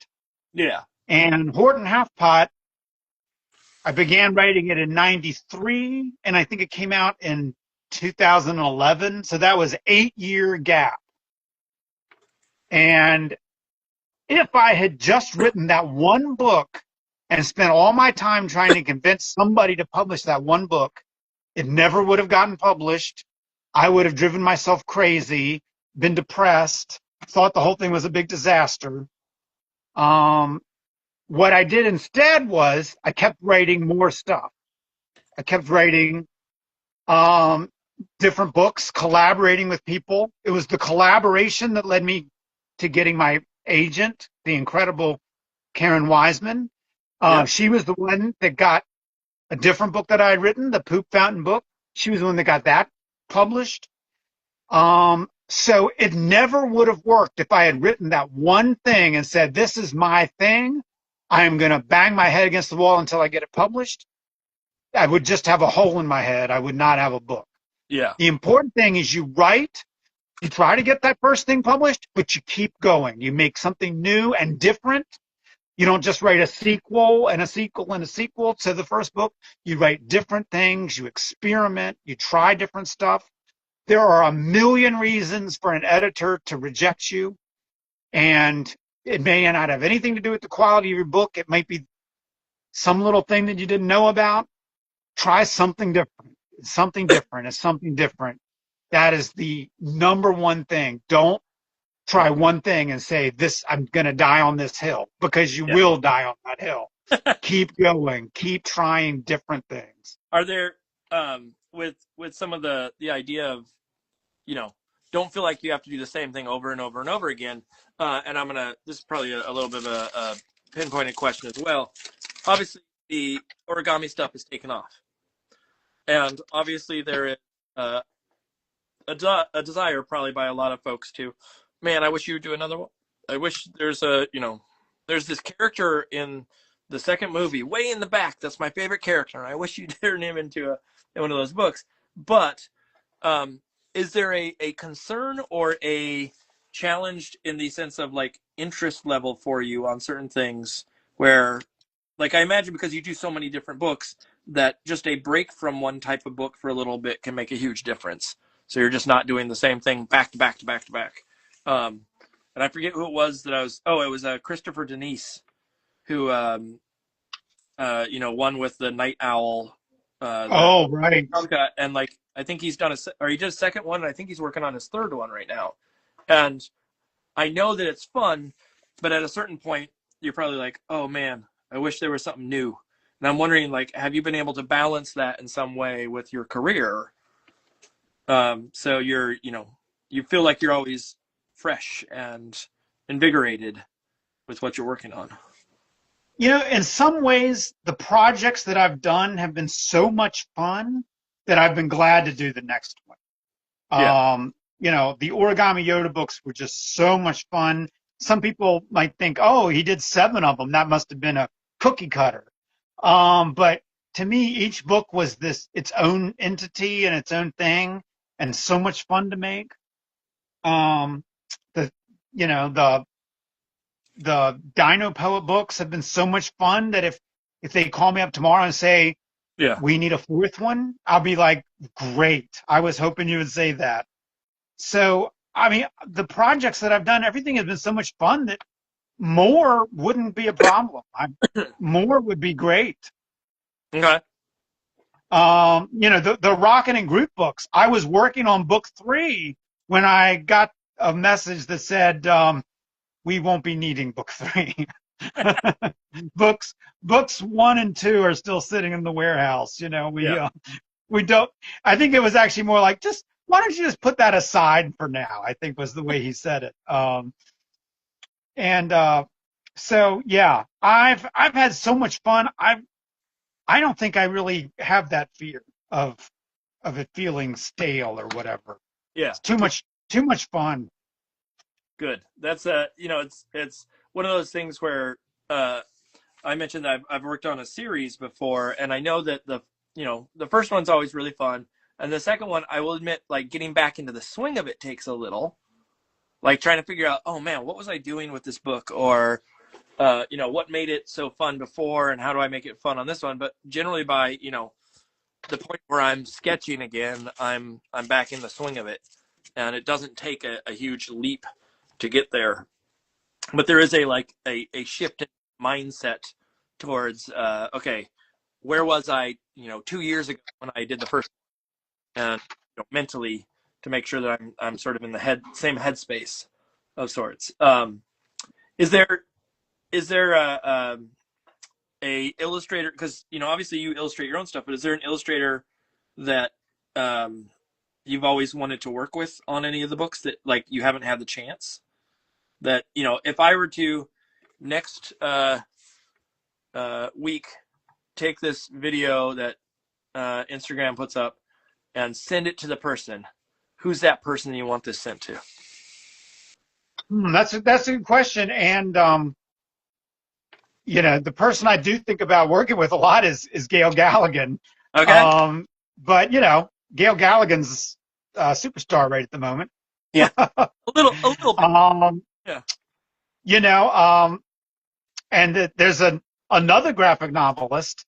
Yeah. And Horton Half Pot, I began writing it in 93, and I think it came out in 2011. So that was 8-year gap. And if I had just written that one book and spent all my time trying to convince somebody to publish that one book, it never would have gotten published. I would have driven myself crazy, been depressed, thought the whole thing was a big disaster. What I did instead was I kept writing more stuff. I kept writing different books, collaborating with people. It was the collaboration that led me to getting my agent, the incredible Karen Wiseman. She was the one that got a different book that I had written, the Poop Fountain book. She was the one that got that published. So it never would have worked if I had written that one thing and said, this is my thing. I'm going to bang my head against the wall until I get it published. I would just have a hole in my head. I would not have a book. Yeah. The important thing is you write, you try to get that first thing published, but you keep going. You make something new and different. You don't just write a sequel and a sequel and a sequel to the first book. You write different things. You experiment. You try different stuff. There are a million reasons for an editor to reject you, and it may not have anything to do with the quality of your book. It might be some little thing that you didn't know about. Try something different. Something different is something different. That is the number one thing. Don't try one thing and say, this, I'm going to die on this hill, because you will die on that hill. Keep going. Keep trying different things. Are there, with some of the idea of, don't feel like you have to do the same thing over and over and over again. And this is probably a little bit of a pinpointed question as well. Obviously, the origami stuff is taken off. And obviously there is a desire probably by a lot of folks to, man, I wish you would do another one. I wish there's there's this character in the second movie way in the back. That's my favorite character. And I wish you'd turn him into one of those books. But is there a concern or a challenge in the sense of like interest level for you on certain things where, like, I imagine because you do so many different books that just a break from one type of book for a little bit can make a huge difference. So you're just not doing the same thing back to back to back to back. And I forget who it was that it was Christopher Denise who, won with the Night Owl. Right. And like, I think he's done he did a second one, and I think he's working on his third one right now. And I know that it's fun, but at a certain point, you're probably like, oh man, I wish there was something new. And I'm wondering, like, have you been able to balance that in some way with your career? So you feel like you're always fresh and invigorated with what you're working on. In some ways, the projects that I've done have been so much fun that I've been glad to do the next one. The Origami Yoda books were just so much fun. Some people might think, oh, he did 7 of them. That must have been a cookie cutter. But to me, each book was its own entity and its own thing, and so much fun to make. Um, the you know the Dino Poet books have been so much fun that if they call me up tomorrow and say Yeah. we need a fourth one, I'll be like, great. I was hoping you would say that. So, I mean, the projects that I've done, everything has been so much fun that more wouldn't be a problem. More would be great. Okay. The Rocket and Groot books. I was working on book 3 when I got a message that said, we won't be needing book 3. books 1 and 2 are still sitting in the warehouse. Yeah. We don't. I think it was actually more like, just why don't you just put that aside for now? I think was the way he said it. And so yeah, I've had so much fun. I don't think I really have that fear of it feeling stale or whatever. Yeah. It's too much fun. Good. That's it's one of those things where I mentioned that I've worked on a series before, and I know that the first one's always really fun, and the second one, I will admit, like getting back into the swing of it takes a little, like trying to figure out, oh man, what was I doing with this book, or what made it so fun before, and how do I make it fun on this one? But generally, by the point where I'm sketching again, I'm back in the swing of it, and it doesn't take a huge leap to get there. But there is a shift in mindset towards okay, where was I 2 years ago when I did the first one? And mentally to make sure that I'm sort of in the same headspace of sorts. Is there a illustrator, because obviously you illustrate your own stuff, but is there an illustrator that you've always wanted to work with on any of the books that like you haven't had the chance? That if I were to next week take this video that Instagram puts up and send it to the person, who's that person you want this sent to? That's a good question. And the person I do think about working with a lot is Gail Galligan. Okay. But Gail Galligan's a superstar right at the moment. Yeah. a little bit. Yeah. And there's another graphic novelist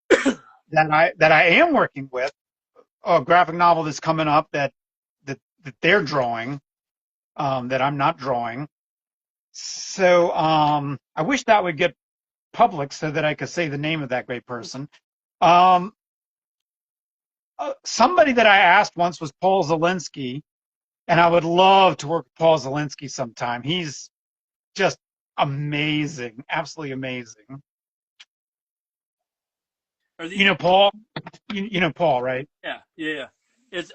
that I am working with, a graphic novel that's coming up that they're drawing, that I'm not drawing. So I wish that would get public so that I could say the name of that great person. Somebody that I asked once was Paul Zelinsky, and I would love to work with Paul Zelinsky sometime. He's just amazing, absolutely amazing. Paul? You know Paul, right? Yeah.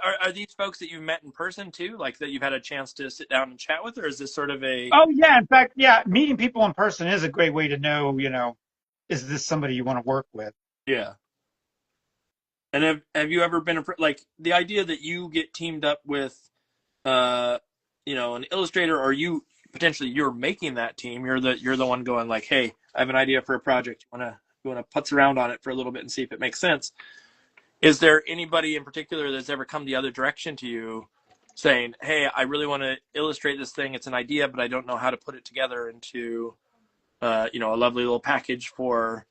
Are these folks that you've met in person too, like that you've had a chance to sit down and chat with, or is this sort of a? Oh yeah, in fact, yeah, meeting people in person is a great way to know, is this somebody you want to work with? Yeah. And have you ever been like the idea that you get teamed up with, an illustrator, or you potentially you're making that team? You're the one going like, hey, I have an idea for a project. You wanna putz around on it for a little bit and see if it makes sense. Is there anybody in particular that's ever come the other direction to you saying, hey, I really want to illustrate this thing. It's an idea, but I don't know how to put it together into, a lovely little package for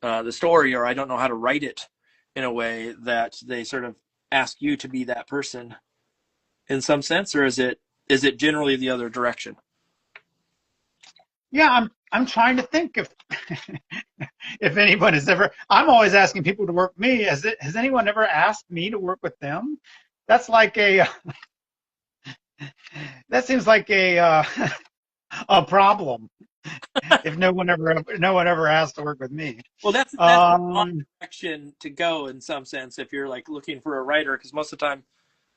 the story, or I don't know how to write it in a way that they sort of ask you to be that person in some sense, or is it generally the other direction? Yeah, I'm trying to think if if anyone has ever. I'm always asking people to work with me. Has anyone ever asked me to work with them? That's like that seems like a problem. If no one ever asked to work with me. Well, that's a wrong direction to go in some sense if you're like looking for a writer, because most of the time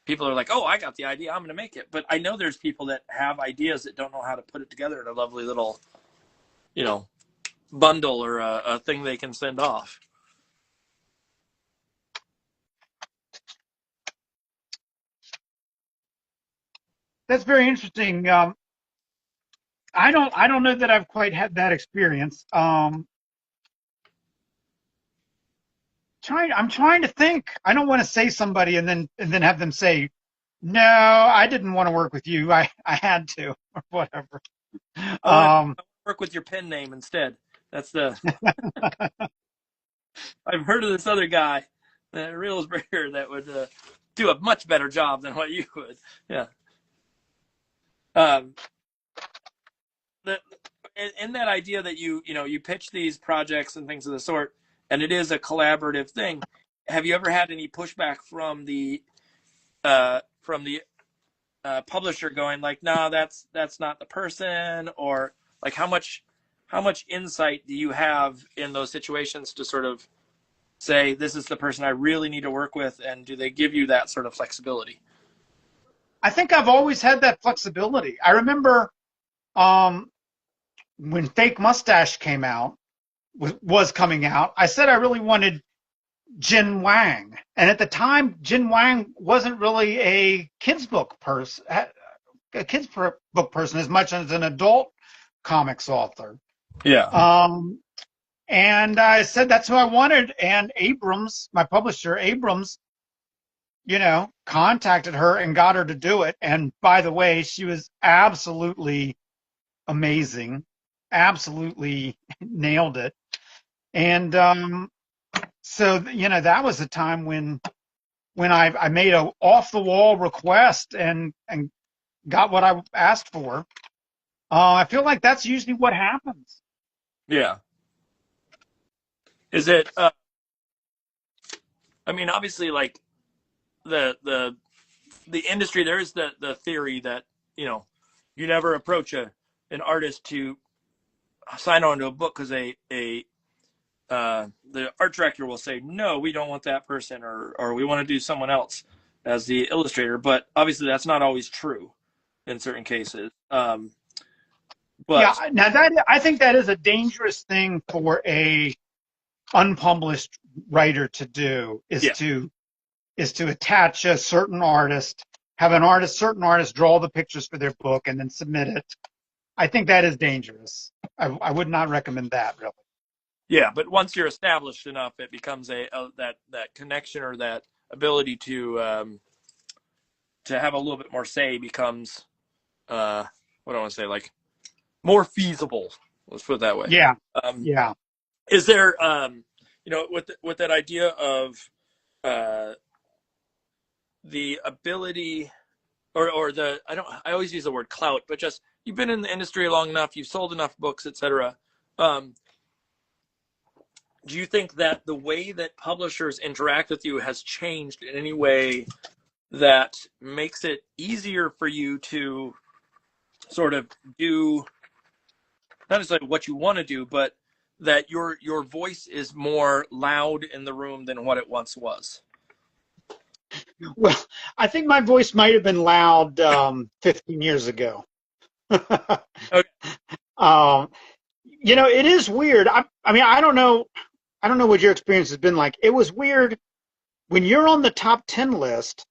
people are like, oh, I got the idea, I'm going to make it. But I know there's people that have ideas that don't know how to put it together in a lovely little, bundle or a thing they can send off. That's very interesting. I don't know that I've quite had that experience. I'm trying to think. I don't want to say somebody and then have them say, no, I didn't want to work with you. I had to or whatever. I want Um, to work with your pen name instead. That's the. I've heard of this other guy, Reelsberger, that would do a much better job than what you would. Yeah. Um, the, in that idea that you pitch these projects and things of the sort, and it is a collaborative thing. Have you ever had any pushback from the publisher going like, no, that's not the person, or like how much insight do you have in those situations to sort of say this is the person I really need to work with, and do they give you that sort of flexibility? I think I've always had that flexibility. I remember um, when Fake Mustache came out, was coming out, I said I really wanted Jin Wang. And at the time, Jin Wang wasn't really a kids book person, as much as an adult comics author. Yeah. And I said that's who I wanted. And Abrams, my publisher, Abrams, contacted her and got her to do it. And by the way, she was absolutely amazing, absolutely nailed it. And so that was a time when I made a off the wall request and got what I asked for. I feel like that's usually what happens. Yeah. Is it? I mean, obviously, like the industry, there is the theory that you never approach an artist to sign on to a book because the art director will say, no, we don't want that person, or we want to do someone else as the illustrator. But obviously that's not always true in certain cases. But yeah, now I think that is a dangerous thing for a unpublished writer to do, is to attach a certain artist, have certain artist draw the pictures for their book and then submit it. I think that is dangerous. I would not recommend that, really. Yeah, but once you're established enough, it becomes that connection, or that ability to have a little bit more say becomes what do I want to say, like more feasible. Let's put it that way. Yeah. Yeah. Is there with that idea of the ability or the I always use the word clout, but just you've been in the industry long enough, you've sold enough books, etc. Do you think that the way that publishers interact with you has changed in any way that makes it easier for you to sort of do not necessarily what you want to do, but that your voice is more loud in the room than what it once was? Well, I think my voice might have been loud 15 years ago. Okay. It is weird. I mean, I don't know what your experience has been like. It was weird when you're on the top 10 list.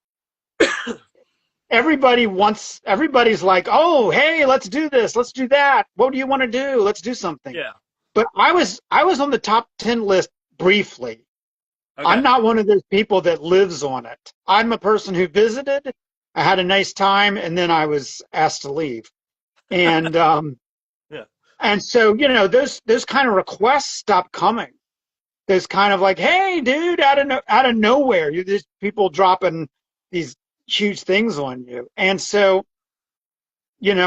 Everybody's like, oh, hey, let's do this, let's do that. What do you want to do? Let's do something. Yeah. But I was on the top 10 list briefly. Okay. I'm not one of those people that lives on it. I'm a person who visited. I had a nice time, and then I was asked to leave. And yeah. And so those kind of requests stopped coming. There's kind of like, hey, dude, out of nowhere, you just people dropping these huge things on you. And so, when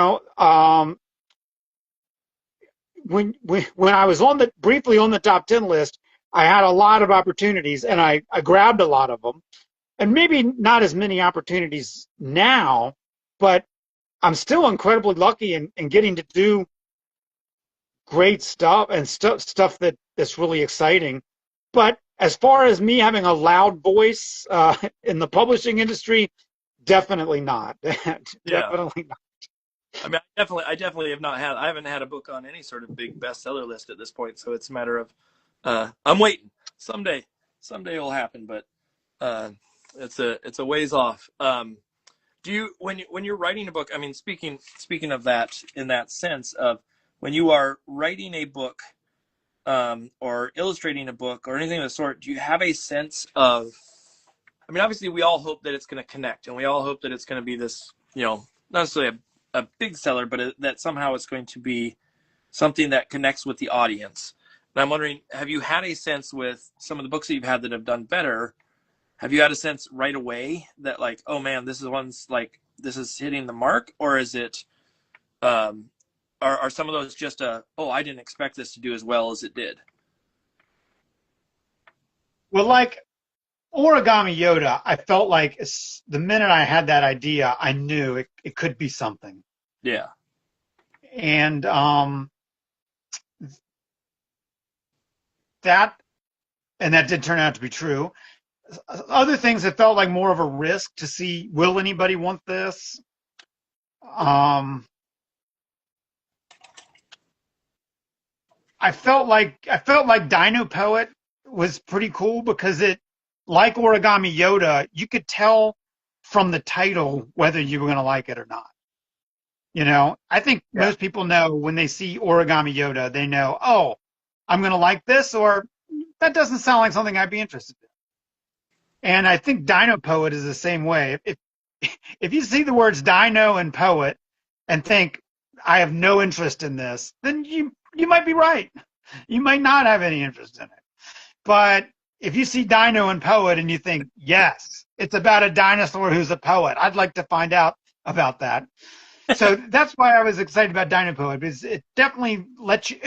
I was briefly on the top 10 list, I had a lot of opportunities, and I grabbed a lot of them, and maybe not as many opportunities now, but I'm still incredibly lucky in getting to do great stuff and stuff that's really exciting. But as far as me having a loud voice in the publishing industry, definitely not. Definitely not. I mean, I definitely have not had. I haven't had a book on any sort of big bestseller list at this point. So it's a matter of I'm waiting. Someday it'll happen, but it's a ways off. Do you when you're writing a book? I mean, speaking of that, in that sense of when you are writing a book, or illustrating a book or anything of the sort, do you have a sense of, I mean, obviously we all hope that it's going to connect and we all hope that it's going to be this, not necessarily a big seller, but that somehow it's going to be something that connects with the audience. And I'm wondering, have you had a sense with some of the books that you've had that have done better? Have you had a sense right away that like, oh man, this is hitting the mark? Or is it, are some of those just oh, I didn't expect this to do as well as it did? Well, like Origami Yoda, I felt like the minute I had that idea, I knew it could be something. Yeah. And that did turn out to be true. Other things, it felt like more of a risk to see, will anybody want this? I felt like Dino Poet was pretty cool because it, like Origami Yoda, you could tell from the title whether you were going to like it or not. I think most people know when they see Origami Yoda, they know, oh, I'm going to like this, or that doesn't sound like something I'd be interested in. And I think Dino Poet is the same way. If you see the words dino and poet and think, I have no interest in this, then you might be right. You might not have any interest in it. But if you see dino and poet and you think, yes, it's about a dinosaur who's a poet, I'd like to find out about that. So that's why I was excited about Dino Poet, because it definitely lets you,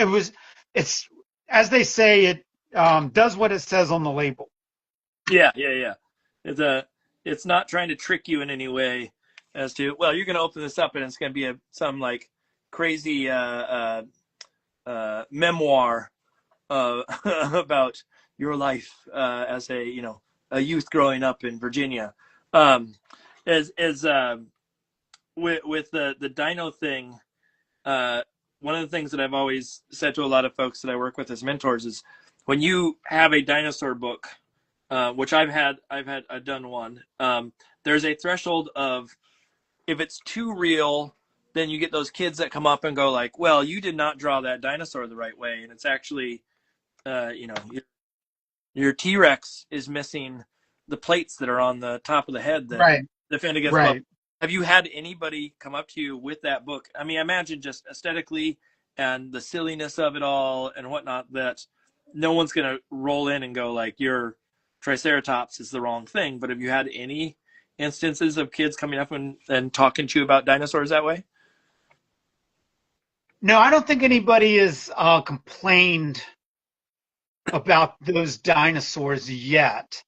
it's, as they say, it does what it says on the label. Yeah. It's not trying to trick you in any way as to, well, you're going to open this up and it's going to be some like crazy memoir about your life as a youth growing up in Virginia. With the dino thing, one of the things that I've always said to a lot of folks that I work with as mentors is when you have a dinosaur book, which I've done one. There's a threshold of, if it's too real, then you get those kids that come up and go like, well, you did not draw that dinosaur the right way. And it's actually, your T-Rex is missing the plates that are on the top of the head that Right. defend against. Right. Have you had anybody come up to you with that book? I mean, I imagine just aesthetically and the silliness of it all and whatnot, that no one's going to roll in and go like, your Triceratops is the wrong thing. But have you had any instances of kids coming up and talking to you about dinosaurs that way? No, I don't think anybody has complained about those dinosaurs yet.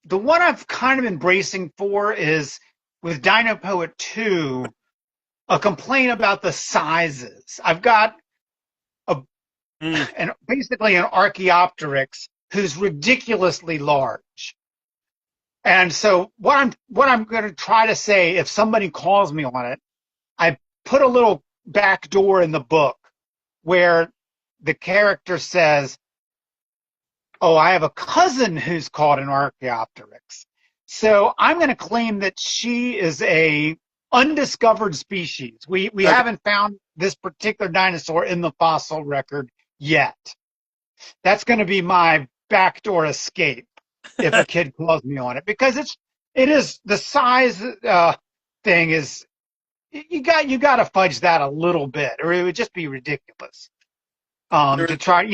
The one I've kind of been bracing for is with Dino Poet 2, a complaint about the sizes. I've got basically an Archaeopteryx who's ridiculously large. And so what I'm going to try to say, if somebody calls me on it, I put a little back door in the book where the character says, oh, I have a cousin who's called an Archaeopteryx. So I'm going to claim that she is a undiscovered species. We haven't found this particular dinosaur in the fossil record yet. That's going to be my backdoor escape if a kid calls me on it, because it is the size thing is, you got to fudge that a little bit, or it would just be ridiculous. To try,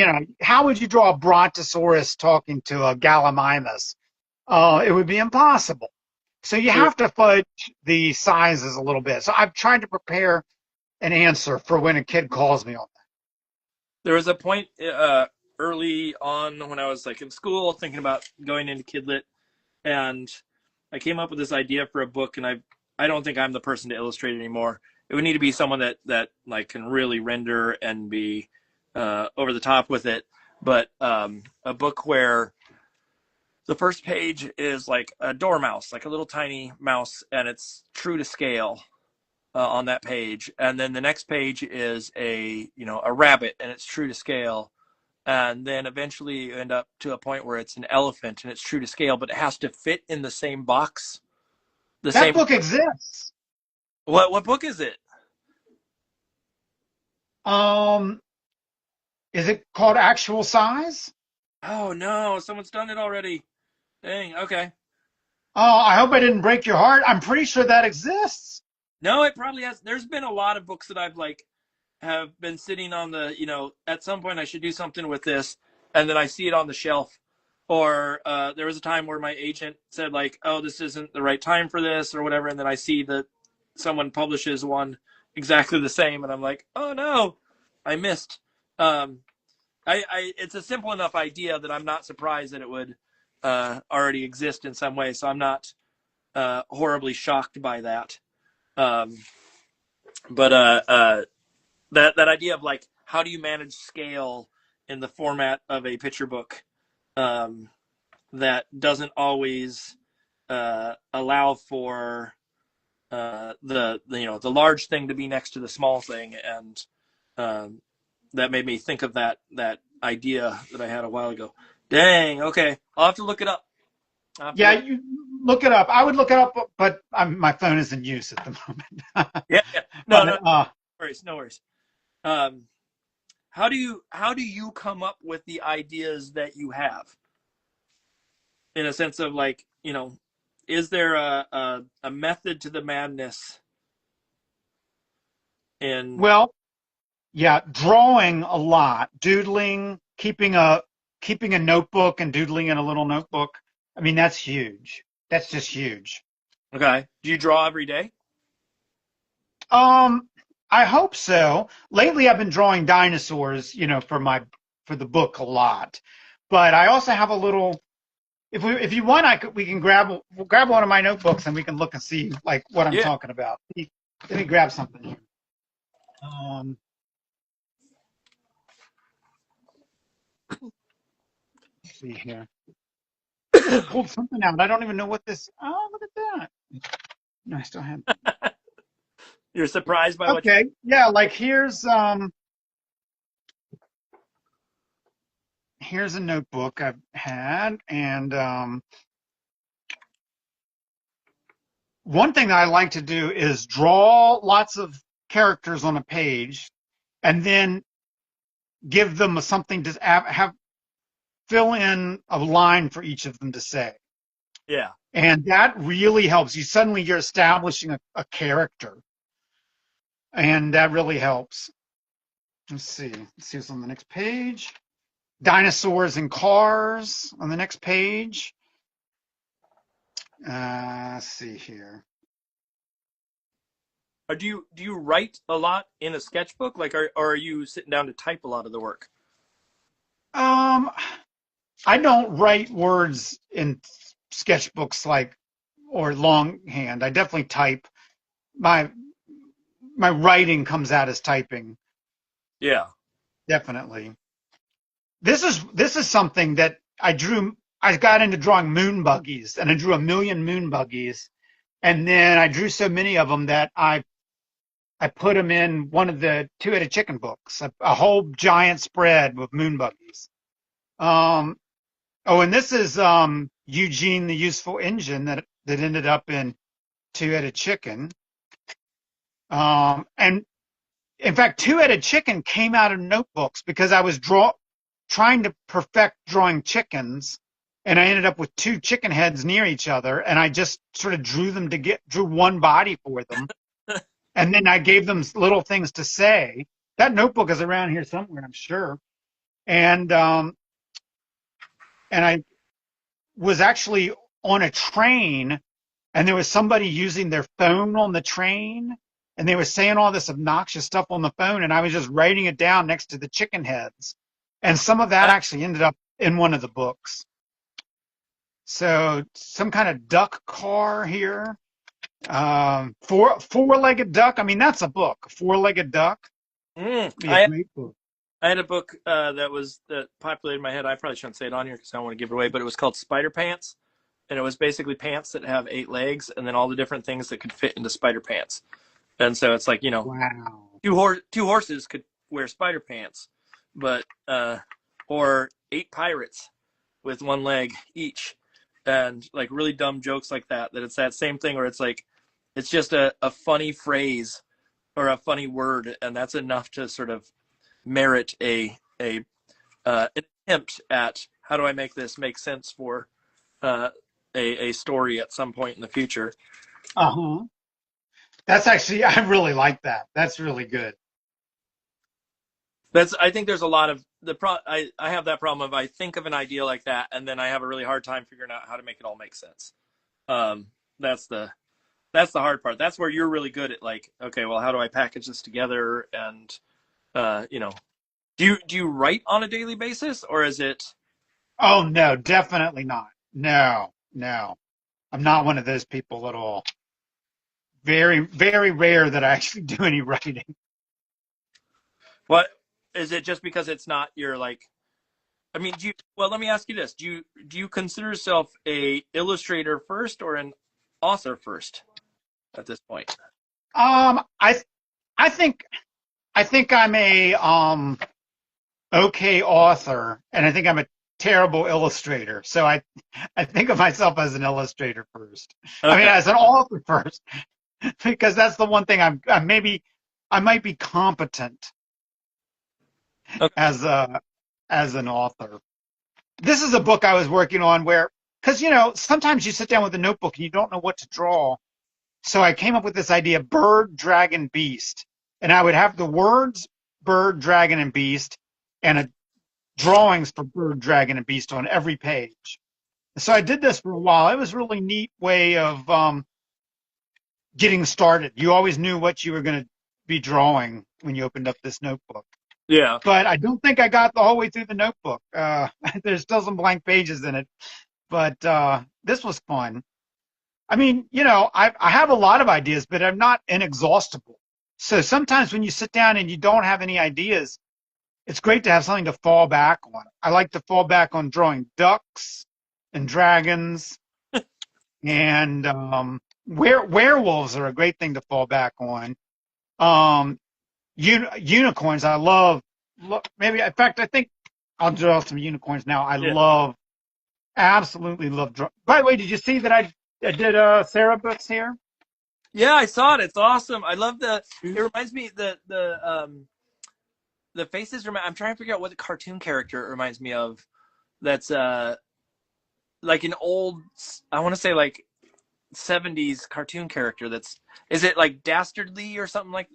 how would you draw a Brontosaurus talking to a Gallimimus? It would be impossible. So you have to fudge the sizes a little bit. So I've tried to prepare an answer for when a kid calls me on that. There was a point early on when I was like in school thinking about going into Kidlit, and I came up with this idea for a book, and I don't think I'm the person to illustrate it anymore. It would need to be someone that like can really render and be over the top with it. But a book where the first page is like a dormouse, like a little tiny mouse, and it's true to scale on that page. And then the next page is a rabbit, and it's true to scale. And then eventually you end up to a point where it's an elephant, and it's true to scale, but it has to fit in the same box. That book exists. What book is it? Is it called Actual Size? Oh no, someone's done it already. Dang. Okay. Oh, I hope I didn't break your heart. I'm pretty sure that exists. No, it probably has. There's been a lot of books that I've like have been sitting on the, at some point I should do something with this, and then I see it on the shelf. Or there was a time where my agent said like, oh, this isn't the right time for this or whatever, and then I see that someone publishes one exactly the same, and I'm like, oh no, I missed. Um, it's a simple enough idea that I'm not surprised that it would already exist in some way, so I'm not horribly shocked by that. Um, but that idea of like how do you manage scale in the format of a picture book um, that doesn't always allow for the large thing to be next to the small thing, and that made me think of that idea that I had a while ago. Dang. Okay, I'll have to look it up. Yeah, you look it up. I would look it up, but my phone is in use at the moment. Yeah, yeah. No, no, But no worries, no worries. Um, how do you come up with the ideas that you have? In a sense of like, is there a method to the madness in? well, yeah, drawing a lot, doodling, keeping a notebook and doodling in a little notebook. I mean, that's huge. That's just huge. Okay, do you draw every day? Um, I hope so. Lately, I've been drawing dinosaurs, for the book a lot. But I also have a little. If you want, we can we'll grab one of my notebooks and we can look and see like what I'm Yeah. talking about. Let me grab something here. Um, let's see here. Pulled something out. I don't even know what this. Oh, look at that. No, I still have. You're surprised by what? Okay, yeah. Like here's a notebook I've had, and one thing that I like to do is draw lots of characters on a page, and then give them something to have fill in a line for each of them to say. Yeah. And that really helps. You're establishing a character. And that really helps. Let's see. Let's see what's on the next page. Dinosaurs and cars on the next page. Let's see here. Or do you write a lot in a sketchbook? Like, or are you sitting down to type a lot of the work? Um, I don't write words in sketchbooks or longhand. I definitely type. My my writing comes out as typing. Yeah. Definitely. This is something that I drew. I got into drawing moon buggies, and I drew 1,000,000 moon buggies, and then I drew so many of them that I put them in one of the two-headed chicken books, a whole giant spread with moon buggies. Um, oh, and this is Eugene the Useful Engine that ended up in Two-Headed Chicken. And in fact, Two-Headed Chicken came out of notebooks because I was trying to perfect drawing chickens, and I ended up with two chicken heads near each other, and I just sort of drew one body for them, and then I gave them little things to say. That notebook is around here somewhere, I'm sure. And I was actually on a train, and there was somebody using their phone on the train, and they were saying all this obnoxious stuff on the phone, and I was just writing it down next to the chicken heads. And some of that actually ended up in one of the books. So some kind of duck car here. Four-legged duck. I mean, that's a book. A four-legged duck. Be a great book. I had a book that populated in my head. I probably shouldn't say it on here because I don't want to give it away, but it was called Spider Pants, and it was basically pants that have 8 legs, and then all the different things that could fit into spider pants. And so it's like, Wow. two horses could wear spider pants, but or 8 pirates with 1 leg each, and like really dumb jokes like that. That it's that same thing where it's like it's just a funny phrase or a funny word, and that's enough to sort of merit a a an attempt at how do I make this make sense for a story at some point in the future. Uh-huh. That's actually, I really like that. That's really good. I think there's a lot of I have that problem of I think of an idea like that and then I have a really hard time figuring out how to make it all make sense. Um, that's the hard part. That's where you're really good at like, okay, well, how do I package this together? And you know, do you write on a daily basis or is it? Oh, no, definitely not. No, no. I'm not one of those people at all. Very, very rare that I actually do any writing. What is it? Just because it's not your like? I mean, well, let me ask you this: do you consider yourself a illustrator first or an author first at this point? Um, I, I think, I think I'm a, okay author, and I think I'm a terrible illustrator. So I think of myself as an illustrator first. I mean, Okay. as an author first, because that's the one thing I might be competent Okay. as an author. This is a book I was working on where, because sometimes you sit down with a notebook and you don't know what to draw. So I came up with this idea: bird, dragon, beast, and I would have the words bird, dragon, and beast, and drawings for bird, dragon, and beast on every page. So I did this for a while. It was a really neat way of getting started. You always knew what you were going to be drawing when you opened up this notebook. Yeah. But I don't think I got the whole way through the notebook. There's still some blank pages in it, but this was fun. I mean, I have a lot of ideas, but I'm not inexhaustible. So sometimes when you sit down and you don't have any ideas, it's great to have something to fall back on. I like to fall back on drawing ducks and dragons, and werewolves are a great thing to fall back on. Um, unicorns, I love. Maybe, in fact, I think I'll draw some unicorns now. Yeah. Absolutely love. By the way, did you see that I did Sarah books here? Yeah, I saw it. It's awesome. I love the. It reminds me the faces. I'm trying to figure out what the cartoon character it reminds me of. That's like an old. I want to say like 70s cartoon character. Is it like Dastardly or something like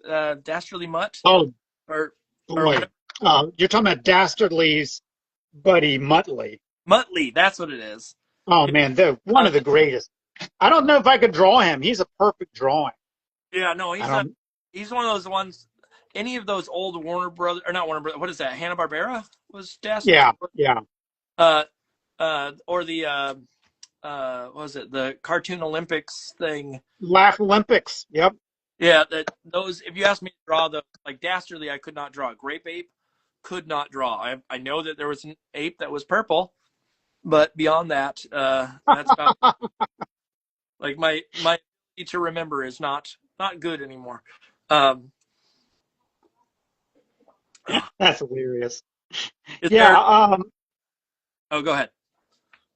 Dastardly Mutt Oh or boy, whatever? you're talking about Dastardly's buddy Muttley. Muttley. That's what it is. Oh man, one Uh, of the greatest. I don't know if I could draw him. He's a perfect drawing. yeah, no, I don't. he's one of those ones. Any of those old Warner Brothers or not Warner Brothers? What is that? Hanna Barbera was Dastardly. Yeah, yeah. Uh, or the what was it? The Cartoon Olympics thing. Laugh Olympics. Yep. Yeah, that those. If you asked me to draw those, like Dastardly, I could not draw. Grape Ape, could not draw. I know that there was an ape that was purple, but beyond that, that's about like my ability to remember is not good anymore. Um, That's hilarious. is Yeah. there? Oh, go ahead.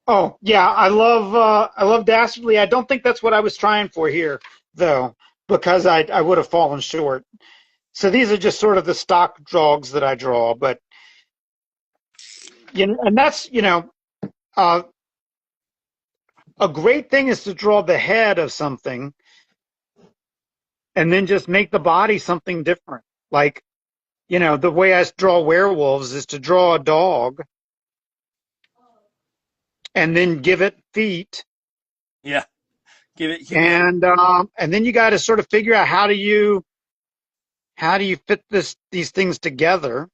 Oh, yeah. I love Dastardly. I don't think that's what I was trying for here, though, because I would have fallen short. So these are just sort of the stock dogs that I draw, but and that's uh, a great thing is to draw the head of something and then just make the body something different. Like, the way I draw werewolves is to draw a dog and then give it feet, Yeah, give it humanity. and then you got to sort of figure out how do you fit these things together.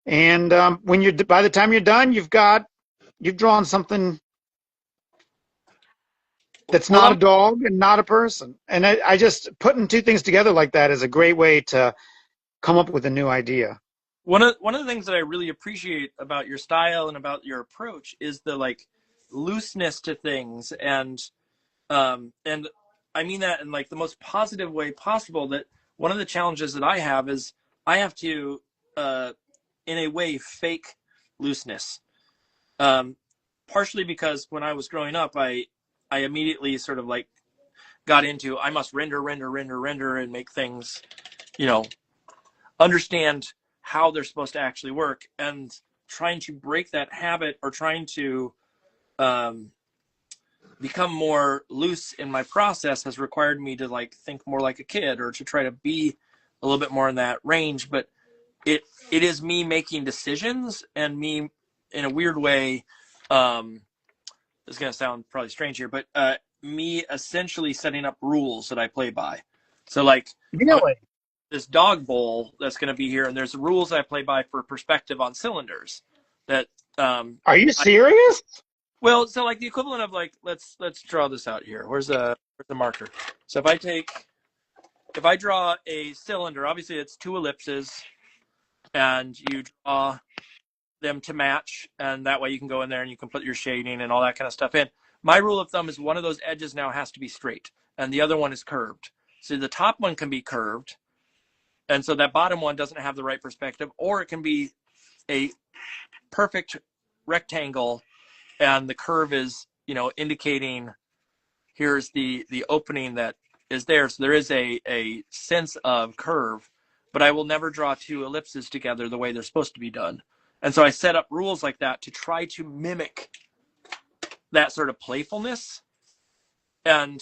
And by the time you're done, you've drawn something that's Well, not a dog and not a person. And I just putting two things together like that is a great way to come up with a new idea. one of the things that I really appreciate about your style and about your approach is the like looseness to things and I mean that in like the most positive way possible. That one of the challenges that I have is I have to uh, in a way fake looseness. Um, Partially because when I was growing up, I immediately sort of like got into I must render and make things, you know, understand how they're supposed to actually work, and trying to break that habit or trying to become more loose in my process has required me to like think more like a kid or to try to be a little bit more in that range. But it is me making decisions and me in a weird way. This is going to sound probably strange here, but me essentially setting up rules that I play by. So like Really? this dog bowl that's going to be here, and there's rules I play by for perspective on cylinders. That Are you serious? well, so like the equivalent of like let's draw this out here. Where's the marker? So if I draw a cylinder, obviously it's two ellipses, and you draw them to match, and that way you can go in there and you can put your shading and all that kind of stuff in. My rule of thumb is one of those edges now has to be straight, and the other one is curved. So the top one can be curved, and so that bottom one doesn't have the right perspective, or it can be a perfect rectangle, and the curve is, indicating here's the opening that is there. So there is a sense of curve, but I will never draw two ellipses together the way they're supposed to be done. And so I set up rules like that to try to mimic that sort of playfulness. And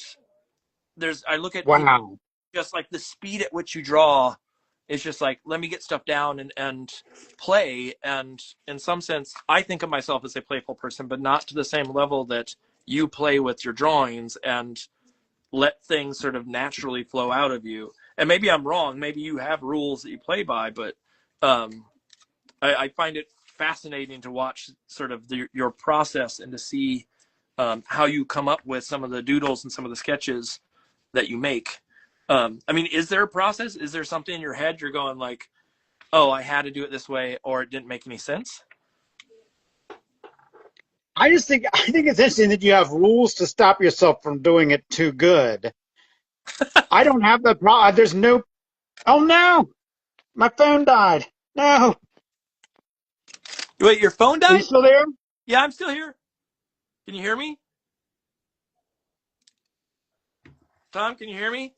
I look at Wow. just like the speed at which you draw is just like, let me get stuff down and play. And in some sense, I think of myself as a playful person, but not to the same level that you play with your drawings and let things sort of naturally flow out of you. And maybe I'm wrong. Maybe you have rules that you play by, but I find it fascinating to watch sort of your process and to see how you come up with some of the doodles and some of the sketches that you make. I mean, is there a process? Is there something in your head you're going like, oh, I had to do it this way, or it didn't make any sense? I think it's interesting that you have rules to stop yourself from doing it too good. I don't have that problem. There's no. Oh no, my phone died. No, Wait, your phone are you died? still there? Yeah, I'm still here. Can you hear me? Tom, can you hear me?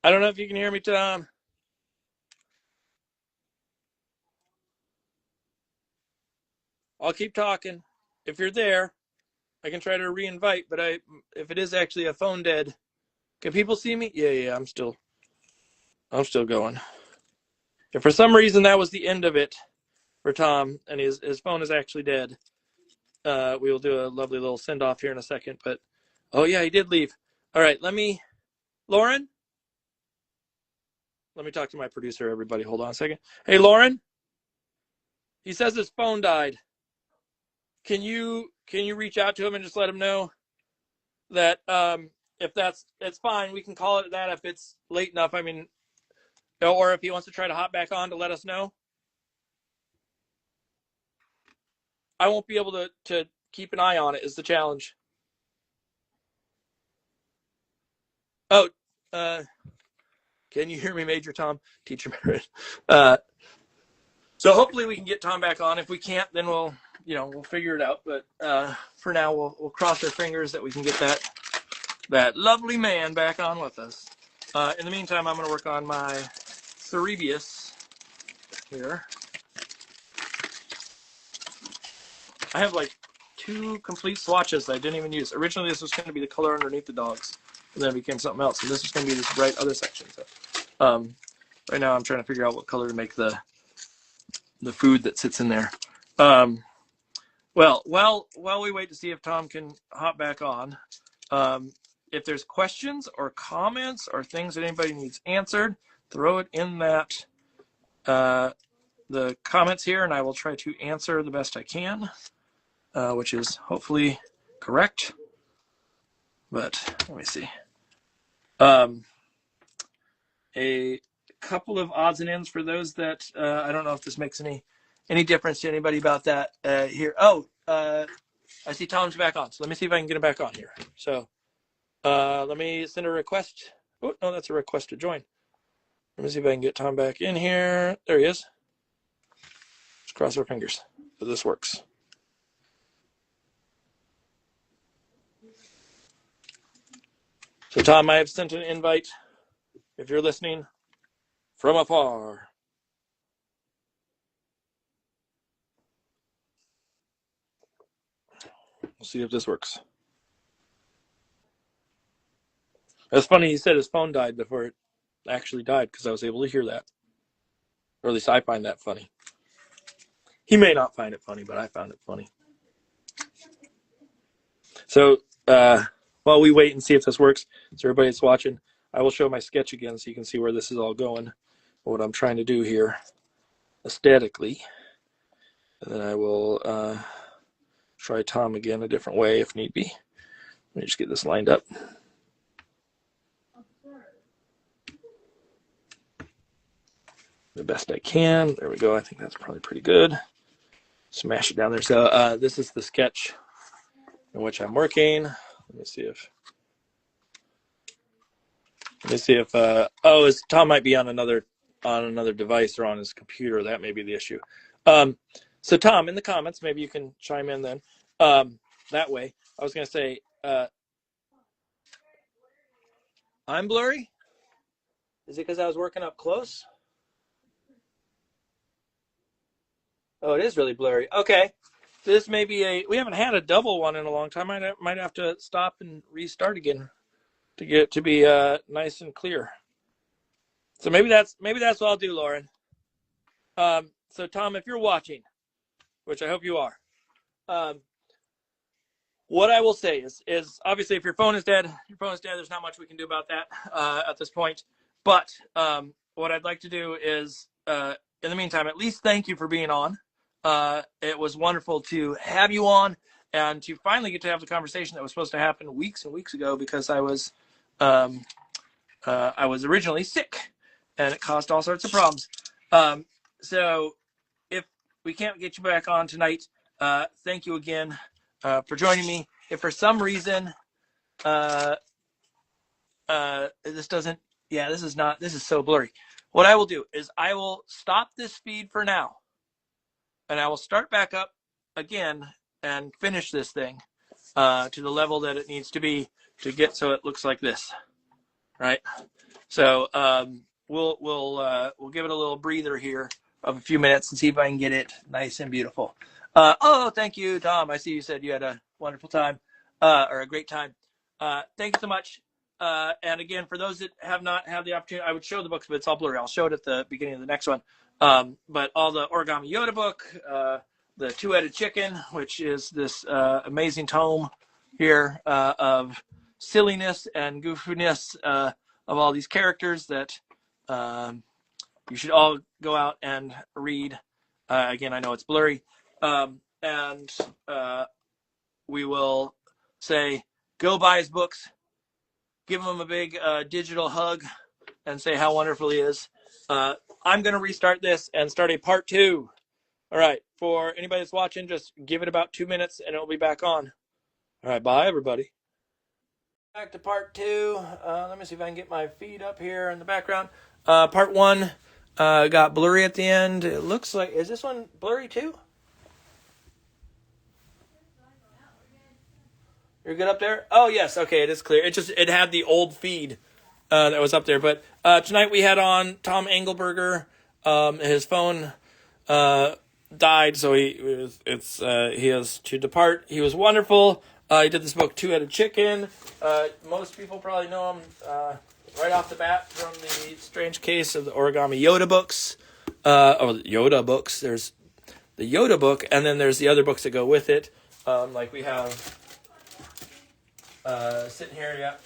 I don't know if you can hear me, Tom. I'll keep talking. If you're there, I can try to re-invite, but if it is actually a phone dead, can people see me? Yeah, I'm still going. If for some reason that was the end of it for Tom and his phone is actually dead, we will do a lovely little send off here in a second. But oh yeah, he did leave. All right, Lauren, let me talk to my producer. Everybody, hold on a second. Hey, Lauren, he says his phone died. Can you reach out to him and just let him know that if it's fine, we can call it that if it's late enough. I mean, or if he wants to try to hop back on to let us know. I won't be able to keep an eye on it is the challenge. Oh, can you hear me, Major Tom? Teacher Merit. So hopefully we can get Tom back on. If we can't, then we'll figure it out. But for now, we'll cross our fingers that we can get that lovely man back on with us. In the meantime, I'm going to work on my Cerebius here. I have like 2 complete swatches that I didn't even use. Originally, this was going to be the color underneath the dogs, and then it became something else. And this is going to be this bright other section. So, right now, I'm trying to figure out what color to make the food that sits in there. Well, while we wait to see if Tom can hop back on, if there's questions or comments or things that anybody needs answered, throw it in the comments here, and I will try to answer the best I can, which is hopefully correct. But let me see. A couple of odds and ends for those that I don't know if this makes any difference to anybody about that here. Oh, I see Tom's back on, so let me see if I can get him back on here. So let me send a request. Oh, no, that's a request to join. Let me see if I can get Tom back in here. There he is. Let's cross our fingers that this works. So Tom, I have sent an invite if you're listening from afar. We'll see if this works. It's funny he said his phone died before it actually died, because I was able to hear that. Or at least I find that funny. He may not find it funny, but I found it funny. So while we wait and see if this works, so everybody that's watching, I will show my sketch again so you can see where this is all going, what I'm trying to do here aesthetically. And then I will try Tom again a different way if need be. Let me just get this lined up. The best I can. There we go. I think that's probably pretty good. Smash it down there. So this is the sketch in which I'm working. Let me see if Tom might be on another device or on his computer. That may be the issue. So Tom, in the comments, maybe you can chime in then. That way, I was going to say, I'm blurry. Is it because I was working up close? Oh, it is really blurry. Okay. This may be we haven't had a double one in a long time. I might have to stop and restart again to get it to be nice and clear. So maybe that's what I'll do, Lauren. So Tom, if you're watching, which I hope you are, what I will say is obviously if your phone is dead, there's not much we can do about that at this point. But what I'd like to do is, in the meantime, at least thank you for being on. It was wonderful to have you on and to finally get to have the conversation that was supposed to happen weeks and weeks ago, because I was originally sick and it caused all sorts of problems. So if we can't get you back on tonight, thank you again for joining me. If for some reason this is so blurry, what I will do is I will stop this feed for now. And I will start back up again and finish this thing to the level that it needs to be to get so it looks like this, right? So we'll give it a little breather here of a few minutes and see if I can get it nice and beautiful. Thank you, Tom. I see you said you had a wonderful time or a great time. Thank you so much. And again, for those that have not had the opportunity, I would show the books, but it's all blurry. I'll show it at the beginning of the next one. But all the Origami Yoda book, the Two-Headed Chicken, which is this amazing tome here of silliness and goofiness of all these characters that you should all go out and read. Again, I know it's blurry. And we will say, go buy his books, give him a big digital hug, and say how wonderful he is. I'm going to restart this and start a part 2. All right. For anybody that's watching, just give it about 2 minutes and it'll be back on. All right. Bye, everybody. Back to part 2. Let me see if I can get my feed up here in the background. Part 1 got blurry at the end. It looks like, is this one blurry too? You're good up there? Oh, yes. Okay. It is clear. It had the old feed that was up there. But tonight we had on Tom Angleberger. His phone died, so he has to depart. He was wonderful. He did this book, Two-Headed Chicken. Most people probably know him right off the bat from the strange case of the Origami Yoda books. Or the Yoda books. There's the Yoda book, and then there's the other books that go with it. Like we have sitting here, yeah.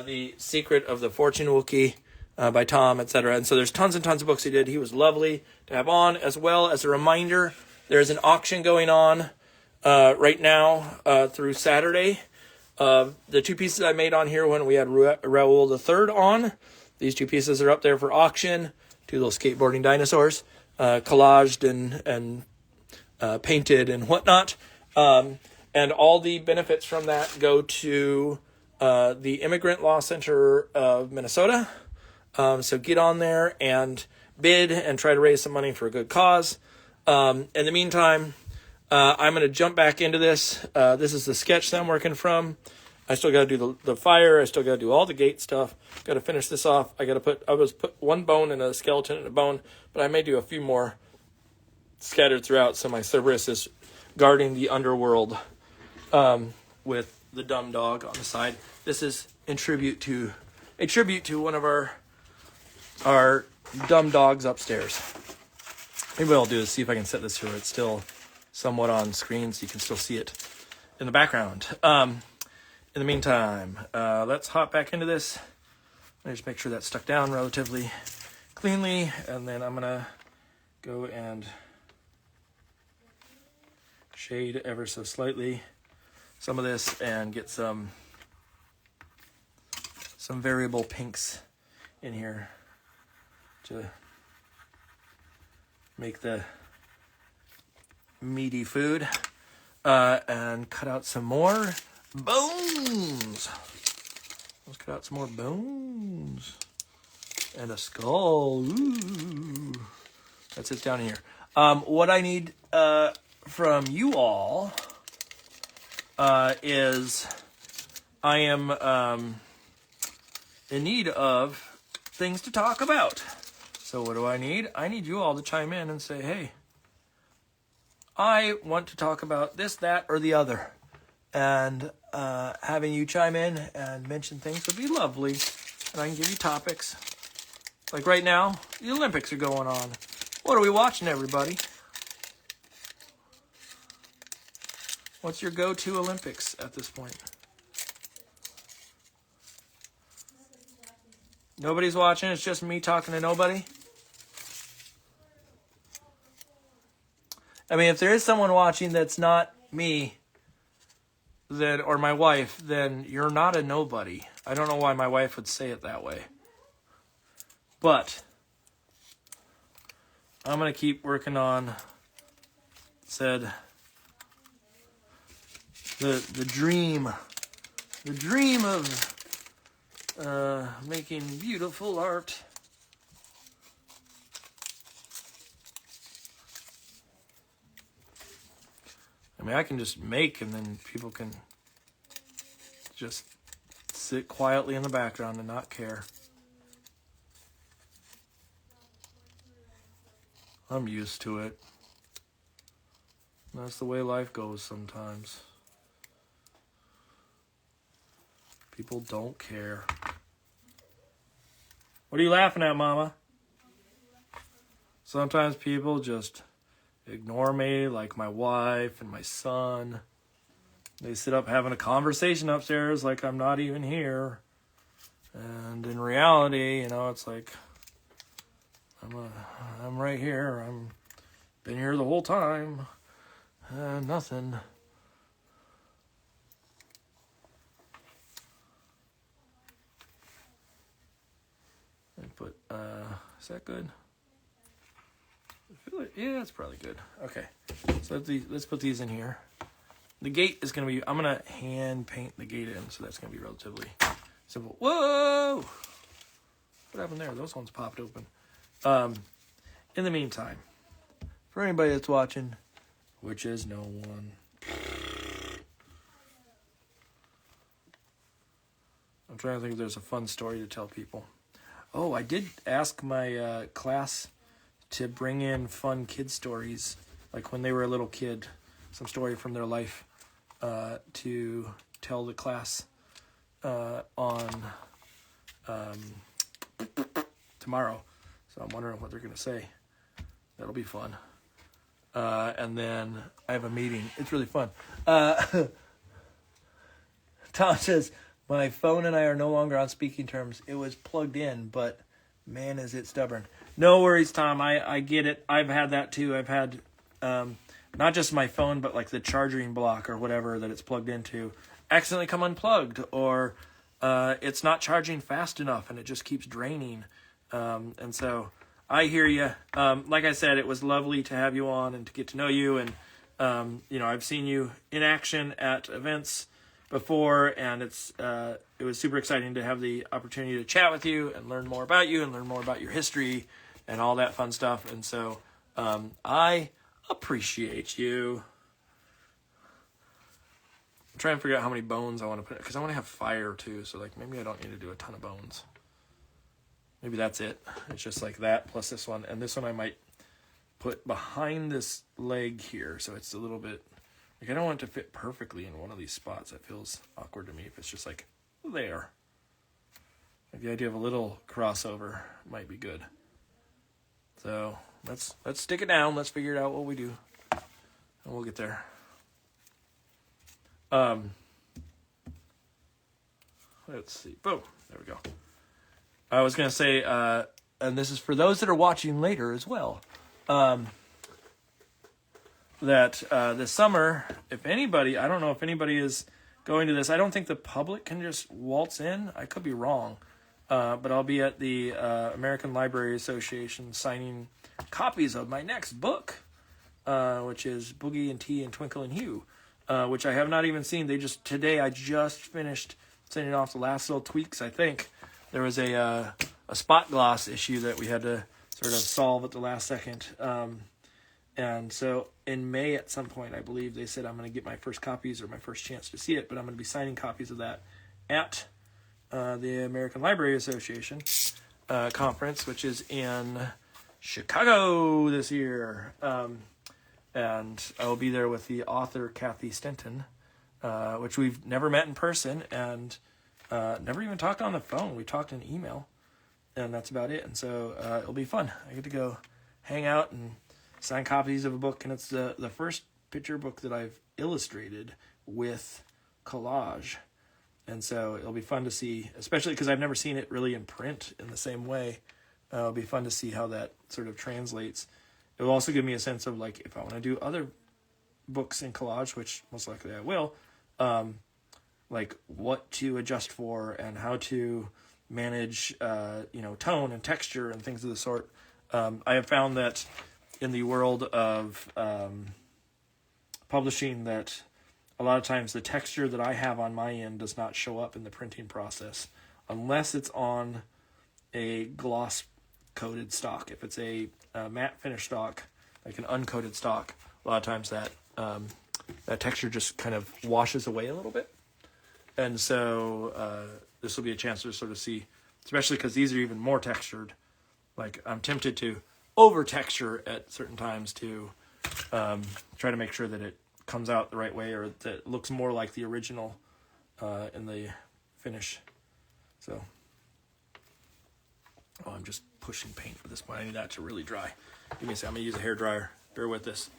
The Secret of the Fortune Wookiee by Tom, etc. And so there's tons and tons of books he did. He was lovely to have on. As well as a reminder, there's an auction going on right now through Saturday. The 2 pieces I made on here when we had Raoul III on, these 2 pieces are up there for auction. 2 little skateboarding dinosaurs, collaged and painted and whatnot. And all the benefits from that go to the Immigrant Law Center of Minnesota. So get on there and bid and try to raise some money for a good cause. In the meantime, I'm going to jump back into this. This is the sketch that I'm working from. I still got to do the fire. I still got to do all the gate stuff. Got to finish this off. I was put one bone and a skeleton and a bone, but I may do a few more scattered throughout. So my Cerberus is guarding the underworld with the dumb dog on the side. This is a tribute to one of our dumb dogs upstairs. Maybe what I'll do is see if I can set this here where it's still somewhat on screen so you can still see it in the background. In the meantime, let's hop back into this. Let me just make sure that's stuck down relatively cleanly, and then I'm gonna go and shade ever so slightly some of this and get some variable pinks in here to make the meaty food, and cut out some more bones. Let's cut out some more bones and a skull. Ooh. That's it down here. What I need from you all is I am in need of things to talk about. So what do I need? I need you all to chime in and say, hey, I want to talk about this, that, or the other. And having you chime in and mention things would be lovely. And I can give you topics. Like right now, the Olympics are going on. What are we watching, everybody? What's your go-to Olympics at this point? Nobody's watching. It's just me talking to nobody. I mean, if there is someone watching that's not me, then or my wife, then you're not a nobody. I don't know why my wife would say it that way. But I'm going to keep working on the dream of making beautiful art. I mean, I can just make, and then people can just sit quietly in the background and not care. I'm used to it. That's the way life goes sometimes. People don't care. What are you laughing at, Mama? Sometimes people just ignore me, like my wife and my son. They sit up having a conversation upstairs like I'm not even here. And in reality, it's like I'm right here. I'm been here the whole time. Nothing. And put is that good? I feel like, yeah, it's probably good. Okay, so let's put these in here. The gate is going to be, I'm going to hand paint the gate in, so that's going to be relatively simple. Whoa! What happened there? Those ones popped open. In the meantime, for anybody that's watching, which is no one, I'm trying to think if there's a fun story to tell people. Oh, I did ask my class to bring in fun kid stories, like when they were a little kid, some story from their life, to tell the class on tomorrow. So I'm wondering what they're going to say. That'll be fun. And then I have a meeting. It's really fun. Tom says, my phone and I are no longer on speaking terms. It was plugged in, but man, is it stubborn. No worries, Tom. I get it. I've had that too. I've had not just my phone, but like the charging block or whatever that it's plugged into accidentally come unplugged, or it's not charging fast enough and it just keeps draining. And so I hear you. Like I said, it was lovely to have you on and to get to know you. And, I've seen you in action at events before, and it was super exciting to have the opportunity to chat with you and learn more about you and learn more about your history and all that fun stuff. And so I appreciate you. trying to figure out how many bones I want to put, because I want to have fire too. So like maybe I don't need to do a ton of bones. Maybe that's it. It's just like that plus this one, and this one I might put behind this leg here, so it's a little bit like I don't want it to fit perfectly in one of these spots. That feels awkward to me if it's just like there. Like the idea of a little crossover might be good. So let's stick it down. Let's figure out what we do, and we'll get there. Let's see. Boom. There we go. I was gonna say, and this is for those that are watching later as well. That this summer, if anybody, I don't know if anybody is going to this. I don't think the public can just waltz in. I could be wrong. But I'll be at the American Library Association signing copies of my next book, which is Boogie and Tea and Twinkle and Hue, which I have not even seen. Today I just finished sending off the last little tweaks. I think there was a spot gloss issue that we had to sort of solve at the last second. And so in May at some point, I believe they said I'm going to get my first copies or my first chance to see it, but I'm going to be signing copies of that at the American Library Association conference, which is in Chicago this year. And I will be there with the author, Kathy Stenton, which we've never met in person and never even talked on the phone. We talked in email, and that's about it. And so it'll be fun. I get to go hang out and sign copies of a book, and it's the first picture book that I've illustrated with collage. And so it'll be fun to see, especially because I've never seen it really in print in the same way. It'll be fun to see how that sort of translates. It will also give me a sense of, like, if I want to do other books in collage, which most likely I will, like what to adjust for and how to manage, tone and texture and things of the sort. I have found that in the world of publishing that a lot of times the texture that I have on my end does not show up in the printing process unless it's on a gloss coated stock. If it's a matte finish stock, like an uncoated stock, a lot of times that texture just kind of washes away a little bit. And so this will be a chance to sort of see, especially because these are even more textured. Like I'm tempted to over texture at certain times to try to make sure that it comes out the right way or that it looks more like the original in the finish. So, I'm just pushing paint at this point. I need that to really dry. Give me a second. I'm going to use a hair dryer. Bear with this.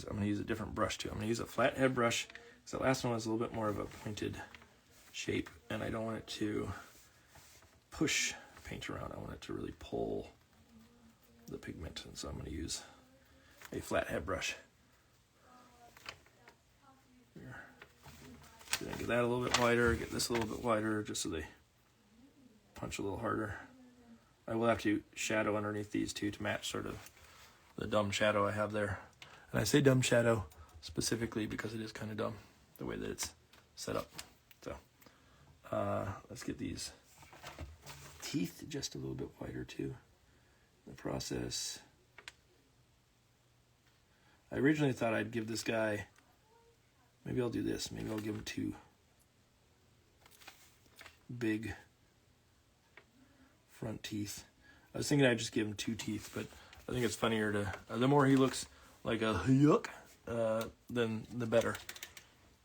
I'm going to use a different brush too. I'm going to use a flat head brush because the last one was a little bit more of a pointed shape, and I don't want it to push paint around. I want it to really pull the pigment, and so I'm going to use a flat head brush. Here. So get that a little bit wider, get this a little bit wider, just so they punch a little harder. I will have to shadow underneath these two to match sort of the dumb shadow I have there. And I say dumb shadow specifically because it is kind of dumb the way that it's set up. So let's get these teeth just a little bit wider too in the process. I originally thought I'd give this guy, maybe I'll do this. Maybe I'll give him two big front teeth. I was thinking I'd just give him two teeth, but I think it's funnier to, the more he looks like a yuck, then the better.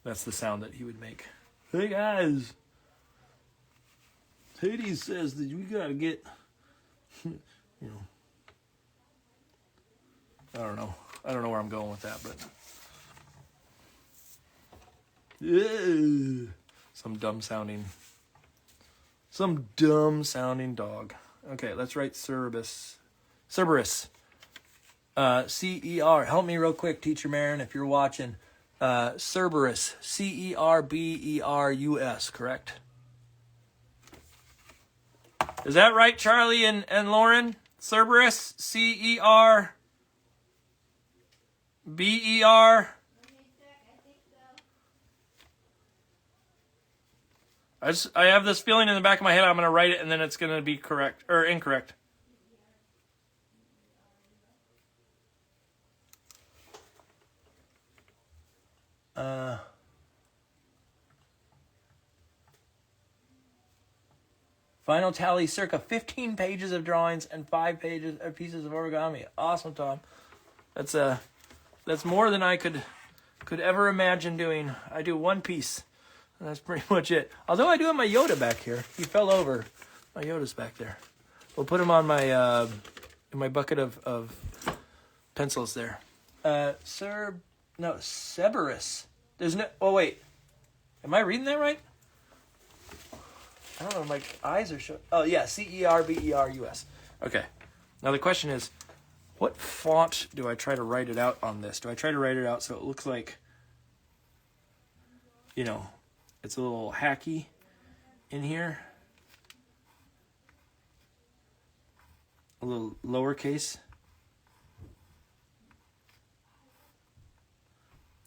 That's the sound that he would make. Hey guys, Hades says that we gotta get, I don't know where I'm going with that, but some dumb sounding dog. Okay, let's write Cerberus. C-E-R. Help me real quick, Teacher Marin, if you're watching. Cerberus. C-E-R-B-E-R-U-S, correct? Is that right, Charlie and Lauren? Cerberus, Cerber. I have this feeling in the back of my head I'm going to write it and then it's going to be correct or incorrect. Final tally, circa 15 pages of drawings and 5 pages of pieces of origami. Awesome, Tom. That's more than I could ever imagine doing. I do one piece, and that's pretty much it. Although I do have my Yoda back here. He fell over. My Yoda's back there. We'll put him on my in my bucket of pencils there. Cerberus. There's no. Oh wait, am I reading that right? I don't know. My eyes are showing. Oh yeah, Cerberus. Okay. Now the question is, what font do I try to write it out on this? Do I try to write it out so it looks like, you know, it's a little hacky in here? A little lowercase?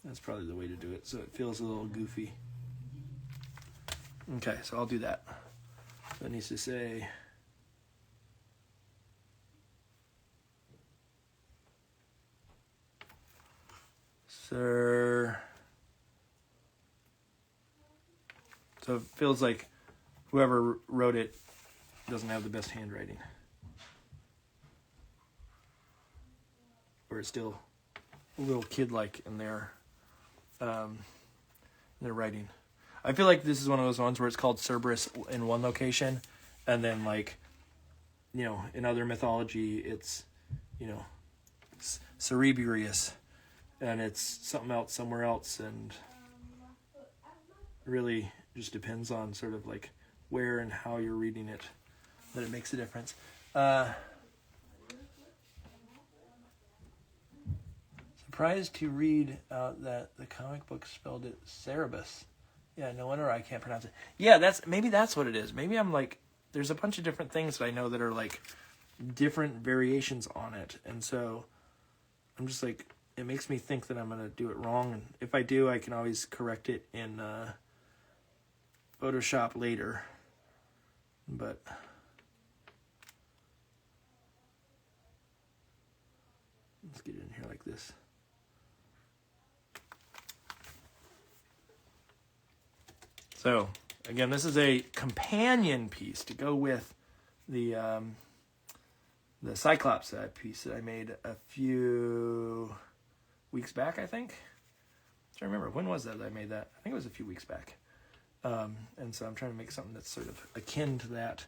That's probably the way to do it, so it feels a little goofy. Okay, so I'll do that. So it needs to say... Sir. So it feels like whoever wrote it doesn't have the best handwriting. Or it's still a little kid-like in their writing. I feel like this is one of those ones where it's called Cerberus in one location, and then like, you know, in other mythology it's, you know, Cerberus, and it's something else somewhere else, and it really just depends on sort of like where and how you're reading it that it makes a difference. Surprised to read that the comic book spelled it Cerebus. Yeah, no wonder I can't pronounce it. Yeah, maybe that's what it is. Maybe I'm like, there's a bunch of different things that I know that are like different variations on it, and so I'm just like, it makes me think that I'm gonna do it wrong, and if I do, I can always correct it in Photoshop later. But let's get it in here like this. So, again, this is a companion piece to go with the Cyclops piece that I made a few weeks back, I think. I remember, when was that I made that? I think it was a few weeks back. And so I'm trying to make something that's sort of akin to that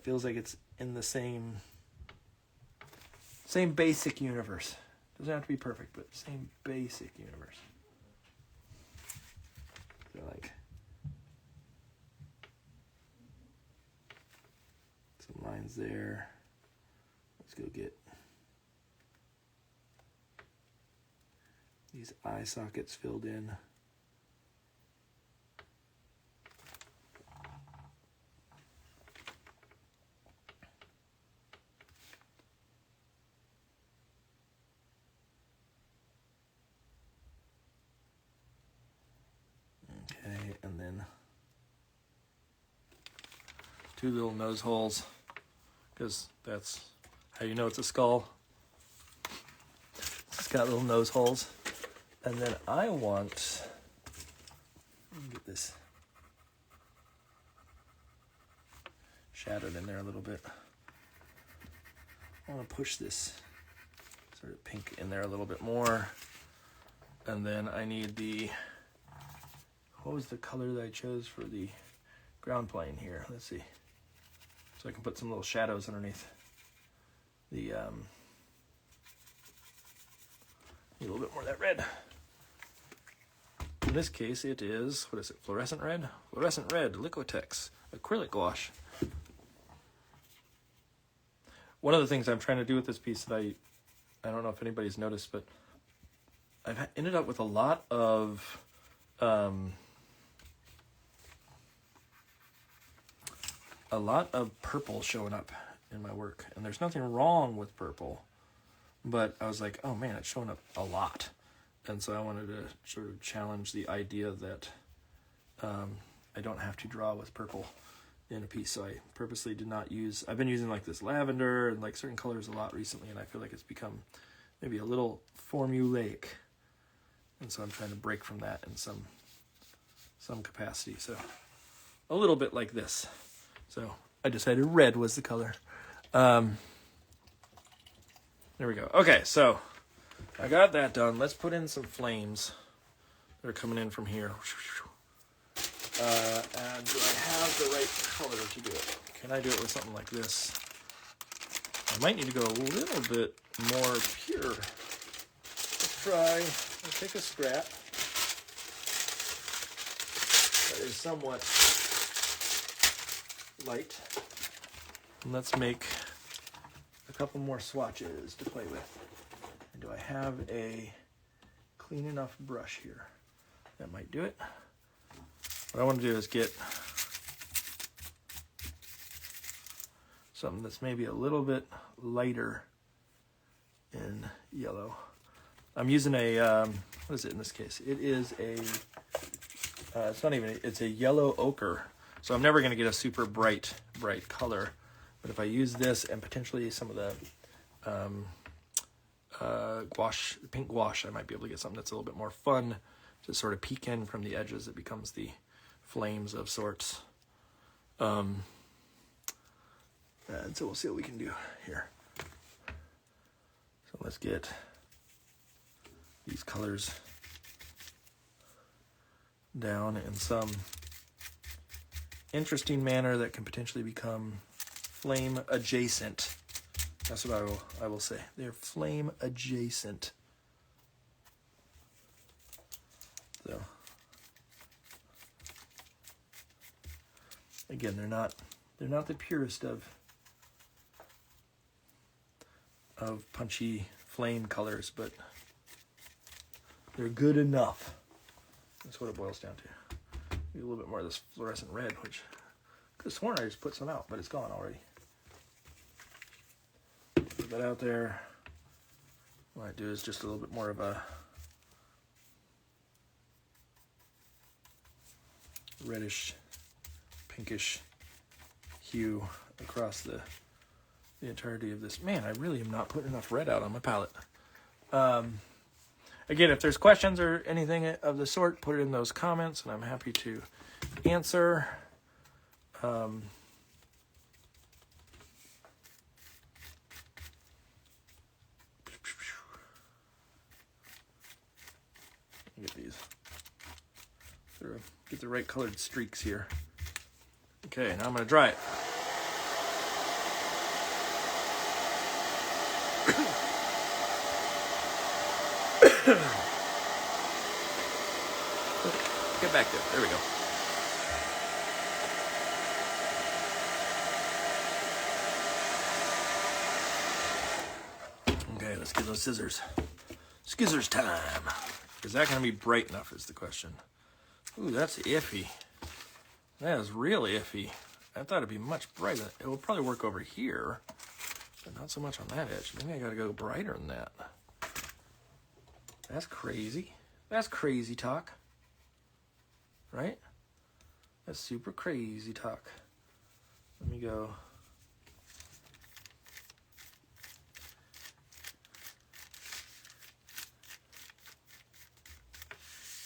feels like it's in the same basic universe. Doesn't have to be perfect, but same basic universe. So like some lines there. Let's go get these eye sockets filled in. Okay, and then 2 little nose holes, because that's how you know it's a skull. It's got little nose holes. And then I want, let me get this shadowed in there a little bit. I want to push this sort of pink in there a little bit more. And then I need what was the color that I chose for the ground plane here? Let's see. So I can put some little shadows underneath the, need a little bit more of that red. In this case, it is, what is it, fluorescent red? Fluorescent red, Liquitex, acrylic gouache. One of the things I'm trying to do with this piece that I don't know if anybody's noticed, but I've ended up with a lot of purple showing up in my work. And there's nothing wrong with purple, but I was like, oh man, it's showing up a lot. And so I wanted to sort of challenge the idea that I don't have to draw with purple in a piece. So I purposely did not use, I've been using like this lavender and like certain colors a lot recently, and I feel like it's become maybe a little formulaic. And so I'm trying to break from that in some capacity. So a little bit like this. So I decided red was the color. There we go. Okay, so I got that done. Let's put in some flames that are coming in from here. And do I have the right color to do it? Can I do it with something like this? I might need to go a little bit more pure. Let's try, I'll take a scrap that is somewhat light. And let's make a couple more swatches to play with. And do I have a clean enough brush here? That might do it. What I want to do is get something that's maybe a little bit lighter in yellow. I'm using a, what is it in this case? It is a, it's a yellow ochre. So I'm never going to get a super bright color. But if I use this and potentially some of the gouache, pink gouache, I might be able to get something that's a little bit more fun to sort of peek in from the edges. It becomes the flames of sorts. And so we'll see what we can do here. So let's get these colors down in some interesting manner that can potentially become flame adjacent. That's what I will say. They're flame adjacent. So again, they're not the purest of punchy flame colors, but they're good enough. That's what it boils down to. Maybe a little bit more of this fluorescent red, which I could have sworn I just put some out, but it's gone already. Put that out there. What I do is just a little bit more of a reddish, pinkish hue across the entirety of this. Man, I really am not putting enough red out on my palette. Again, if there's questions or anything of the sort, put it in those comments, and I'm happy to answer. Get these. Get the right colored streaks here. Okay, now I'm going to dry it. Get back there. There we go. Okay, let's get those scissors. Scissors time. Is that going to be bright enough is the question. Ooh, that's iffy. That is really iffy. I thought it'd be much brighter. It will probably work over here, but not so much on that edge. Maybe I got to go brighter than that. That's crazy. That's crazy talk. Right? That's super crazy talk. Let me go.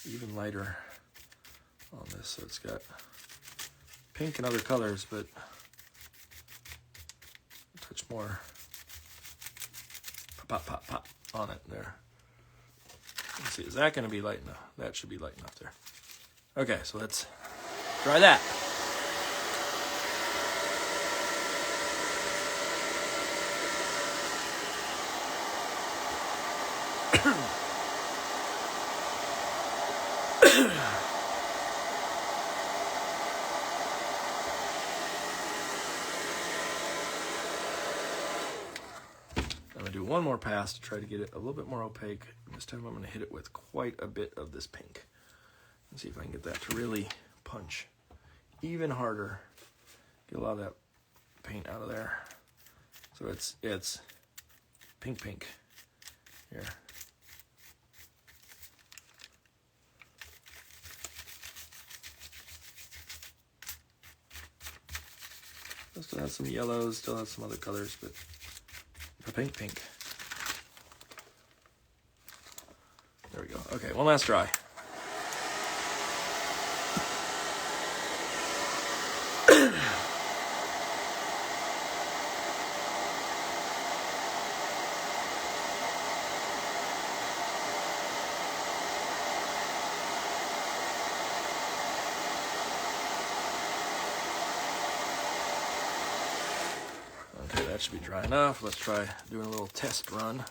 Even lighter on this, so it's got pink and other colors, but a touch more pop, pop, pop on it there. Let's see, is that going to be light enough? That should be light enough there. Okay, so let's try that. I'm going to do one more pass to try to get it a little bit more opaque. This time I'm going to hit it with quite a bit of this pink. And see if I can get that to really punch even harder. Get a lot of that paint out of there. So it's pink here. Still has some yellows, still has some other colors, but pink. There we go. Okay, one last try. Okay, that should be dry enough. Let's try doing a little test run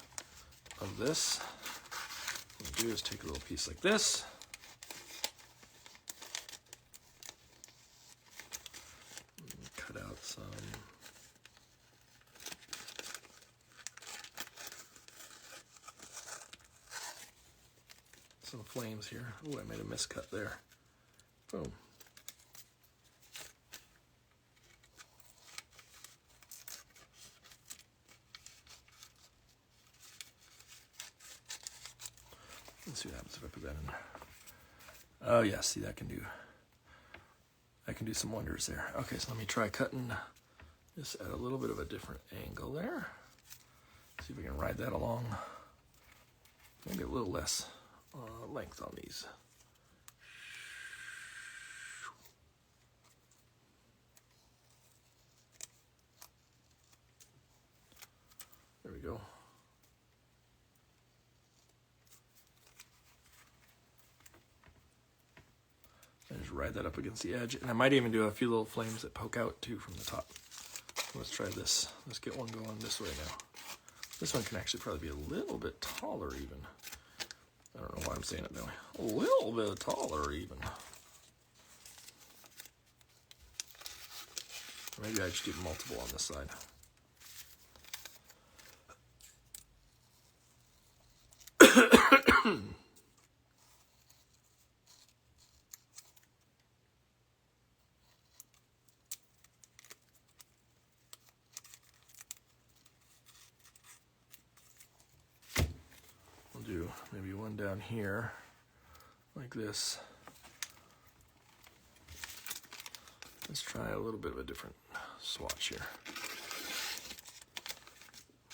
of this. What we'll do is take a little piece like this. And cut out some flames here. Oh, I made a miscut there. Boom. Let's see what happens if I put that in there. Oh yeah, see that can do some wonders there. Okay, so let me try cutting this at a little bit of a different angle there. See if we can ride that along. Maybe a little less length on these. There we go. And just ride that up against the edge. And I might even do a few little flames that poke out too from the top. Let's try this. Let's get one going this way now. This one can actually probably be a little bit taller even. I don't know why I'm saying it that way. A little bit taller even. Maybe I just do multiple on this side. We'll do maybe one down here, like this. Let's try a little bit of a different swatch here.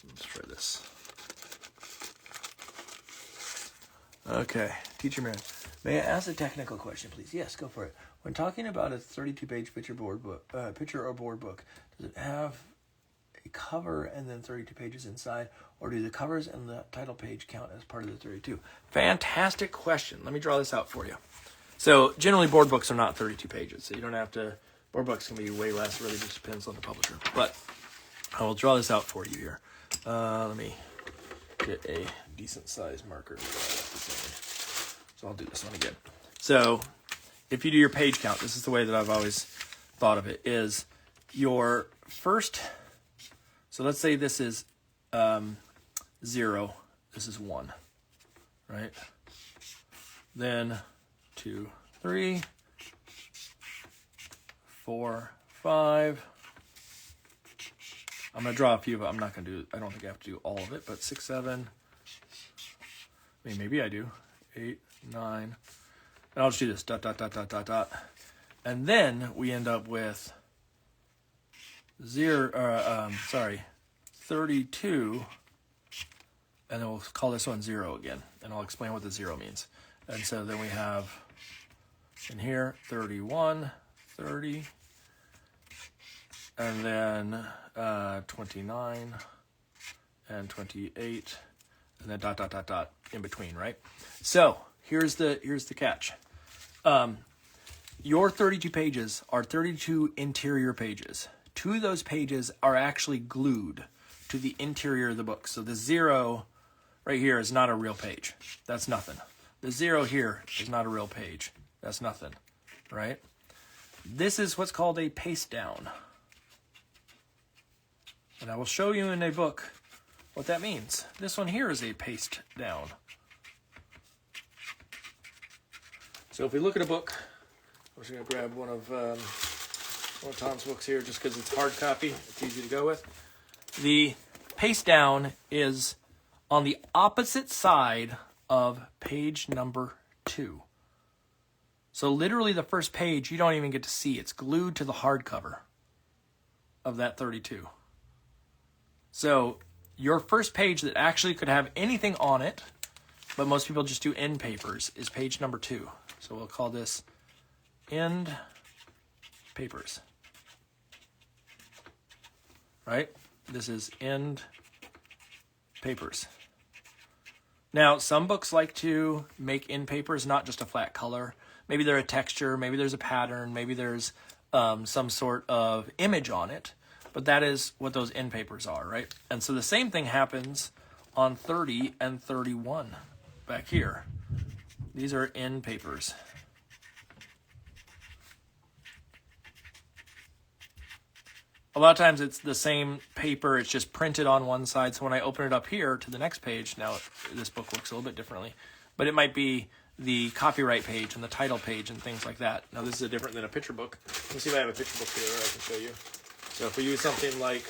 Let's try this. Okay, teacher man, may I ask a technical question, please? Yes, go for it. When talking about a 32-page picture or board book, does it have a cover and then 32 pages inside, or do the covers and the title page count as part of the 32? Fantastic question. Let me draw this out for you. So generally board books are not 32 pages, so you don't have to. Board books can be way less. It really just depends on the publisher. But I will draw this out for you here. Let me get a decent sized marker. So I'll do this one again. So if you do your page count, this is the way that I've always thought of it, is your first, so let's say this is 0, this is 1, right? Then 2, 3, 4, 5. I'm going to draw a few, but I'm not going to do, I don't think I have to do all of it, but 6, 7, I mean, maybe I do, 8, 9, and I'll just do this, dot, dot, dot, dot, dot, dot. And then we end up with 32, and then we'll call this one 0 again, and I'll explain what the 0 means. And so then we have in here 31, 30, and then 29 and 28, and then dot, dot, dot, dot in between, right? So here's the catch. Your 32 pages are 32 interior pages. 2 of those pages are actually glued to the interior of the book. So the 0 right here is not a real page. That's nothing. The 0 here is not a real page. That's nothing, right? This is what's called a paste down. And I will show you in a book what that means. This one here is a paste down. So if we look at a book, I'm just going to grab one of Tom's books here just because it's hard copy. It's easy to go with. The paste down is on the opposite side of page number 2. So literally the first page you don't even get to see. It's glued to the hardcover of that 32. So your first page that actually could have anything on it, but most people just do end papers, is page number 2. So we'll call this end papers. Right? This is end papers. Now, some books like to make end papers not just a flat color. Maybe they're a texture, maybe there's a pattern, maybe there's some sort of image on it. But that is what those end papers are, right? And so the same thing happens on 30 and 31 back here. These are end papers. A lot of times it's the same paper, it's just printed on one side. So when I open it up here to the next page, now this book looks a little bit differently, but it might be the copyright page and the title page and things like that. Now this is different than a picture book. Let's see if I have a picture book here I can show you. So if we use something like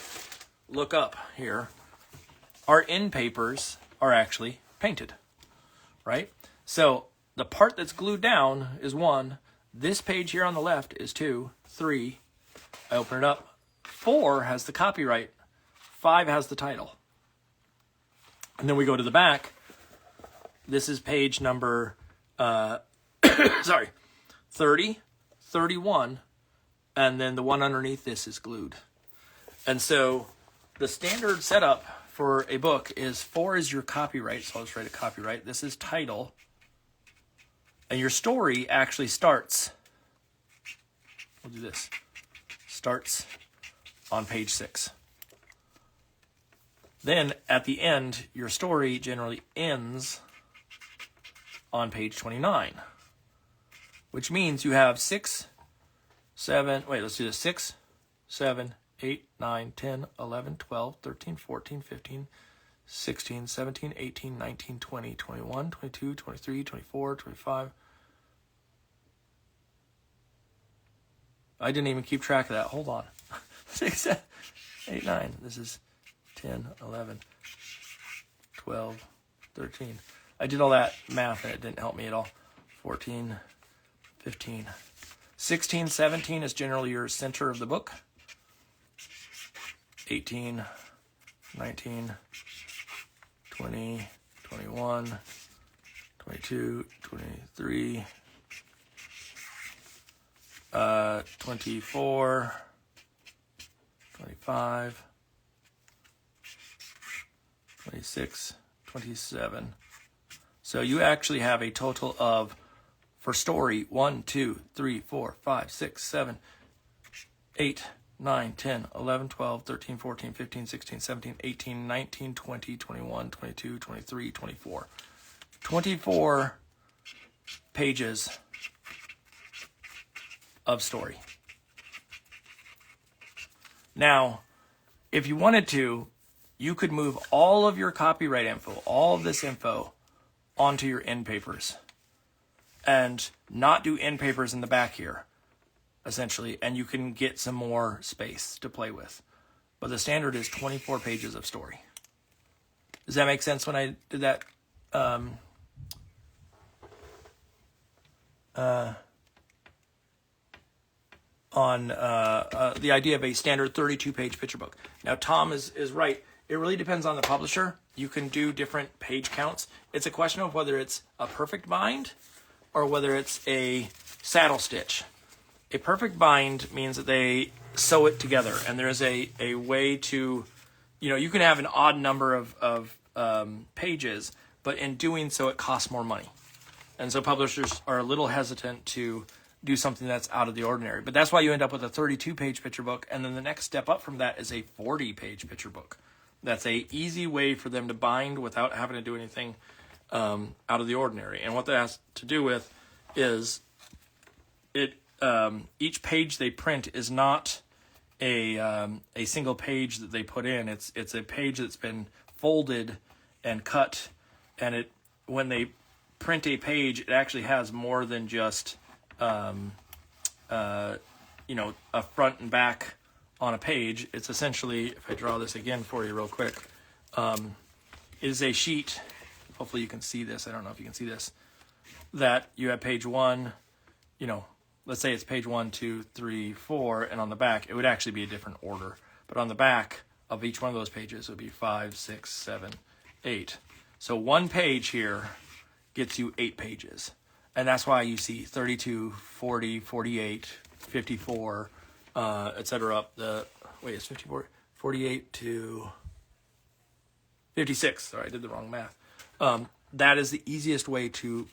Look Up here, our end papers are actually painted, right? So the part that's glued down is 1. This page here on the left is 2, 3. I open it up. 4 has the copyright. 5 has the title. And then we go to the back. This is page number, 30, 31, and then the one underneath this is glued. And so the standard setup for a book is 4 is your copyright. So I'll just write a copyright. This is title. And your story actually starts. We'll do this. Starts on page 6. Then at the end, your story generally ends on page 29, which means you have 6, 7, wait, let's do this. 6, 7, 8, 9, 10, 11, 12, 13, 14, 15, 16, 17, 18, 19, 20, 21, 22, 23, 24, 25. I didn't even keep track of that. Hold on. 6, 7, 8, 9. This is 10, 11, 12, 13. I did all that math and it didn't help me at all. 14, 15. 16, 17 is generally your center of the book. 18, 19, 20, 21, 22, 23, 24, 25, 26, 27. So you actually have a total of, for story, 1, 2, 3, 4, 5, 6, 7, 8, 9, 10, 11, 12, 13, 14, 15, 16, 17, 18, 19, 20, 21, 22, 23, 24. 24 pages of story. Now, if you wanted to, you could move all of your copyright info, all of this info, onto your end papers and not do end papers in the back here, essentially, and you can get some more space to play with. But the standard is 24 pages of story. Does that make sense when I did that? On the idea of a standard 32-page picture book. Now, Tom is right. It really depends on the publisher. You can do different page counts. It's a question of whether it's a perfect bind or whether it's a saddle stitch. A perfect bind means that they sew it together, and there's a way to, you can have an odd number of pages, but in doing so, it costs more money. And so publishers are a little hesitant to do something that's out of the ordinary. But that's why you end up with a 32-page picture book, and then the next step up from that is a 40-page picture book. That's a easy way for them to bind without having to do anything out of the ordinary. And what that has to do with is each page they print is not a single page that they put in. It's a page that's been folded and cut, and when they print a page, it actually has more than just a front and back on a page. It's essentially, if I draw this again for you real quick, it is a sheet. Hopefully you can see this. I don't know if you can see this. That you have page 1, let's say it's page 1, 2, 3, 4, and on the back, it would actually be a different order. But on the back of each one of those pages would be 5, 6, 7, 8. So one page here gets you 8 pages. And that's why you see 32, 40, 48, 54, etc. It's 54, 48 to 56. Sorry, I did the wrong math. That is the easiest way to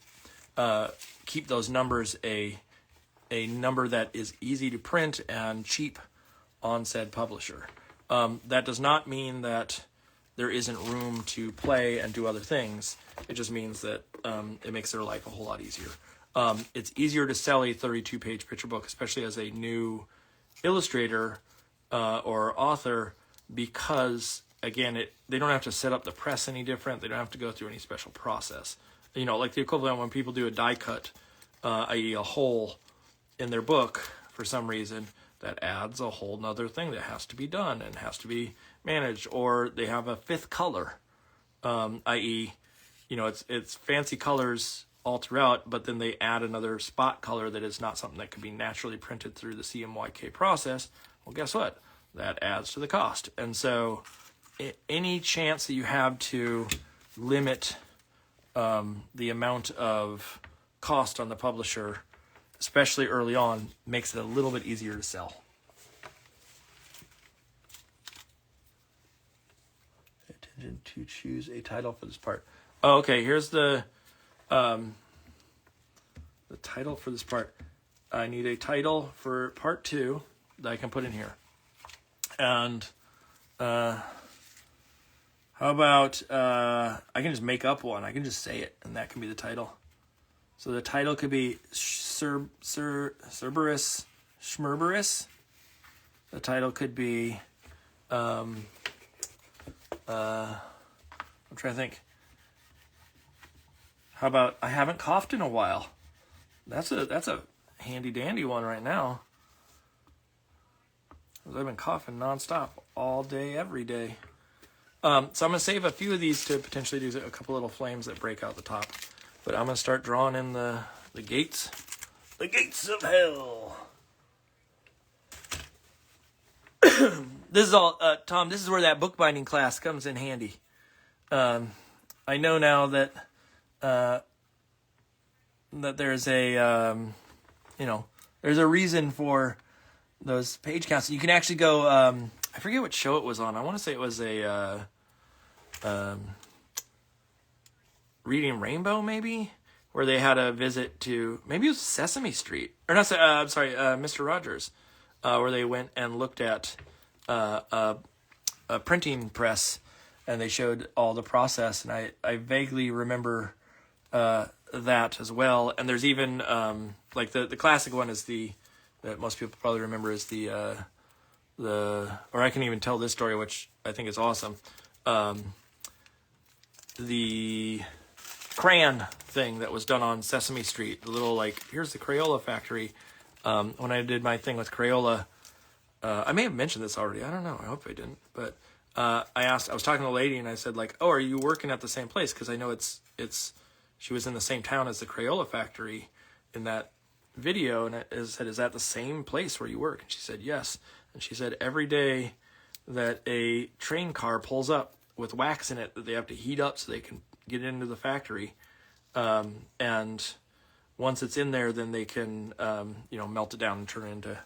keep those numbers a number that is easy to print and cheap on said publisher. That does not mean that there isn't room to play and do other things. It just means that it makes their life a whole lot easier. It's easier to sell a 32-page picture book, especially as a new illustrator or author, because, again, they don't have to set up the press any different. They don't have to go through any special process. Like the equivalent when people do a die cut, i.e. a hole in their book for some reason, that adds a whole nother thing that has to be done and has to be managed. Or they have a 5th color, i.e., it's fancy colors all throughout, but then they add another spot color that is not something that could be naturally printed through the CMYK process. Well, guess what? That adds to the cost. And so any chance that you have to limit the amount of cost on the publisher, especially early on, makes it a little bit easier to sell. Attention to choose a title for this part. Oh, okay, here's the title for this part. I need a title for part 2 that I can put in here. And how about I can just make up one. I can just say it, and that can be the title. So the title could be Cerberus Schmerberus. The title could be I'm trying to think. How about I haven't coughed in a while? That's a handy dandy one right now. I've been coughing nonstop all day, every day. So I'm going to save a few of these to potentially do a couple little flames that break out the top. But I'm going to start drawing in the gates. The gates of hell. This is all, Tom, this is where that bookbinding class comes in handy. I know now that there's a, there's a reason for those page counts. You can actually go, I forget what show it was on. I want to say it was a Reading Rainbow, maybe, where they had a visit to, maybe it was Sesame Street, or not, I'm sorry, Mr. Rogers, where they went and looked at a printing press, and they showed all the process, and I vaguely remember that as well. And there's even, like the classic one is that most people probably remember is or I can even tell this story, which I think is awesome. The crayon thing that was done on Sesame Street, the little, here's the Crayola factory. When I did my thing with Crayola, I may have mentioned this already. I don't know. I hope I didn't. But I was talking to a lady and I said, oh, are you working at the same place? Because I know she was in the same town as the Crayola factory in that video. And I said, is that the same place where you work? And she said, yes. And she said, every day that a train car pulls up with wax in it that they have to heat up so they can get into the factory. And once it's in there, then they can, melt it down and turn it into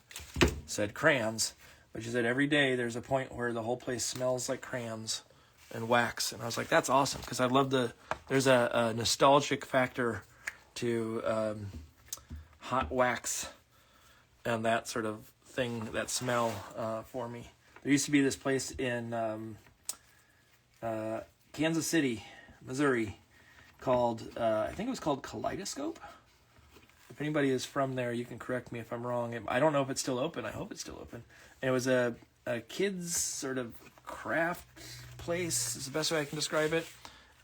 said crayons. But she said every day there's a point where the whole place smells like crayons and wax. And I was like, that's awesome. Because I love there's a nostalgic factor to hot wax and that sort of thing, that smell for me. There used to be this place in Kansas City, Missouri, called, I think it was called Kaleidoscope. If anybody is from there, you can correct me if I'm wrong. I don't know if it's still open. I hope it's still open. And it was a kids sort of craft place, is the best way I can describe it.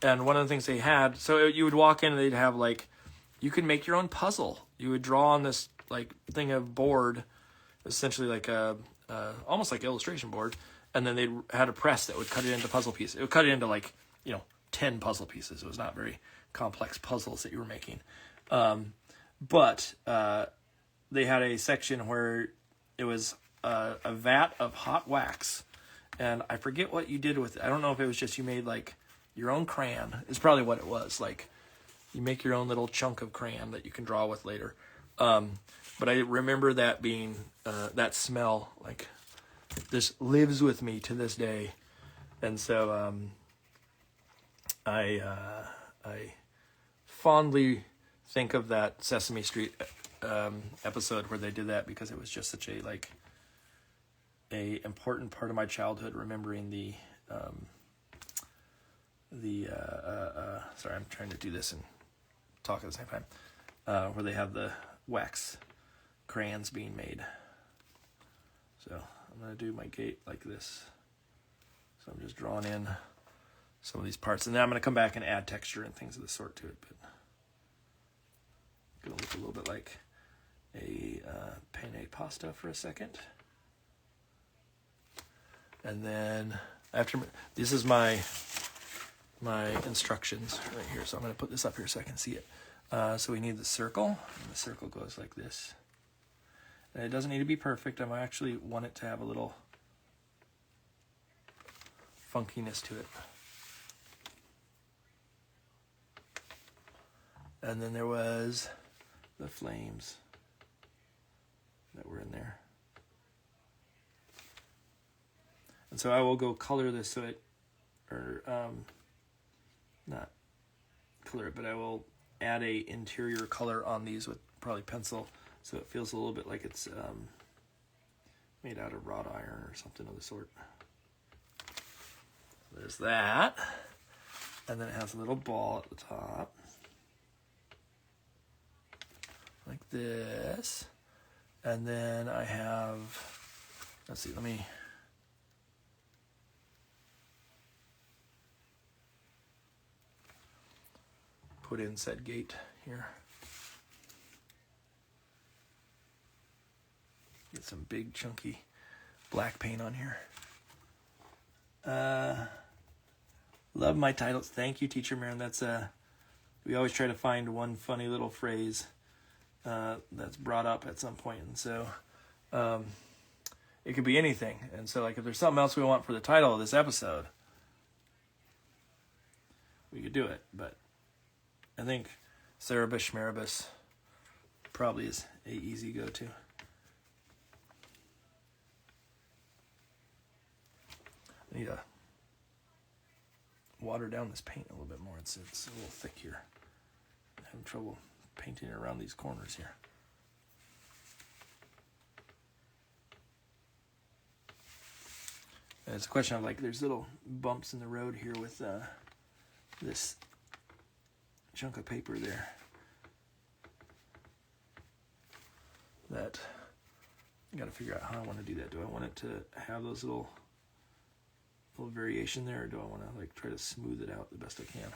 And one of the things they had, so you would walk in and they'd have you could make your own puzzle. You would draw on this thing of board, essentially like a almost like illustration board, and then they had a press that would cut it into puzzle pieces. It would cut it into 10 puzzle pieces. It was not very complex puzzles that you were making. But they had a section where it was a vat of hot wax, and I forget what you did with it. I don't know if it was just you made your own crayon. Is probably what it was. You make your own little chunk of crayon that you can draw with later. But I remember that being that smell this lives with me to this day, and so I fondly think of that Sesame Street episode where they did that, because it was just such a important part of my childhood, remembering sorry, I'm trying to do this and talk at the same time, where they have the wax crayons being made. So I'm going to do my gate like this. So I'm just drawing in some of these parts, and then I'm going to come back and add texture and things of the sort to it. But it's going to look a little bit like a penne pasta for a second. And then this is my instructions right here. So I'm going to put this up here so I can see it. So we need the circle, and the circle goes like this. And it doesn't need to be perfect. I actually want it to have a little funkiness to it. And then there was the flames that were in there. And so I will go color this so it, not color it, but I will add a interior color on these with probably pencil, so it feels a little bit like it's made out of wrought iron or something of the sort. There's that. And then it has a little ball at the top. Like this. And then I have, let's see, let me put in said gate here. Get some big chunky black paint on here. Love my titles. Thank you, Teacher Marin. That's we always try to find one funny little phrase that's brought up at some point, and so it could be anything. And so, if there's something else we want for the title of this episode, we could do it. But I think Cerebus Schmeribus probably is a easy go-to. I need to water down this paint a little bit more. It's a little thick here. I'm having trouble painting around these corners here. And it's a question of there's little bumps in the road here with this chunk of paper there that I got to figure out how I want to do that. Do I want it to have those little variation there, or do I want to try to smooth it out the best I can?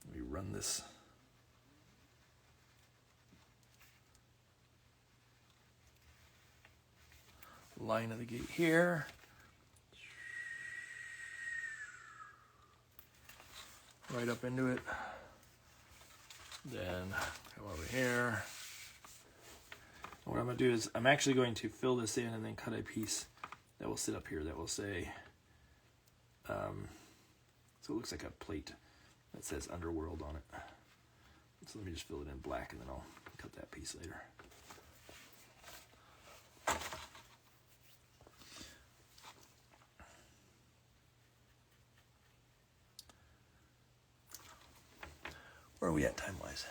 Let me run this line of the gate here. Right up into it. Then come over here. What I'm going to do is I'm actually going to fill this in and then cut a piece that will sit up here that will say, so it looks like a plate that says Underworld on it. So let me just fill it in black and then I'll cut that piece later. Where are we at time-wise?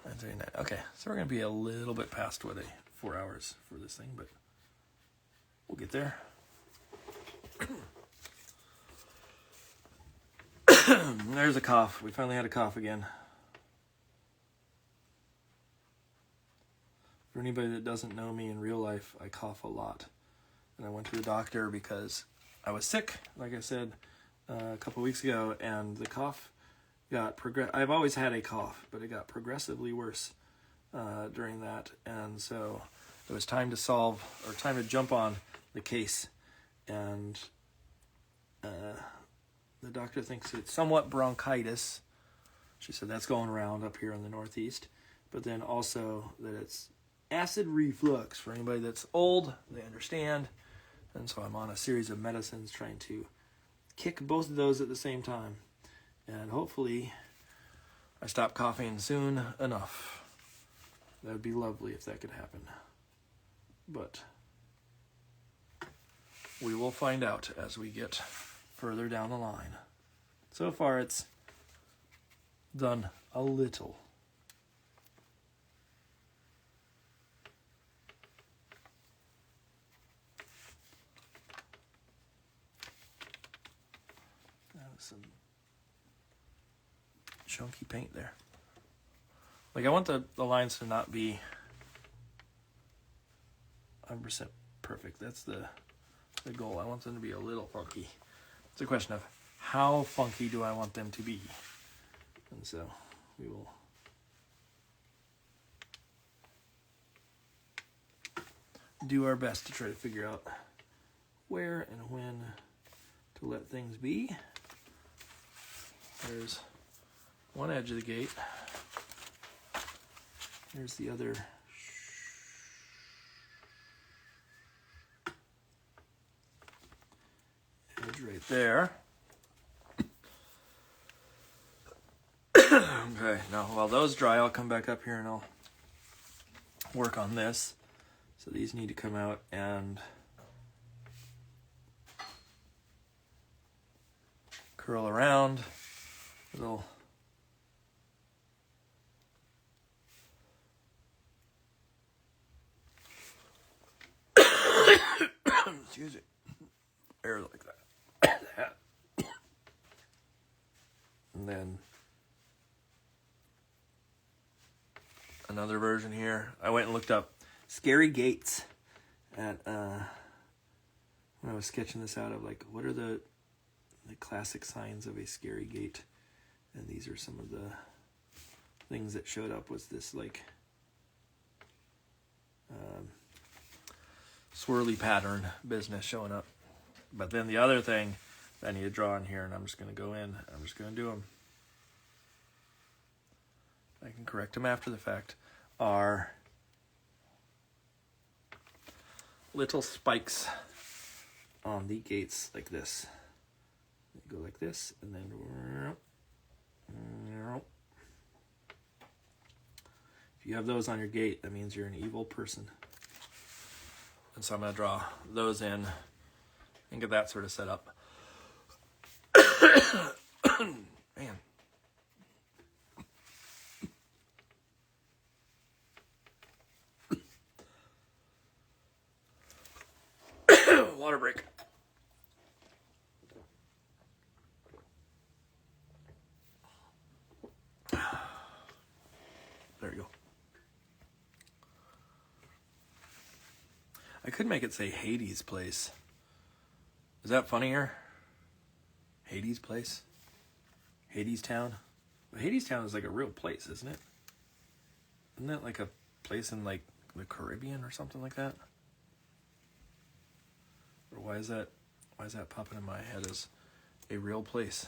9:39. Okay, so we're going to be a little bit past 4 hours for this thing, but we'll get there. There's a cough. We finally had a cough again. For anybody that doesn't know me in real life, I cough a lot. And I went to the doctor because I was sick, like I said a couple of weeks ago, and the cough I've always had a cough, but it got progressively worse during that, and so it was time to jump on the case, and the doctor thinks it's somewhat bronchitis. She said that's going around up here in the Northeast, but then also that it's acid reflux. For anybody that's old, they understand, and so I'm on a series of medicines trying to kick both of those at the same time, and hopefully I stop coughing soon enough. That would be lovely if that could happen. But we will find out as we get further down the line. So far it's done a little. That was some chunky paint there. Like, I want the lines to not be 100% perfect. That's the goal. I want them to be a little funky. It's a question of how funky do I want them to be? And so we will do our best to try to figure out where and when to let things be. There's one edge of the gate. There's the other edge right there. Okay, now while those dry, I'll come back up here and I'll work on this. So these need to come out and curl around. Little excuse it, air like that. And then another version here. I went and looked up scary gates at when I was sketching this out of like what are the classic signs of a scary gate, and these are some of the things that showed up. Was this like swirly pattern business showing up. But then the other thing I need to draw in here, and I'm just going to go in, I'm just going to do them. I can correct them after the fact, are little spikes on the gates like this. They go like this, and then if you have those on your gate, that means you're an evil person. And so I'm going to draw those in and get that sort of set up. Man. Water break. There you go. I could make it say Hades Place. Is that funnier? Hades Place? Hades Town? But Hades Town is like a real place, isn't it? Isn't that like a place in like the Caribbean or something like that? Or why is that popping in my head as a real place?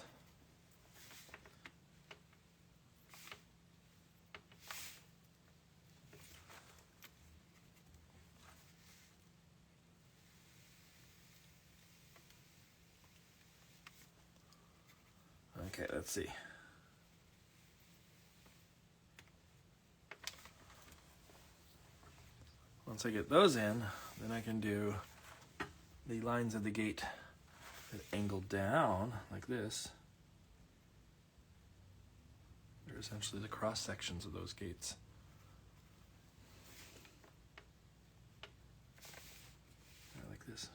Okay, let's see. Once I get those in, then I can do the lines of the gate that angle down like this. They're essentially the cross sections of those gates. Like this.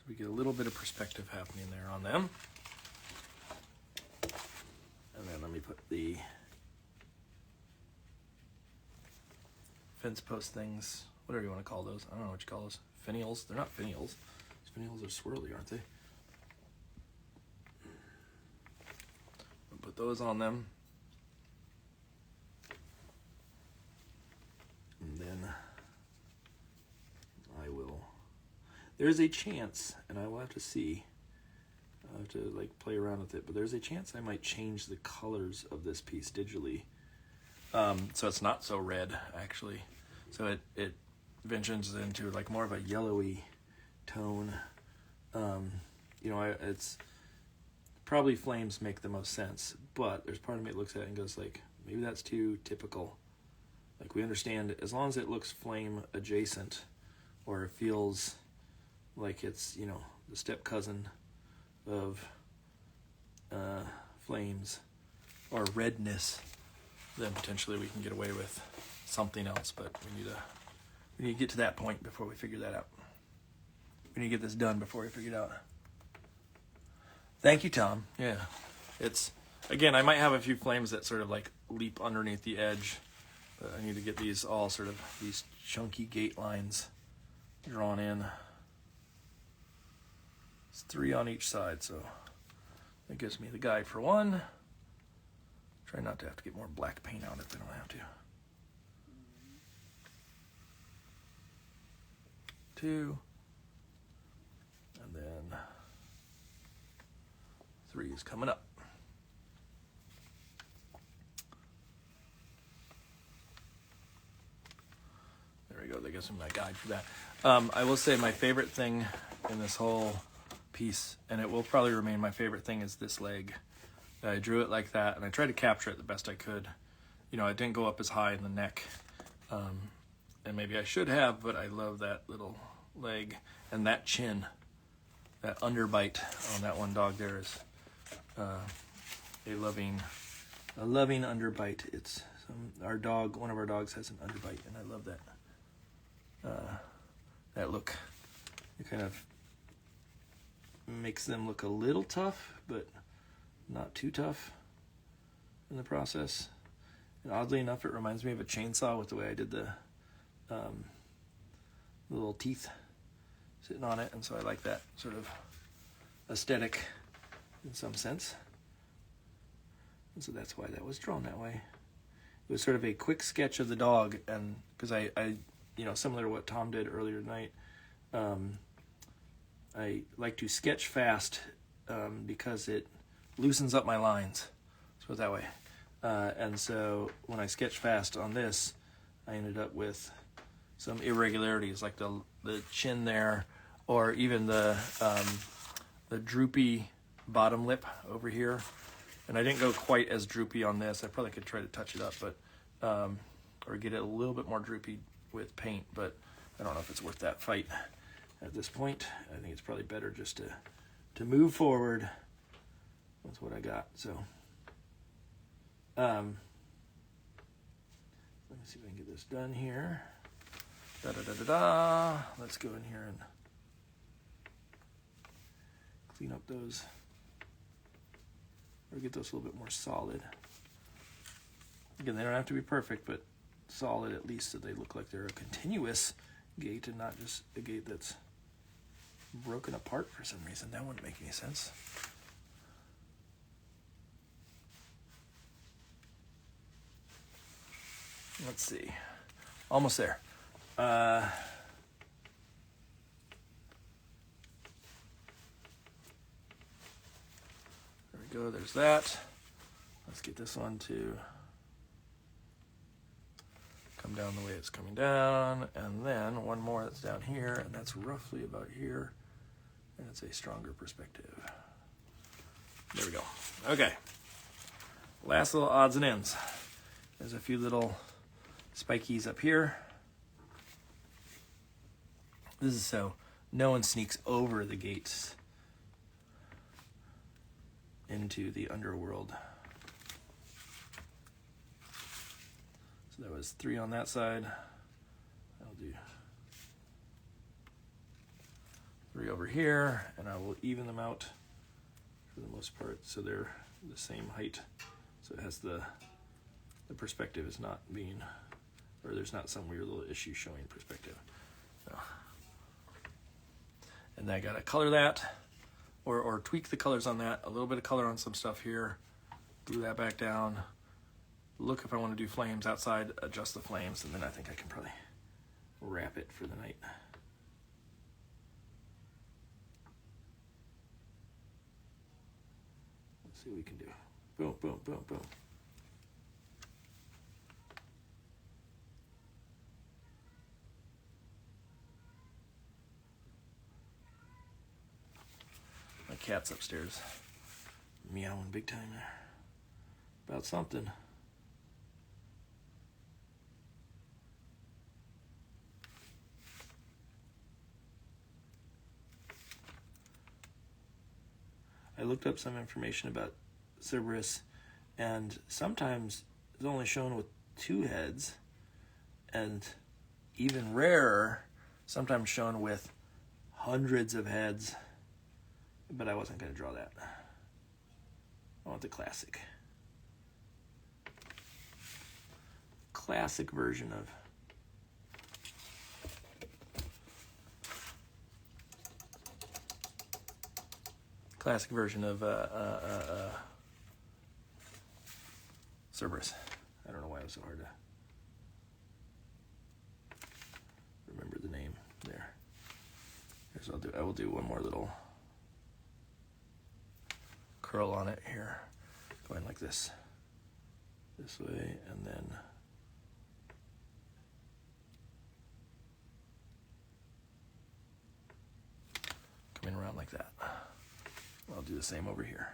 We get a little bit of perspective happening there on them. And then let me put the fence post things, whatever you want to call those. I don't know what you call those. Finials. They're not finials. Finials are swirly, aren't they? those on them. And then I will, there's a chance, and I will have to see, I'll have to like play around with it, but there's a chance I might change the colors of this piece digitally. So it's not so red, actually. So it ventures into like more of a yellowy tone. You know, it's probably flames make the most sense, but there's part of me that looks at it and goes like, maybe that's too typical. Like, we understand as long as it looks flame adjacent, or it feels like it's, you know, the step cousin of flames or redness, then potentially we can get away with something else. But we need to get to that point before we figure that out. We need to get this done before we figure it out. Thank you, Tom. Yeah, it's, again, I might have a few flames that sort of like leap underneath the edge. But I need to get these all sort of, these chunky gate lines drawn in. It's 3 on each side, so that gives me the guide for 1. Try not to have to get more black paint out if I don't have to. 2. And then 3 is coming up. There we go, that gives me my guide for that. I will say my favorite thing in this whole piece, and it will probably remain my favorite thing, is this leg. I drew it like that, and I tried to capture it the best I could. You know, I didn't go up as high in the neck, and maybe I should have, but I love that little leg, and that chin, that underbite on that one dog there is a loving underbite. It's one of our dogs has an underbite, and I love that. That look. It kind of makes them look a little tough, but not too tough in the process. And oddly enough, it reminds me of a chainsaw with the way I did the little teeth sitting on it, and so I like that sort of aesthetic in some sense. And so that's why that was drawn that way. It was sort of a quick sketch of the dog, and because I you know, similar to what Tom did earlier tonight, I like to sketch fast because it loosens up my lines. Let's put it that way. And so when I sketched fast on this, I ended up with some irregularities, like the chin there, or even the droopy bottom lip over here. And I didn't go quite as droopy on this. I probably could try to touch it up, but or get it a little bit more droopy with paint, but I don't know if it's worth that fight at this point. I think it's probably better just to move forward with what I got. So let me see if I can get this done here. Let's go in here and clean up those, or get those a little bit more solid. Again, they don't have to be perfect, but solid at least, so they look like they're a continuous gate and not just a gate that's broken apart for some reason. That wouldn't make any sense. Let's see. Almost there. There we go. There's that. Let's get this one to come down the way it's coming down, and then one more that's down here, and that's roughly about here, and it's a stronger perspective. There we go. Okay. Last little odds and ends. There's a few little spikies up here. This is so no one sneaks over the gates into the underworld. So that was 3 on that side. I'll do 3 over here, and I will even them out for the most part so they're the same height. So it has the perspective is not being, or there's not some weird little issue showing perspective. So. And then I gotta color that, or tweak the colors on that, a little bit of color on some stuff here, glue that back down. Look if I want to do flames outside, adjust the flames, and then I think I can probably wrap it for the night. Let's see what we can do. Boom, boom, boom, boom. My cat's upstairs, meowing big time there about something. I looked up some information about Cerberus, and sometimes it's only shown with 2 heads, and even rarer, sometimes shown with hundreds of heads. But I wasn't going to draw that. I want the classic version of Cerberus. I don't know why it was so hard to remember the name there. Here's what I will do one more little curl on it here, going like this way, and then coming around like that. I'll do the same over here.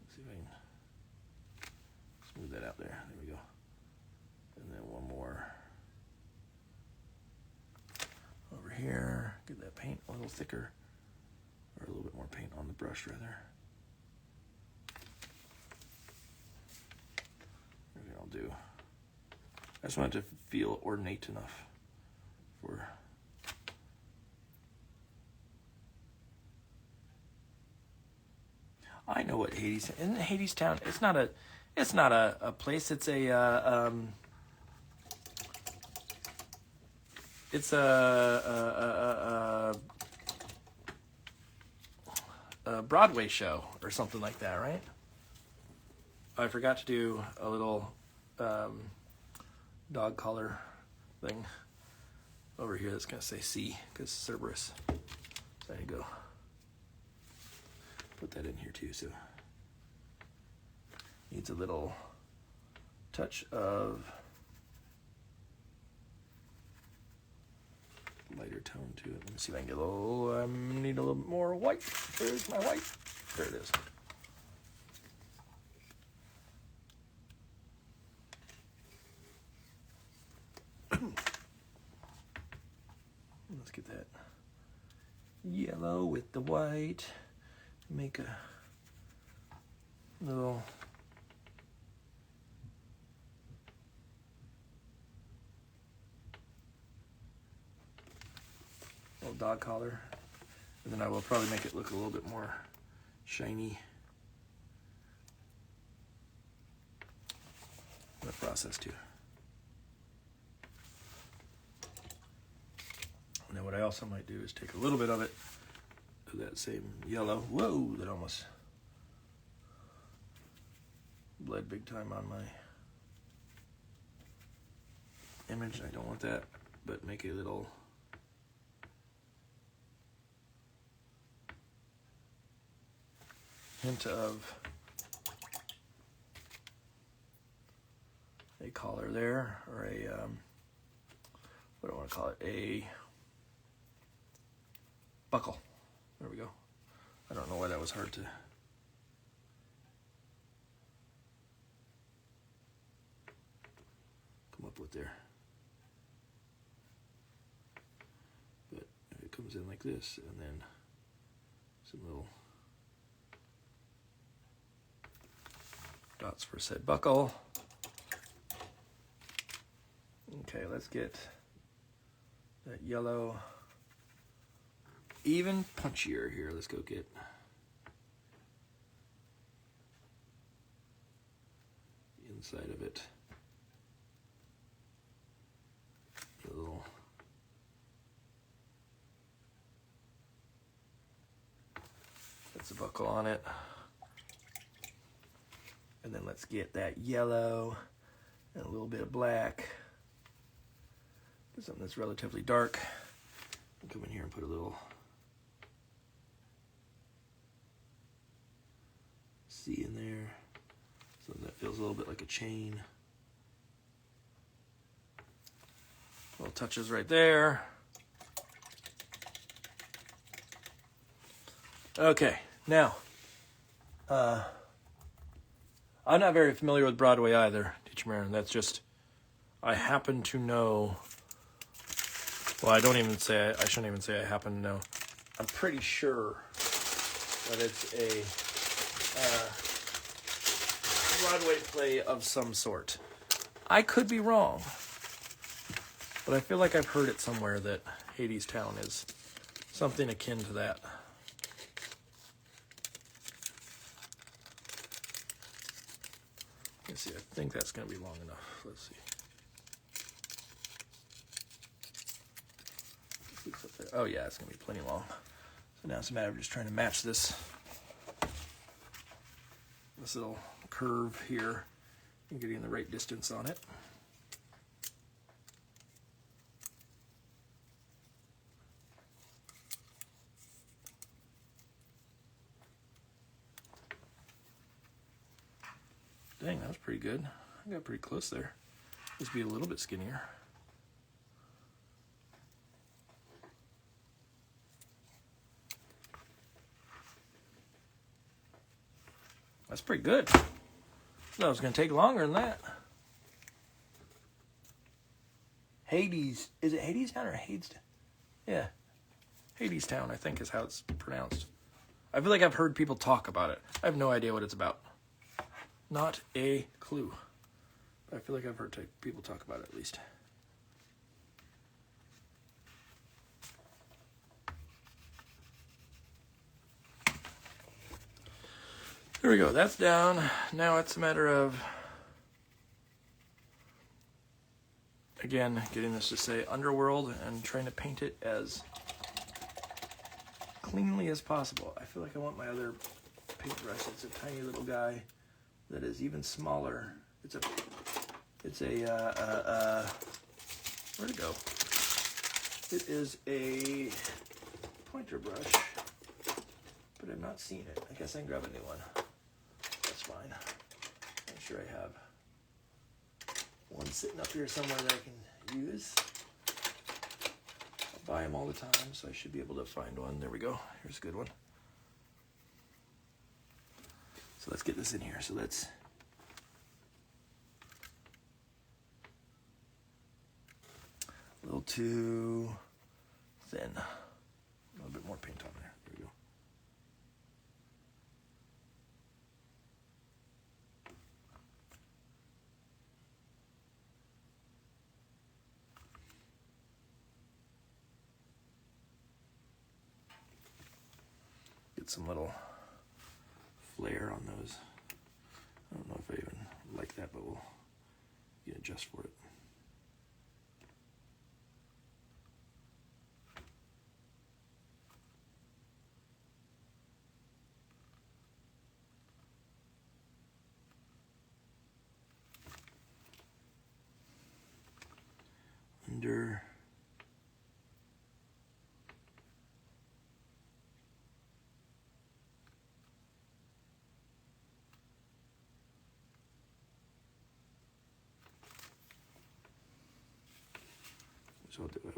Let's see if I can smooth that out there. There we go. And then one more over here. Get that paint a little thicker, or a little bit more paint on the brush rather. Maybe I'll do. I just want it to feel ornate enough for. I know what Hades. Isn't Hades Town? It's not a place. It's a Broadway show or something like that, right? I forgot to do a little dog collar thing over here that's gonna say C because Cerberus. So there you go. Put that in here too, so needs a little touch of lighter tone to it. Let me see if I can get a little, need a little bit more white. There's my white. There it is. Let's get that yellow with the white. Make a little dog collar, and then I will probably make it look a little bit more shiny in the process too. And then what I also might do is take a little bit of it, of that same yellow. Whoa, that almost bled big time on my image. I don't want that, but make a little hint of a collar there, or a what do I want to call it, a buckle. There we go. I don't know why that was hard to come up with there. But if it comes in like this, and then some little dots for said buckle. Okay, let's get that yellow even punchier here. Let's go get the inside of it. A little that's a buckle on it. And then let's get that yellow and a little bit of black. Something that's relatively dark. I'll come in here and put a little C in there. Something that feels a little bit like a chain. Little touches right there. Okay, now, I'm not very familiar with Broadway either, Teacher Marin. That's just, I happen to know, well, I shouldn't even say I happen to know. I'm pretty sure that it's a Broadway play of some sort. I could be wrong, but I feel like I've heard it somewhere that Hades Town is something akin to that. Let's see, I think that's going to be long enough. Let's see. Oh yeah, it's going to be plenty long. So now it's a matter of just trying to match this little curve here and getting the right distance on it. Dang, that was pretty good. I got pretty close there. Just be a little bit skinnier. That's pretty good. No, it's going to take longer than that. Hades. Is it Hades Town or Hades? Yeah. Hades Town, I think, is how it's pronounced. I feel like I've heard people talk about it. I have no idea what it's about. Not a clue. I feel like I've heard people talk about it at least. There we go. That's down. Now it's a matter of, again, getting this to say Underworld and trying to paint it as cleanly as possible. I feel like I want my other paintbrush. It's a tiny little guy that is even smaller. It's a where'd it go? It is a pointer brush, but I'm not seeing it. I guess I can grab a new one. That's fine. I'm sure I have one sitting up here somewhere that I can use. I buy them all the time, so I should be able to find one. There we go. Here's a good one. So let's get this in here. So let's a little too thin. A little bit more paint on there. There we go. Get some little flare on those. I don't know if I even like that, but we'll adjust for it. Under. So I'll do it.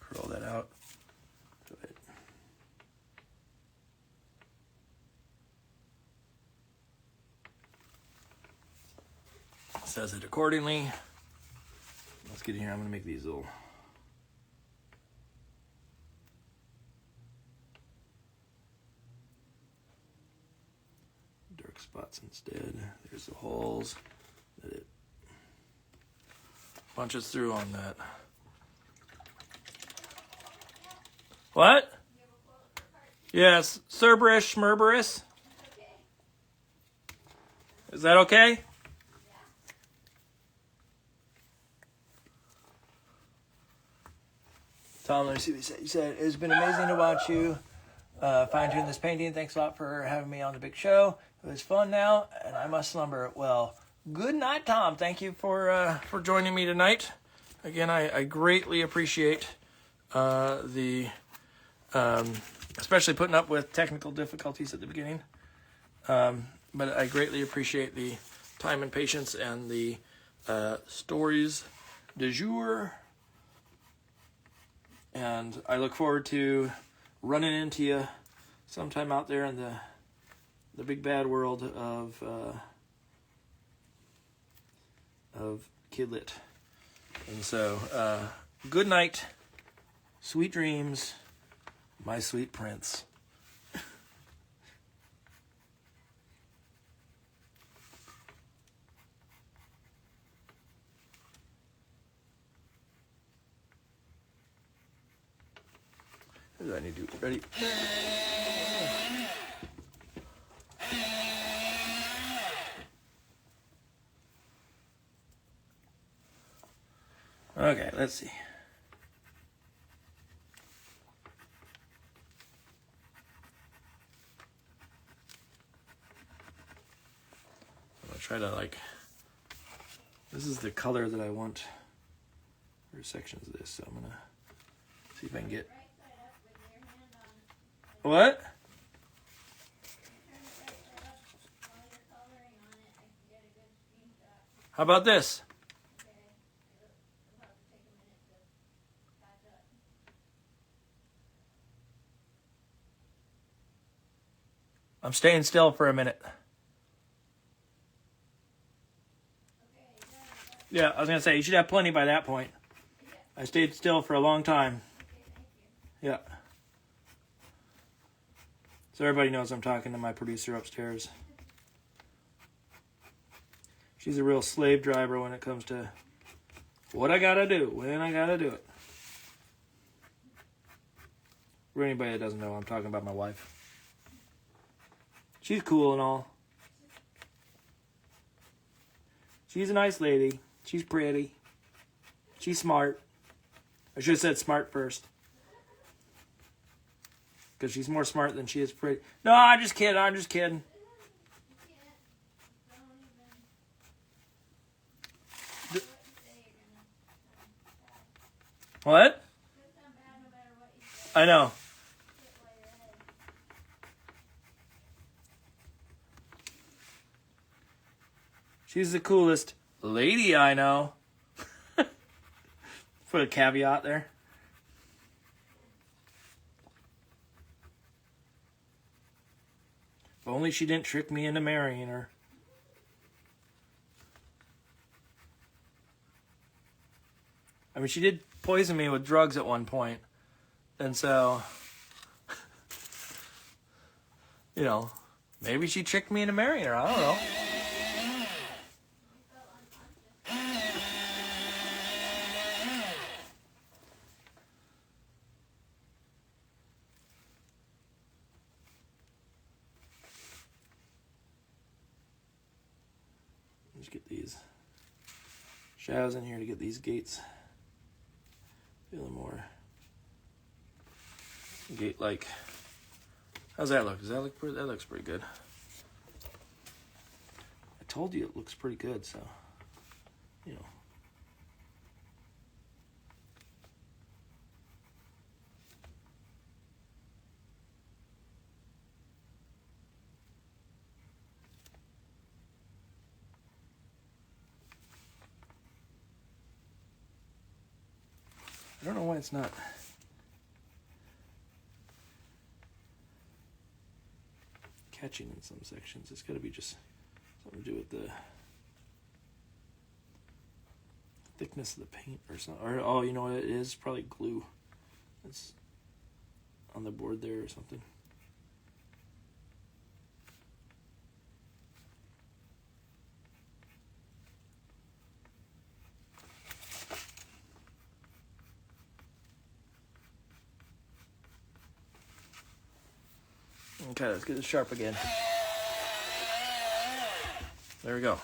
Curl that out. Says it accordingly. Let's get in here. I'm going to make these little dark spots instead. There's the holes that it punches through on that What? Yes, Cerberus, Schmerberus. Is that okay? Tom, let me see what he said. He said, it's been amazing to watch you fine-tune this painting. Thanks a lot for having me on the big show. It was fun now, and I must slumber. Well, good night, Tom. Thank you for joining me tonight. Again, I greatly appreciate especially putting up with technical difficulties at the beginning. But I greatly appreciate the time and patience and the stories du jour. And I look forward to running into you sometime out there in the big bad world of Kidlit. And so, good night, sweet dreams, my sweet prince. What do I need to do? Ready? Okay, let's see. I'm gonna try to this is the color that I want for sections of this, so I'm gonna see if I can get. What? How about this? I'm staying still for a minute. Yeah, I was going to say, you should have plenty by that point. I stayed still for a long time. Yeah. So everybody knows I'm talking to my producer upstairs. She's a real slave driver when it comes to what I gotta do, when I gotta do it. For anybody that doesn't know, I'm talking about my wife. She's cool and all. She's a nice lady. She's pretty. She's smart. I should have said smart first. Because she's more smart than she is pretty. No, I'm just kidding. I'm just kidding. What? I know. She's the coolest lady I know. Put a caveat there. If only she didn't trick me into marrying her. I mean, she did poison me with drugs at one point. And so, maybe she tricked me into marrying her. I don't know. Let's get these shadows in here to get these gates feeling more gate-like. How's that look? Does that look pretty? That looks pretty good. I told you it looks pretty good, so I don't know why it's not catching in some sections. It's got to be just something to do with the thickness of the paint or something. Or, oh, you know what it is? Probably glue. It's on the board there or something. Okay, let's get it sharp again. There we go.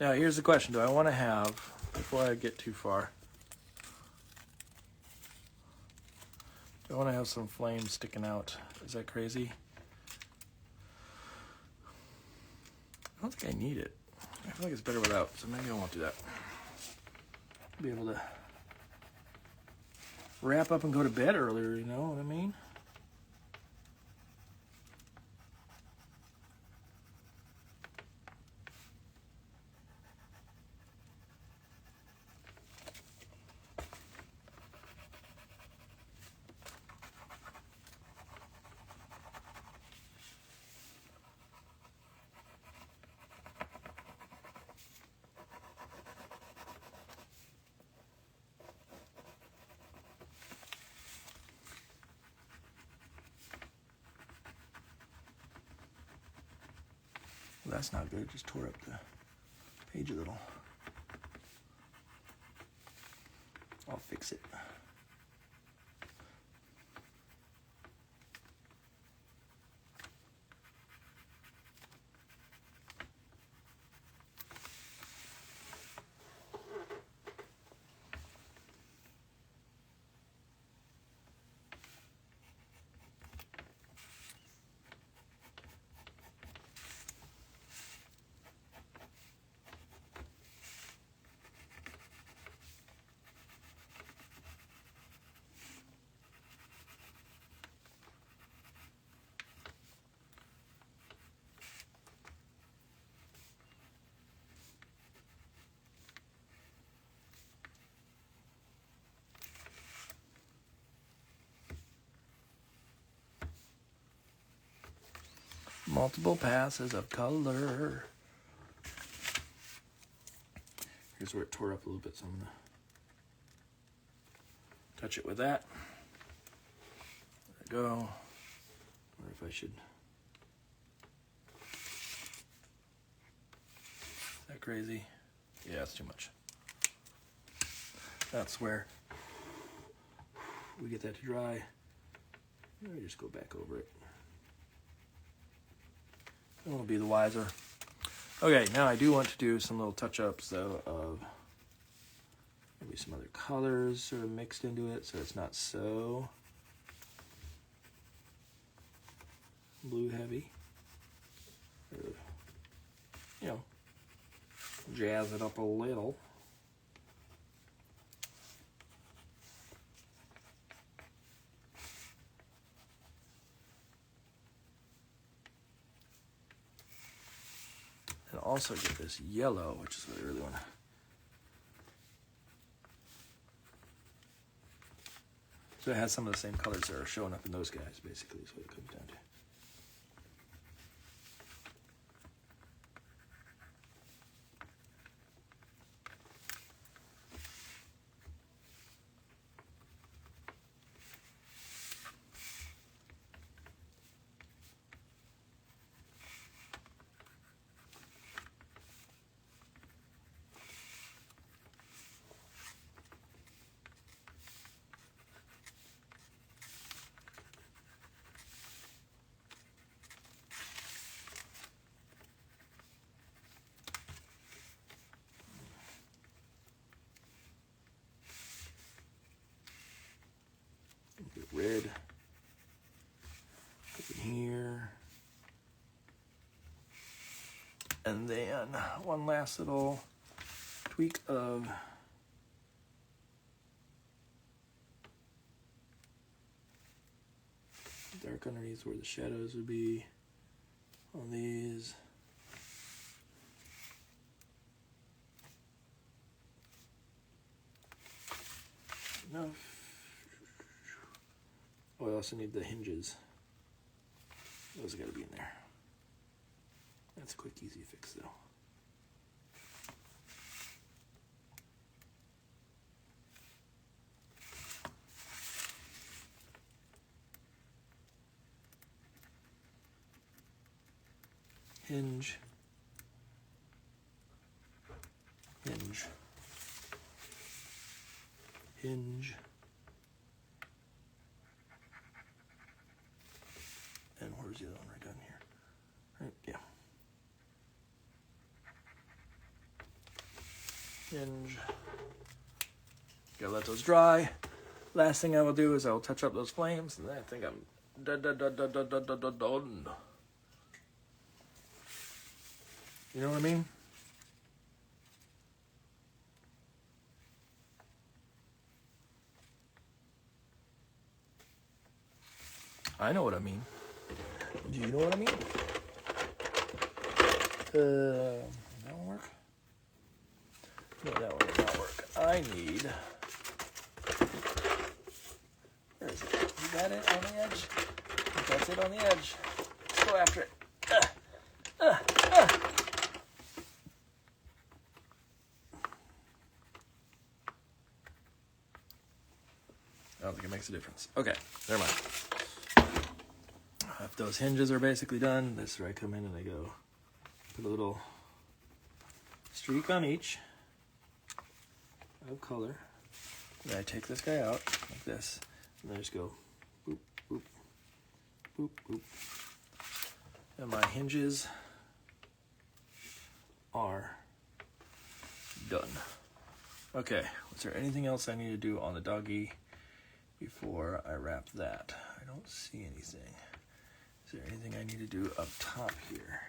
Now here's the question. Do I want to have, before I get too far, do I want to have some flames sticking out? Is that crazy? I don't think I need it. I feel like it's better without, so maybe I won't do that. Be able to wrap up and go to bed earlier, you know what I mean? Well, that's not good. It just tore up the page a little. I'll fix it. Multiple passes of color. Here's where it tore up a little bit, so I'm gonna touch it with that. There we go. Wonder if I should. Is that crazy? Yeah, that's too much. That's where we get that to dry. Let me just go back over it. And we'll be the wiser. Okay, now I do want to do some little touch-ups though of maybe some other colors sort of mixed into it so it's not so blue heavy. Or, you know, jazz it up a little. And also get this yellow, which is what I really want to. So it has some of the same colors that are showing up in those guys, basically, is what it comes down to. Get red. Put in here. And then one last little tweak of dark underneath where the shadows would be on these. Enough. Oh, I also need the hinges. Those gotta be in there. That's a quick, easy fix though. Hinge. Hinge. Hinge. the other one right down here. Right, yeah. Hinge. Gotta let those dry. Last thing I will do is I will touch up those flames, and then I think I'm done. You know what I mean? I know what I mean. Do you know what I mean? That won't work? No, that one will not work. I need... Where is it? Is that it on the edge? I think that's it on the edge. Let's go after it. I don't think it makes a difference. Okay, never mind. If those hinges are basically done, this is where I come in and I go put a little streak on each of color. Then I take this guy out like this, and I just go boop, boop, boop, boop. And my hinges are done. Okay, was there anything else I need to do on the doggy before I wrap that? I don't see anything. Is there anything I need to do up top here?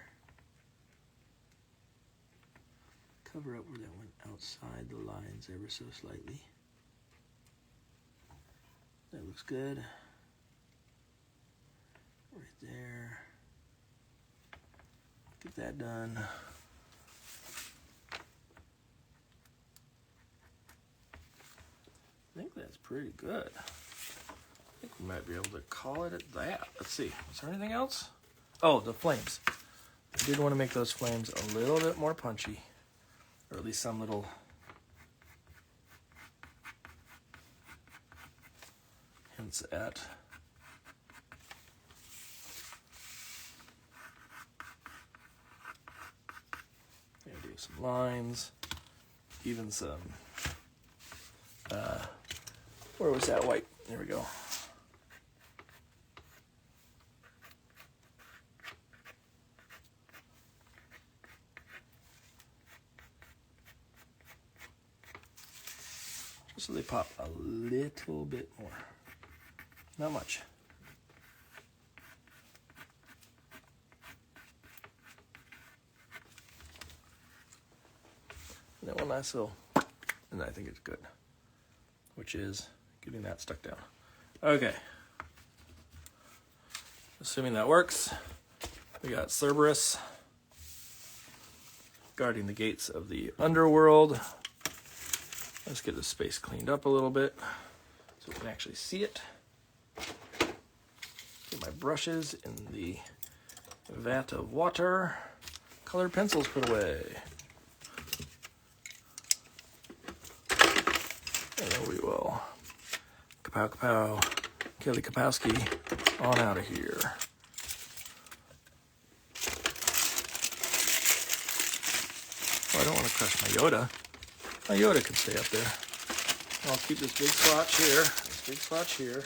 Cover up where that went outside the lines ever so slightly. That looks good. Right there. Get that done. I think that's pretty good. I think we might be able to call it at that. Let's see. Is there anything else? Oh, the flames. I did want to make those flames a little bit more punchy. Or at least some little hints at do some lines, even some where was that white? There we go. Just so they pop a little bit more. Not much. And that one last little, and I think it's good, which is getting that stuck down. Okay. Assuming that works, we got Cerberus guarding the gates of the underworld. Let's get the space cleaned up a little bit so we can actually see it. Get my brushes in the vat of water. Colored pencils put away. And then we will kapow kapow, Kelly Kapowski, on out of here. Oh, I don't want to crush my Yoda. My Yoda can stay up there. I'll keep this big swatch here. This big swatch here.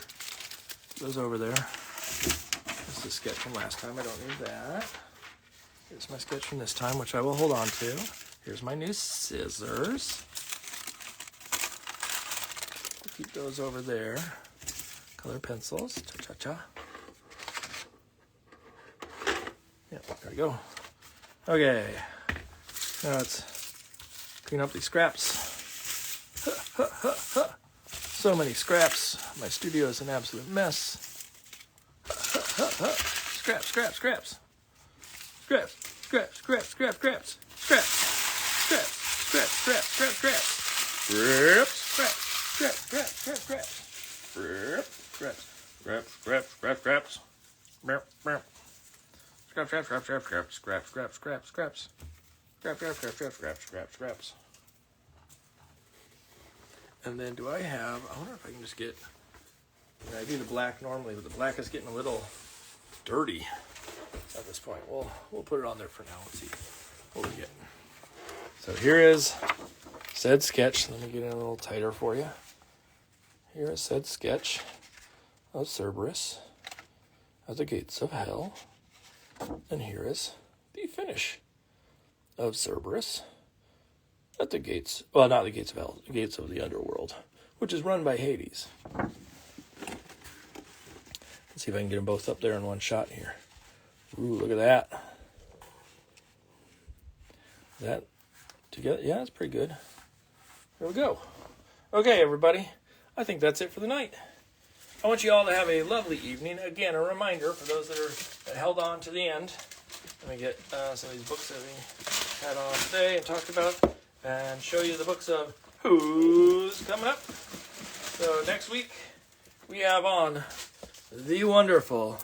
Goes over there. This is a sketch from last time. I don't need that. Here's my sketch from this time, which I will hold on to. Here's my new scissors. Keep those over there. Color pencils. Cha-cha-cha. Yeah, there we go. Okay. Now let's clean up these scraps. So many scraps. My studio is an absolute mess. Scraps, scraps, scraps. Scraps, scraps, scraps, scraps, scraps. Scraps, scraps, scraps, scraps, scraps, scraps. Scraps, scraps. Scrap, scrap, scrap, scrap. Scrap, scrap, scrap, scrap, scraps. Scrap, scrap, scrap, scrap, scrap, scrap, scrap, scrap, scraps. Scrap, scrap, scrap, scrap, scrap, scrap, scraps. And then do I have, I wonder if I can just get, I do the black normally, but the black is getting a little dirty at this point. We'll put it on there for now. Let's see what we get. So here is said sketch. Let me get it a little tighter for you. Here is said sketch of Cerberus at the gates of hell. And here is the finish of Cerberus at the gates, well, not the gates of hell, the gates of the underworld, which is run by Hades. Let's see if I can get them both up there in one shot here. Ooh, look at that. That together, yeah, it's pretty good. There we go. Okay, everybody, I think that's it for the night. I want you all to have a lovely evening. Again, a reminder for those that held on to the end. Let me get some of these books that we had on today and talked about, and show you the books of who's coming up. So next week, we have on the wonderful,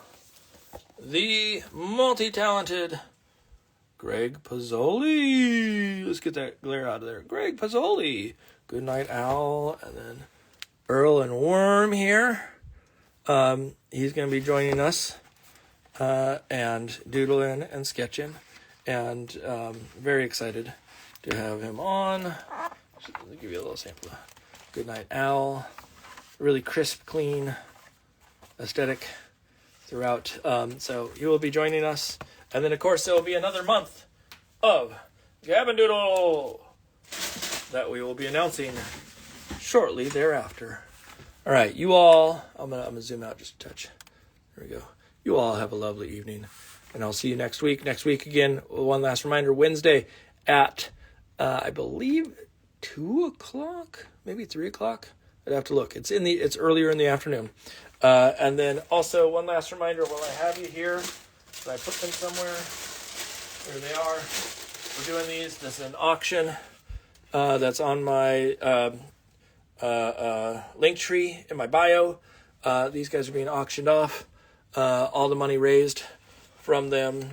the multi-talented Greg Pozzoli. Let's get that glare out of there. Greg Pozzoli. Good Night Owl. And then Earl and Worm here. He's going to be joining us and doodling and sketching. And very excited to have him on. Let me give you a little sample. Good Night Owl. Really crisp, clean aesthetic throughout. So he will be joining us. And then, of course, there will be another month of Gab'n Doodle that we will be announcing shortly thereafter. All right, you all, I'm gonna zoom out just a touch. There we go. You all have a lovely evening, and I'll see you next week. Next week, again, one last reminder, Wednesday at, I believe, 2 o'clock, maybe 3 o'clock. I'd have to look. It's earlier in the afternoon. And then also one last reminder, while I have you here, did I put them somewhere? Here they are. We're doing these. This is an auction that's on my link tree in my bio. These guys are being auctioned off. All the money raised from them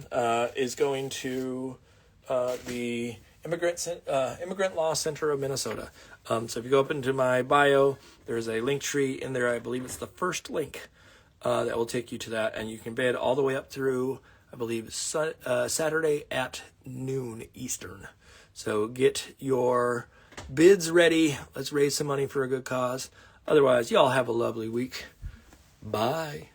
is going to the Immigrant Law Center of Minnesota. So if you go up into my bio, there's a link tree in there. I believe it's the first link that will take you to that, and you can bid all the way up through, I believe, Saturday at noon Eastern. So get your bids ready. Let's raise some money for a good cause. Otherwise, y'all have a lovely week. Bye.